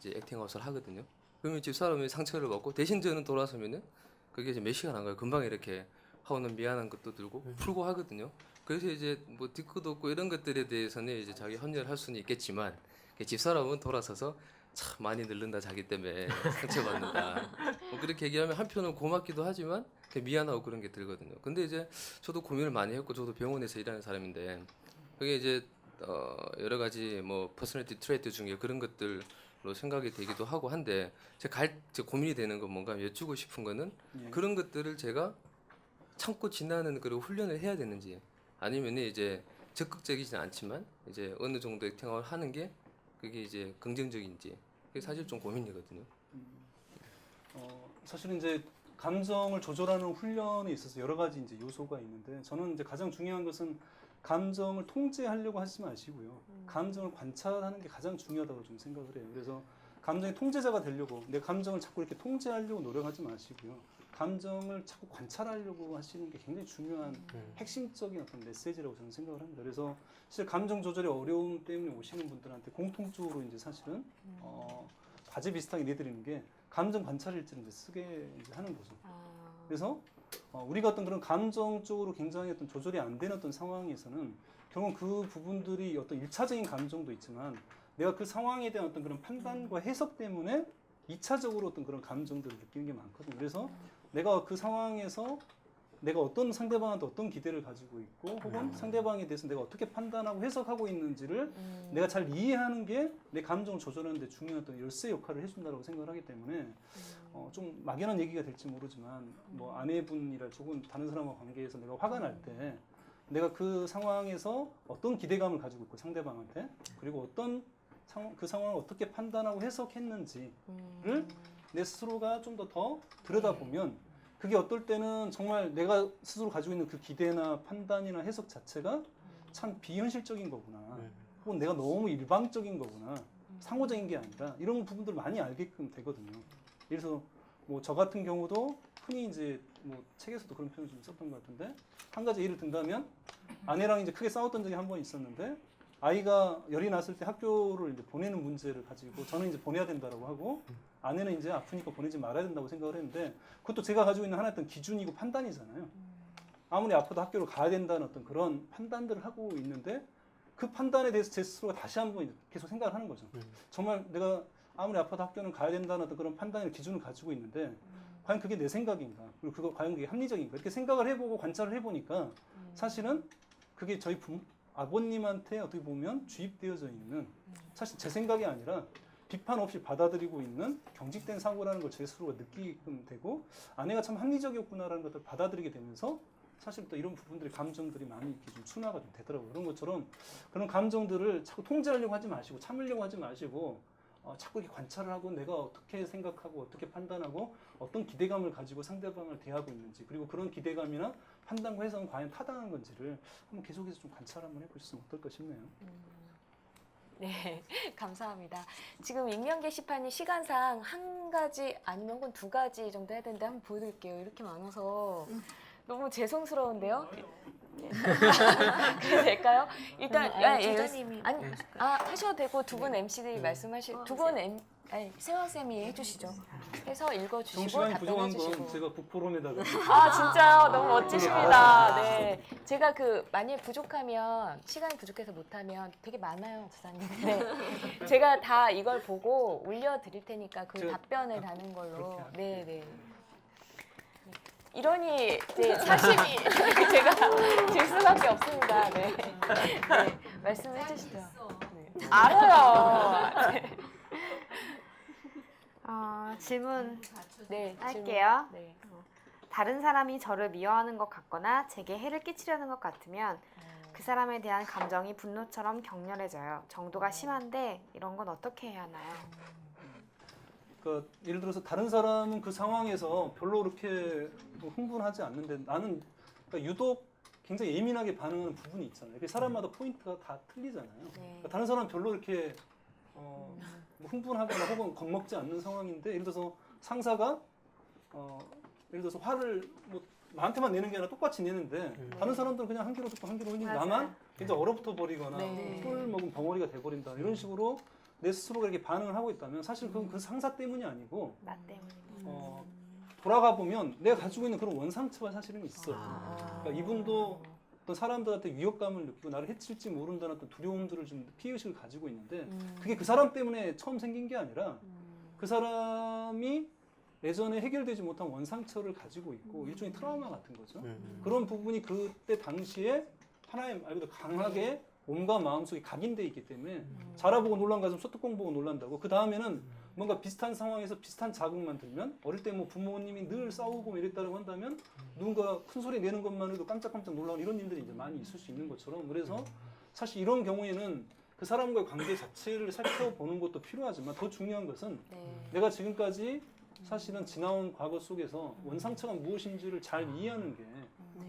액팅아웃을 하거든요. 그러면 집사람이 상처를 받고 대신 저는 돌아서면은 그게 이제 몇 시간 안 가요. 금방 이렇게 하고는 미안한 것도 들고 풀고 하거든요. 그래서 이제 뭐 뒤끝 없고 이런 것들에 대해서는 이제 자기 헌혈을 할 수는 있겠지만 집사람은 돌아서서 참 많이 늙는다 자기 때문에 상처받는다 뭐 그렇게 얘기하면 한편은 고맙기도 하지만 미안하고 그런 게 들거든요. 근데 이제 저도 고민을 많이 했고 저도 병원에서 일하는 사람인데 그게 이제 여러 가지 뭐 퍼스널리티 트레이트 중에 그런 것들로 생각이 되기도 하고 한데 제가 고민이 되는 건 뭔가 여쭈고 싶은 거는 예. 그런 것들을 제가 참고 지나는 그런 훈련을 해야 되는지 아니면 이제 적극적이진 않지만 이제 어느 정도 액팅아웃을 하는 게 그게 이제 긍정적인지 그게 사실 좀 고민이거든요. 사실은 이제 감정을 조절하는 훈련에 있어서 여러 가지 이제 요소가 있는데 저는 이제 가장 중요한 것은 감정을 통제하려고 하지 마시고요. 감정을 관찰하는 게 가장 중요하다고 좀 생각을 해요. 그래서 감정의 통제자가 되려고 내 감정을 자꾸 이렇게 통제하려고 노력하지 마시고요. 감정을 자꾸 관찰하려고 하시는 게 굉장히 중요한 핵심적인 어떤 메시지라고 저는 생각을 합니다. 그래서 사실 감정 조절의 어려움 때문에 오시는 분들한테 공통적으로 이제 사실은 과제 비슷하게 내드리는 게 감정 관찰 일지를 이제 쓰게 이제 하는 거죠. 그래서 우리가 어떤 그런 감정적으로 굉장히 어떤 조절이 안 되는 어떤 상황에서는 결국 그 부분들이 어떤 일차적인 감정도 있지만 내가 그 상황에 대한 어떤 그런 판단과 해석 때문에 2차적으로 어떤 그런 감정들을 느끼는 게 많거든요. 그래서 내가 그 상황에서 내가 어떤 상대방한테 어떤 기대를 가지고 있고 혹은 상대방에 대해서 내가 어떻게 판단하고 해석하고 있는지를 내가 잘 이해하는 게 내 감정을 조절하는 데 중요한 어떤 열쇠 역할을 해준다고 생각을 하기 때문에 좀 막연한 얘기가 될지 모르지만 뭐 아내분이랄지 혹은 다른 사람과 관계에서 내가 화가 날 때 내가 그 상황에서 어떤 기대감을 가지고 있고 상대방한테 그리고 어떤 그 상황을 어떻게 판단하고 해석했는지를 내 스스로가 좀 더 들여다보면 그게 어떨 때는 정말 내가 스스로 가지고 있는 그 기대나 판단이나 해석 자체가 참 비현실적인 거구나. 혹은 내가 너무 일방적인 거구나. 상호적인 게 아니라 이런 부분들을 많이 알게끔 되거든요. 그래서 뭐 저 같은 경우도 흔히 이제 뭐 책에서도 그런 표현을 좀 썼던 것 같은데 한 가지 예를 든다면 아내랑 이제 크게 싸웠던 적이 한 번 있었는데 아이가 열이 났을 때 학교를 이제 보내는 문제를 가지고 저는 이제 보내야 된다라고 하고 아내는 이제 아프니까 보내지 말아야 된다고 생각을 했는데 그것도 제가 가지고 있는 하나의 어떤 기준이고 판단이잖아요. 아무리 아파도 학교를 가야 된다는 어떤 그런 판단들을 하고 있는데 그 판단에 대해서 제 스스로가 다시 한번 계속 생각을 하는 거죠. 정말 내가 아무리 아파도 학교는 가야 된다는 어떤 그런 판단의 기준을 가지고 있는데 과연 그게 내 생각인가? 그리고 그거 과연 그게 합리적인가? 이렇게 생각을 해보고 관찰을 해보니까 사실은 그게 저희 아버님한테 어떻게 보면 주입되어져 있는 사실 제 생각이 아니라 비판 없이 받아들이고 있는 경직된 사고라는 걸 제 스스로가 느끼게끔 되고 아내가 참 합리적이었구나라는 것을 받아들이게 되면서 사실 또 이런 부분들이 감정들이 많이 이렇게 좀 순화가 좀 되더라고요. 그런 것처럼 그런 감정들을 자꾸 통제하려고 하지 마시고 참으려고 하지 마시고 자꾸 이렇게 관찰을 하고 내가 어떻게 생각하고 어떻게 판단하고 어떤 기대감을 가지고 상대방을 대하고 있는지 그리고 그런 기대감이나 판단과 해석은 과연 타당한 건지를 한번 계속해서 좀 관찰 한번 해보셨으면 어떨까 싶네요. 네, 감사합니다. 지금 익명 게시판이 시간상 한 가지 아니면 혹은 두 가지 정도 해야 되는데 한번 보여드릴게요. 이렇게 많아서 너무 죄송스러운데요. 그래도 될까요? 일단 주자님이 하셔도 되고 두 분 MC들이 말씀하실 세원 쌤이 해주시죠. 해서 읽어주시고 시간이 부족한 건 답변해주시고. 제가 북포럼에다가 진짜요? 너무 멋지십니다. 네, 제가 만약에 부족하면 시간이 부족해서 못하면 되게 많아요, 부사님. 네, 제가 다 이걸 보고 올려드릴 테니까 그 답변을 다는 걸로. 네. 이러니 이제 사심이 제가 질 수밖에 없습니다. 네. 말씀해 주시죠. 네. 알아요. 질문 네, 할게요. 네. 다른 사람이 저를 미워하는 것 같거나 제게 해를 끼치려는 것 같으면 그 사람에 대한 감정이 분노처럼 격렬해져요. 정도가 심한데 이런 건 어떻게 해야 하나요? 그러니까 예를 들어서 다른 사람은 그 상황에서 별로 그렇게 흥분하지 않는데 나는 그러니까 유독 굉장히 예민하게 반응하는 부분이 있잖아요. 이게 사람마다 포인트가 다 틀리잖아요. 그러니까 다른 사람은 별로 이렇게 뭐 흥분하거나 혹은 겁먹지 않는 상황인데 예를 들어서 상사가 예를 들어서 화를 뭐 나한테만 내는 게 아니라 똑같이 내는데 다른 사람들은 그냥 한 개로 듣고 한 개로 흘리고 나만 굉장히 얼어붙어 버리거나 네. 술 먹은 벙어리가 돼버린다 이런 식으로 내 스스로가 이렇게 반응을 하고 있다면 사실 그건 그 상사 때문이 아니고 나 때문에. 돌아가 보면 내가 가지고 있는 그런 원상처가 사실은 있어요. 그러니까 이분도 어떤 사람들한테 위협감을 느끼고 나를 해칠지 모른다는 어떤 두려움들을 좀 피해의식을 가지고 있는데 그게 그 사람 때문에 처음 생긴 게 아니라 그 사람이 예전에 해결되지 못한 원상처를 가지고 있고 일종의 트라우마 같은 거죠. 그런 부분이 그때 당시에 하나의 말 그대로 강하게 몸과 마음속에 각인돼 있기 때문에 자라보고 놀란 가슴 소뚜껑 보고 놀란다고 그 다음에는 뭔가 비슷한 상황에서 비슷한 자극만 들면 어릴 때 뭐 부모님이 늘 싸우고 이랬다고 한다면 누군가 큰 소리 내는 것만 해도 깜짝깜짝 놀라는 이런 일들이 이제 많이 있을 수 있는 것처럼 그래서 사실 이런 경우에는 그 사람과의 관계 자체를 살펴보는 것도 필요하지만 더 중요한 것은 내가 지금까지 사실은 지나온 과거 속에서 원상처가 무엇인지를 잘 이해하는 게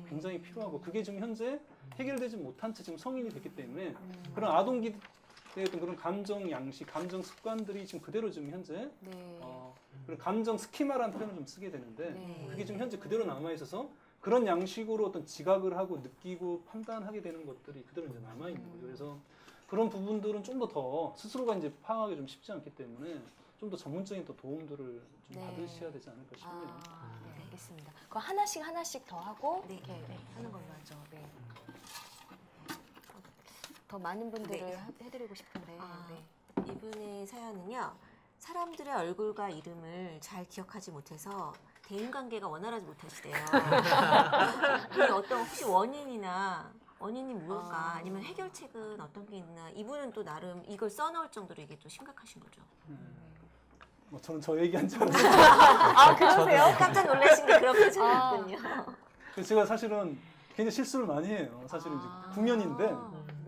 굉장히 필요하고 그게 지금 현재 해결되지 못한 채 지금 성인이 됐기 때문에 그런 아동기 때의 어떤 그런 감정 양식, 감정 습관들이 지금 그대로 지금 현재 그런 감정 스키마라는 표현을 좀 쓰게 되는데 그게 지금 현재 그대로 남아 있어서 그런 양식으로 어떤 지각을 하고 느끼고 판단하게 되는 것들이 그대로 이제 남아 있는 거죠. 그래서 그런 부분들은 좀 더 스스로가 이제 파악하기 좀 쉽지 않기 때문에 좀 더 전문적인 또 도움들을 좀 받으셔야 되지 않을까 싶네요. 네, 알겠습니다. 그거 하나씩 더 하고 네. 이렇게 하는 걸로 하죠. 네. 더 많은 분들을 네. 해드리고 싶은데. 네. 이분의 사연은요. 사람들의 얼굴과 이름을 잘 기억하지 못해서 대인관계가 원활하지 못하시대요. 이 어떤 혹시 원인이 무엇일까 아니면 해결책은 어떤 게 있나 이분은 또 나름 이걸 써놓을 정도로 이게 또 심각하신 거죠. 뭐 저는 저 얘기한 줄 알았는데 그러세요? 깜짝 놀라신 게 그런 표정이었군요. 제가 사실은 굉장히 실수를 많이 해요. 사실은 이제 구면인데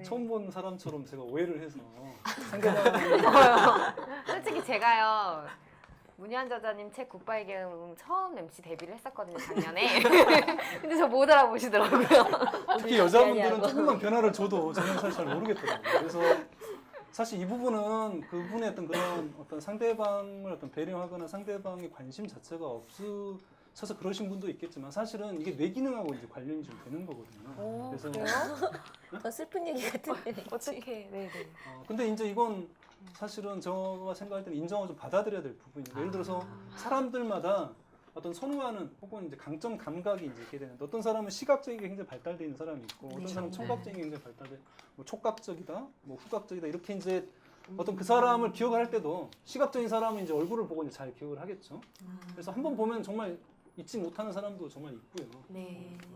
처음 본 사람처럼 제가 오해를 해서 상대방이 솔직히 제가요. 문희환 저자님 책 굿바이 게임 처음 MC 데뷔를 했었거든요, 작년에. 근데 저 못 알아보시더라고요. 특히 여자분들은 조금만 변화를 줘도 저는 사실 잘 모르겠더라고요. 그래서 사실 이 부분은 그분의 어떤 그런 어떤 상대방을 어떤 배려하거나 상대방의 관심 자체가 없으셔서 그러신 분도 있겠지만 사실은 이게 뇌 기능하고 이제 관련이 좀 되는 거거든요. 그래서 더 슬픈 얘기 같은데. 어떻게? 네. 근데 이제 이건 사실은 제가 생각할 때는 인정을 좀 받아들여야 될 부분이에요. 예를 들어서 사람들마다 어떤 선호하는 혹은 이제 강점 감각이 이제 있게 되는데 어떤 사람은 시각적인 게 굉장히 발달되어 있는 사람이 있고 어떤 사람은 청각적인 게 굉장히 발달돼 뭐 촉각적이다, 뭐 후각적이다 이렇게 이제 어떤 그 사람을 기억할 때도 시각적인 사람은 이제 얼굴을 보고 이제 잘 기억을 하겠죠. 그래서 한번 보면 정말 잊지 못하는 사람도 정말 있고요.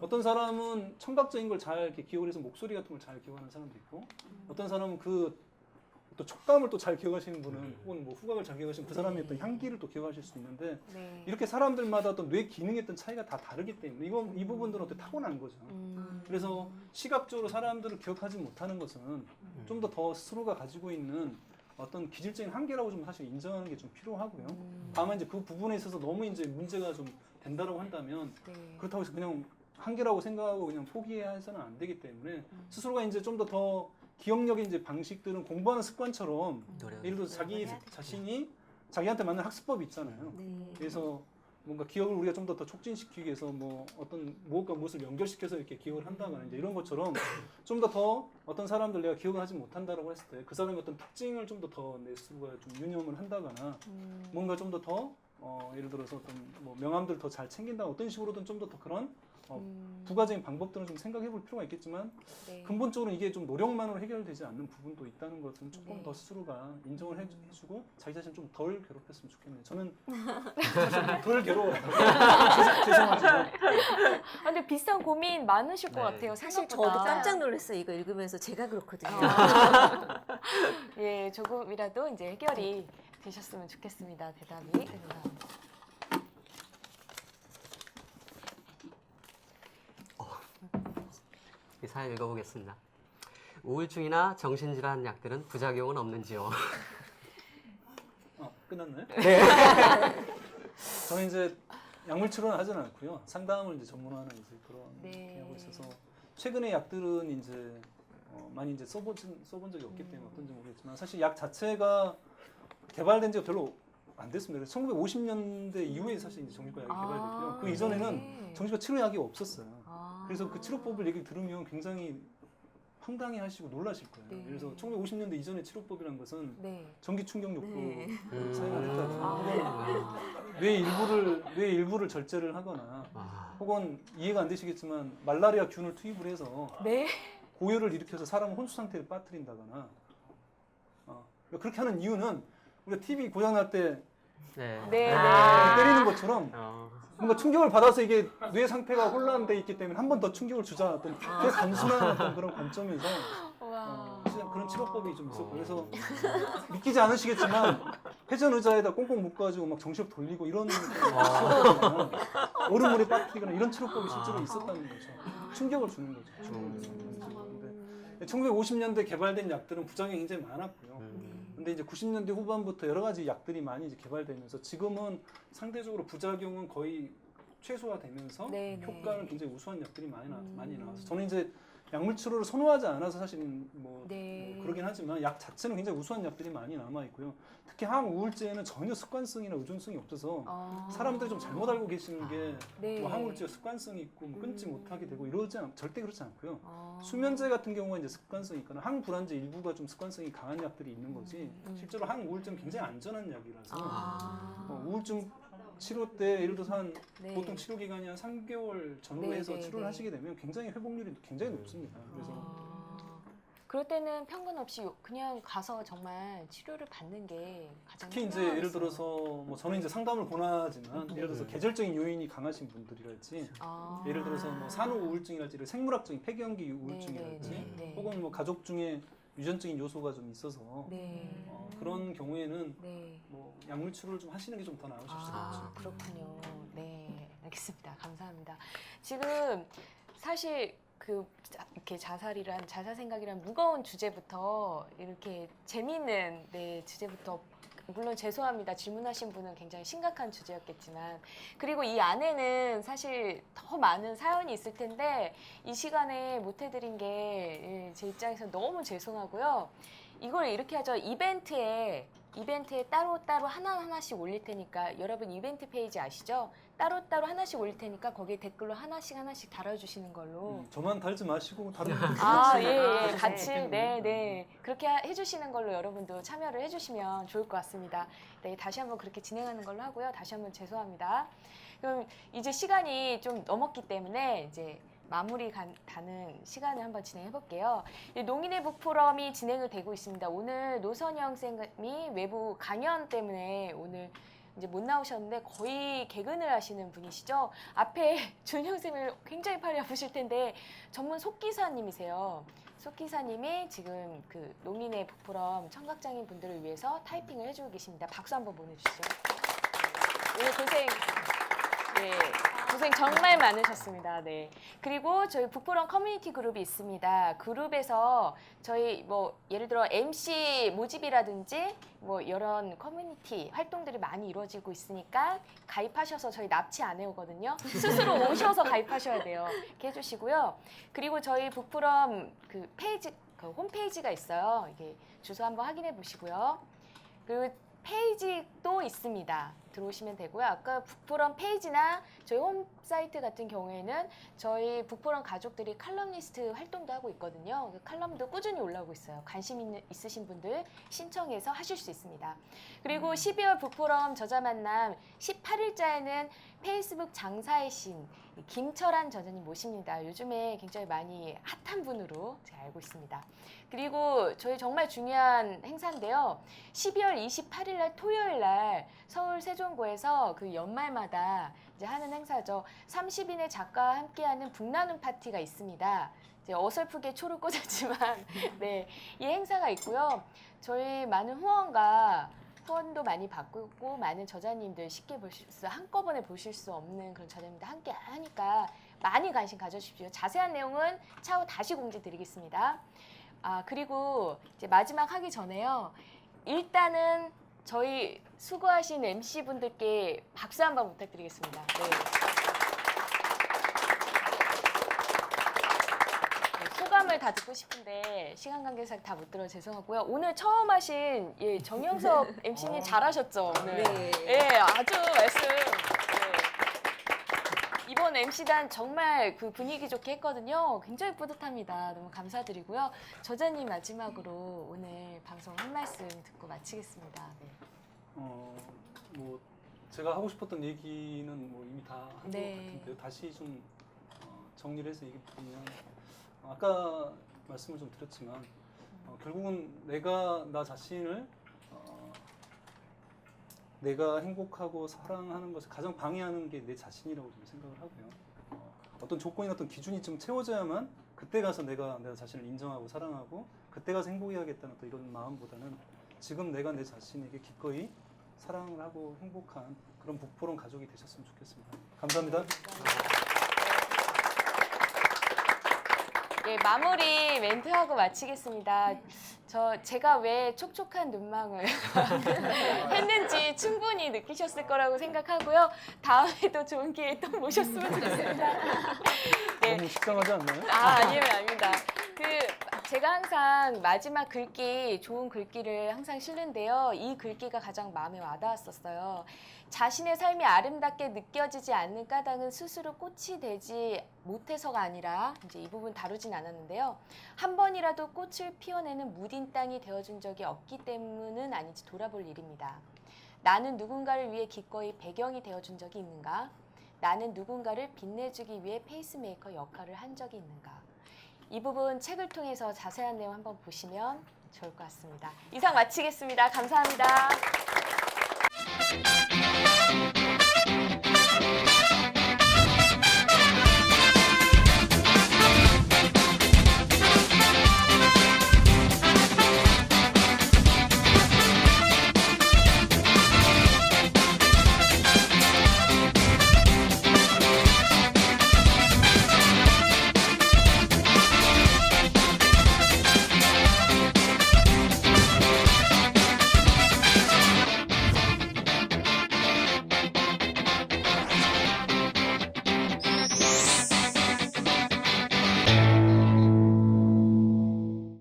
어떤 사람은 청각적인 걸 잘 이렇게 기억을 해서 목소리 같은 걸 잘 기억하는 사람도 있고 어떤 사람은 또 촉감을 또 잘 기억하시는 분은 혹은 뭐 후각을 잘 기억하시는 그 사람의 어떤 향기를 또 기억하실 수 있는데 이렇게 사람들마다 어떤 뇌 기능의 어떤 차이가 다 다르기 때문에 이 부분들은 어떻게 타고난 거죠. 그래서 시각적으로 사람들을 기억하지 못하는 것은 좀 더 스스로가 가지고 있는 어떤 기질적인 한계라고 좀 사실 인정하는 게 좀 필요하고요. 다만 이제 그 부분에 있어서 너무 이제 문제가 좀 된다고 한다면 그렇다고 해서 그냥 한계라고 생각하고 그냥 포기해서는 안 되기 때문에 스스로가 이제 좀 더 기억력의 이제 방식들은 공부하는 습관처럼 예를 들어서 자기 자신이 자기한테 맞는 학습법이 있잖아요. 그래서 뭔가 기억을 우리가 좀 더 촉진시키기 위해서 뭐 어떤 무엇과 무엇을 연결시켜서 이렇게 기억을 한다거나 이제 이런 것처럼 좀 더 어떤 사람들 내가 기억을 하지 못한다라고 했을 때 그 사람의 어떤 특징을 좀 더 내 스스로가 좀 유념을 한다거나 뭔가 좀 더 예를 들어서 어떤 뭐 명함들 더 잘 챙긴다 어떤 식으로든 좀 더 그런 부가적인 방법들은 좀 생각해 볼 필요가 있겠지만 근본적으로 이게 좀 노력만으로 해결되지 않는 부분도 있다는 것은 조금 더 스스로가 인정을 해주고 자기 자신 좀 덜 괴롭혔으면 좋겠네요. 저는 사실 덜 괴로워요. 죄송하지만. 근데 비슷한 고민 많으실 것 같아요. 사실 생각보다. 저도 깜짝 놀랐어요. 이거 읽으면서 제가 그렇거든요. 예, 조금이라도 이제 해결이 되셨으면 좋겠습니다. 대답이. 이 사연 읽어보겠습니다. 우울증이나 정신질환 약들은 부작용은 없는지요? 끝났나요? 저는 이제 약물 치료는 하진 않고요. 상담을 이제 전문화하는 이제 그런 하고 있어서 최근의 약들은 이제 많이 이제 써본 적이 없기 때문에 어떤지 모르겠지만 사실 약 자체가 개발된 지가 별로 안 됐습니다. 그래서 1950년대 이후에 사실 이제 정신과 약이 개발됐고요. 그 네. 이전에는 정신과 치료약이 없었어요. 아. 그래서 그 치료법을 얘기 들으면 굉장히 황당해하시고 놀라실 거예요. 네. 그래서 1950년대 이전의 치료법이라는 것은 네. 전기 충격요법 네. 사용을 했다든지 아. 뇌 일부를 절제를 하거나 아, 혹은 이해가 안 되시겠지만 말라리아 균을 투입을 해서 네. 고열을 일으켜서 사람을 혼수 상태에 빠뜨린다거나 그렇게 하는 이유는 우리가 TV 고장 날 때 네. 네. 때리는 것처럼 어, 뭔가 충격을 받아서 이게 뇌 상태가 혼란돼 있기 때문에 한 번 더 충격을 주자 어떤 되게 단순한 어떤 그런 관점에서 와. 진짜 그런 치료법이 좀 있었고 그래서 믿기지 않으시겠지만 회전 의자에다 꽁꽁 묶어가지고 막 정신력 돌리고 이런 치료법이나 얼음물에 빠뜨리거나 이런 치료법이 실제로 있었다는 거죠. 충격을 주는 거죠. 근데 1950년대 개발된 약들은 부작용이 굉장히 많았고요. 근데 이제 90년대 후반부터 여러 가지 약들이 많이 이제 개발되면서 지금은 상대적으로 부작용은 거의 최소화되면서 네, 네. 효과는 굉장히 우수한 약들이 많이 나와서 저는 이제 약물 치료를 선호하지 않아서 사실은 뭐 네. 그러긴 하지만 약 자체는 굉장히 우수한 약들이 많이 남아 있고요. 특히 항우울제에는 전혀 습관성이나 의존성이 없어서 사람들이 좀 잘못 알고 계시는 게 네. 뭐 항우울제 습관성이 있고 뭐 끊지 못하게 되고 절대 그렇지 않고요. 아. 수면제 같은 경우가 이제 습관성이 있거나 항불안제 일부가 좀 습관성이 강한 약들이 있는 거지 실제로 항우울제는 굉장히 안전한 약이라서 우울증 치료 때 예를 들어서 한 네. 보통 치료 기간이 한 3개월 전후로 네, 해서 네, 치료를 네. 하시게 되면 굉장히 회복률이 굉장히 높습니다. 그래서 그럴 때는 편견 없이 그냥 가서 정말 치료를 받는 게 가장 특히 이제 현명하겠어요. 예를 들어서 뭐 저는 이제 상담을 권하지만 예를 들어서 계절적인 요인이 강하신 분들이랄지 아. 예를 들어서 뭐 산후 우울증이랄지 생물학적인 폐경기 우울증이랄지 네. 혹은 뭐 가족 중에 유전적인 요소가 좀 있어서 네. 그런 경우에는 네. 뭐 약물 치료를 좀 하시는 게 좀 더 나으실 수 있죠. 그렇군요. 네, 알겠습니다. 감사합니다. 지금 사실 이렇게 자살 생각이란 무거운 주제부터 이렇게 재미있는 주제부터 물론 죄송합니다. 질문하신 분은 굉장히 심각한 주제였겠지만 그리고 이 안에는 사실 더 많은 사연이 있을 텐데 이 시간에 못 해드린 게 제 입장에서 너무 죄송하고요. 이걸 이렇게 하죠. 이벤트에 따로따로 하나하나씩 올릴 테니까 여러분 이벤트 페이지 아시죠? 따로따로 하나씩 올릴 테니까 거기에 댓글로 하나씩 달아주시는 걸로 저만 달지 마시고 다른 분들 예, 같이 같이, 네. 네. 그렇게 해주시는 걸로 여러분도 참여를 해주시면 좋을 것 같습니다. 네, 다시 한번 그렇게 진행하는 걸로 하고요. 다시 한번 죄송합니다. 그럼 이제 시간이 좀 넘었기 때문에 이제 마무리 가는 시간을 한번 진행해 볼게요. 농인의 북포럼이 진행을 되고 있습니다. 오늘 노선영 쌤이 외부 강연 때문에 오늘 이제 못 나오셨는데 거의 개근을 하시는 분이시죠. 앞에 준영 쌤을 굉장히 팔이 아프실 텐데 전문 속기사님이세요. 속기사님이 지금 그 농인의 북포럼 청각장애인 분들을 위해서 타이핑을 해주고 계십니다. 박수 한번 보내주시죠. 오늘 고생 정말 많으셨습니다. 네. 그리고 저희 북포럼 커뮤니티 그룹이 있습니다. 그룹에서 저희 뭐 예를 들어 MC 모집이라든지 뭐 이런 커뮤니티 활동들이 많이 이루어지고 있으니까 가입하셔서 저희 납치 안 해오거든요. 스스로 오셔서 가입하셔야 돼요. 이렇게 해주시고요. 그리고 저희 북포럼 그 홈페이지가 있어요. 이게 주소 한번 확인해 보시고요. 그리고 페이지도 있습니다. 들어오시면 되고요. 아까 북포럼 페이지나 저희 홈사이트 같은 경우에는 저희 북포럼 가족들이 칼럼니스트 활동도 하고 있거든요. 그 칼럼도 꾸준히 올라오고 있어요. 관심 있으신 분들 신청해서 하실 수 있습니다. 그리고 12월 북포럼 저자 만남 18일자에는 페이스북 장사의 신 김철한 저자님 모십니다. 요즘에 굉장히 많이 핫한 분으로 제가 알고 있습니다. 그리고 저희 정말 중요한 행사인데요. 12월 28일 날 토요일 날 서울 세종고에서 그 연말마다 이제 하는 행사죠. 30인의 작가와 함께하는 북나눔 파티가 있습니다. 이제 어설프게 초를 꽂았지만 네, 이 행사가 있고요. 저희 많은 후원도 많이 받고 많은 저자님들 쉽게 한꺼번에 보실 수 없는 그런 저자님들 함께 하니까 많이 관심 가져주십시오. 자세한 내용은 차후 다시 공지 드리겠습니다. 그리고 이제 마지막 하기 전에요. 일단은 저희 수고하신 MC분들께 박수 한번 부탁드리겠습니다. 네. 소감 소감을 다 듣고 싶은데 시간 관계상 다 못 들어 죄송하고요. 오늘 처음 하신 정영석 MC님 잘하셨죠? 오늘. 네. 예, 아주 말씀. 이번 MC단 정말 그 분위기 좋게 했거든요. 굉장히 뿌듯합니다. 너무 감사드리고요. 저자님 마지막으로 오늘 방송 한 말씀 듣고 마치겠습니다. 네. 뭐 제가 하고 싶었던 얘기는 뭐 이미 다 한 것 네. 같은데요. 다시 좀 정리를 해서 얘기드리면 아까 말씀을 좀 드렸지만 결국은 내가 나 자신을 내가 행복하고 사랑하는 것을 가장 방해하는 게 내 자신이라고 좀 생각을 하고요. 어떤 조건이나 어떤 기준이 좀 채워져야만 그때 가서 내가 자신을 인정하고 사랑하고 그때 가서 행복해야겠다는 또 이런 마음보다는 지금 내가 내 자신에게 기꺼이 사랑을 하고 행복한 그런 북포럼 가족이 되셨으면 좋겠습니다. 감사합니다. 예, 마무리 멘트하고 마치겠습니다. 제가 왜 촉촉한 눈망울 했는지 충분히 느끼셨을 거라고 생각하고요. 다음에도 좋은 기회에 또 모셨으면 좋겠습니다. 네. 너무 식상하지 않나요? 아닙니다. 제가 항상 마지막 글귀, 좋은 글귀를 항상 실는데요. 이 글귀가 가장 마음에 와닿았었어요. 자신의 삶이 아름답게 느껴지지 않는 까닭은 스스로 꽃이 되지 못해서가 아니라 이제 이 부분 다루진 않았는데요. 한 번이라도 꽃을 피워내는 무딘 땅이 되어준 적이 없기 때문은 아닌지 돌아볼 일입니다. 나는 누군가를 위해 기꺼이 배경이 되어준 적이 있는가? 나는 누군가를 빛내주기 위해 페이스메이커 역할을 한 적이 있는가? 이 부분 책을 통해서 자세한 내용 한번 보시면 좋을 것 같습니다. 이상 마치겠습니다. 감사합니다.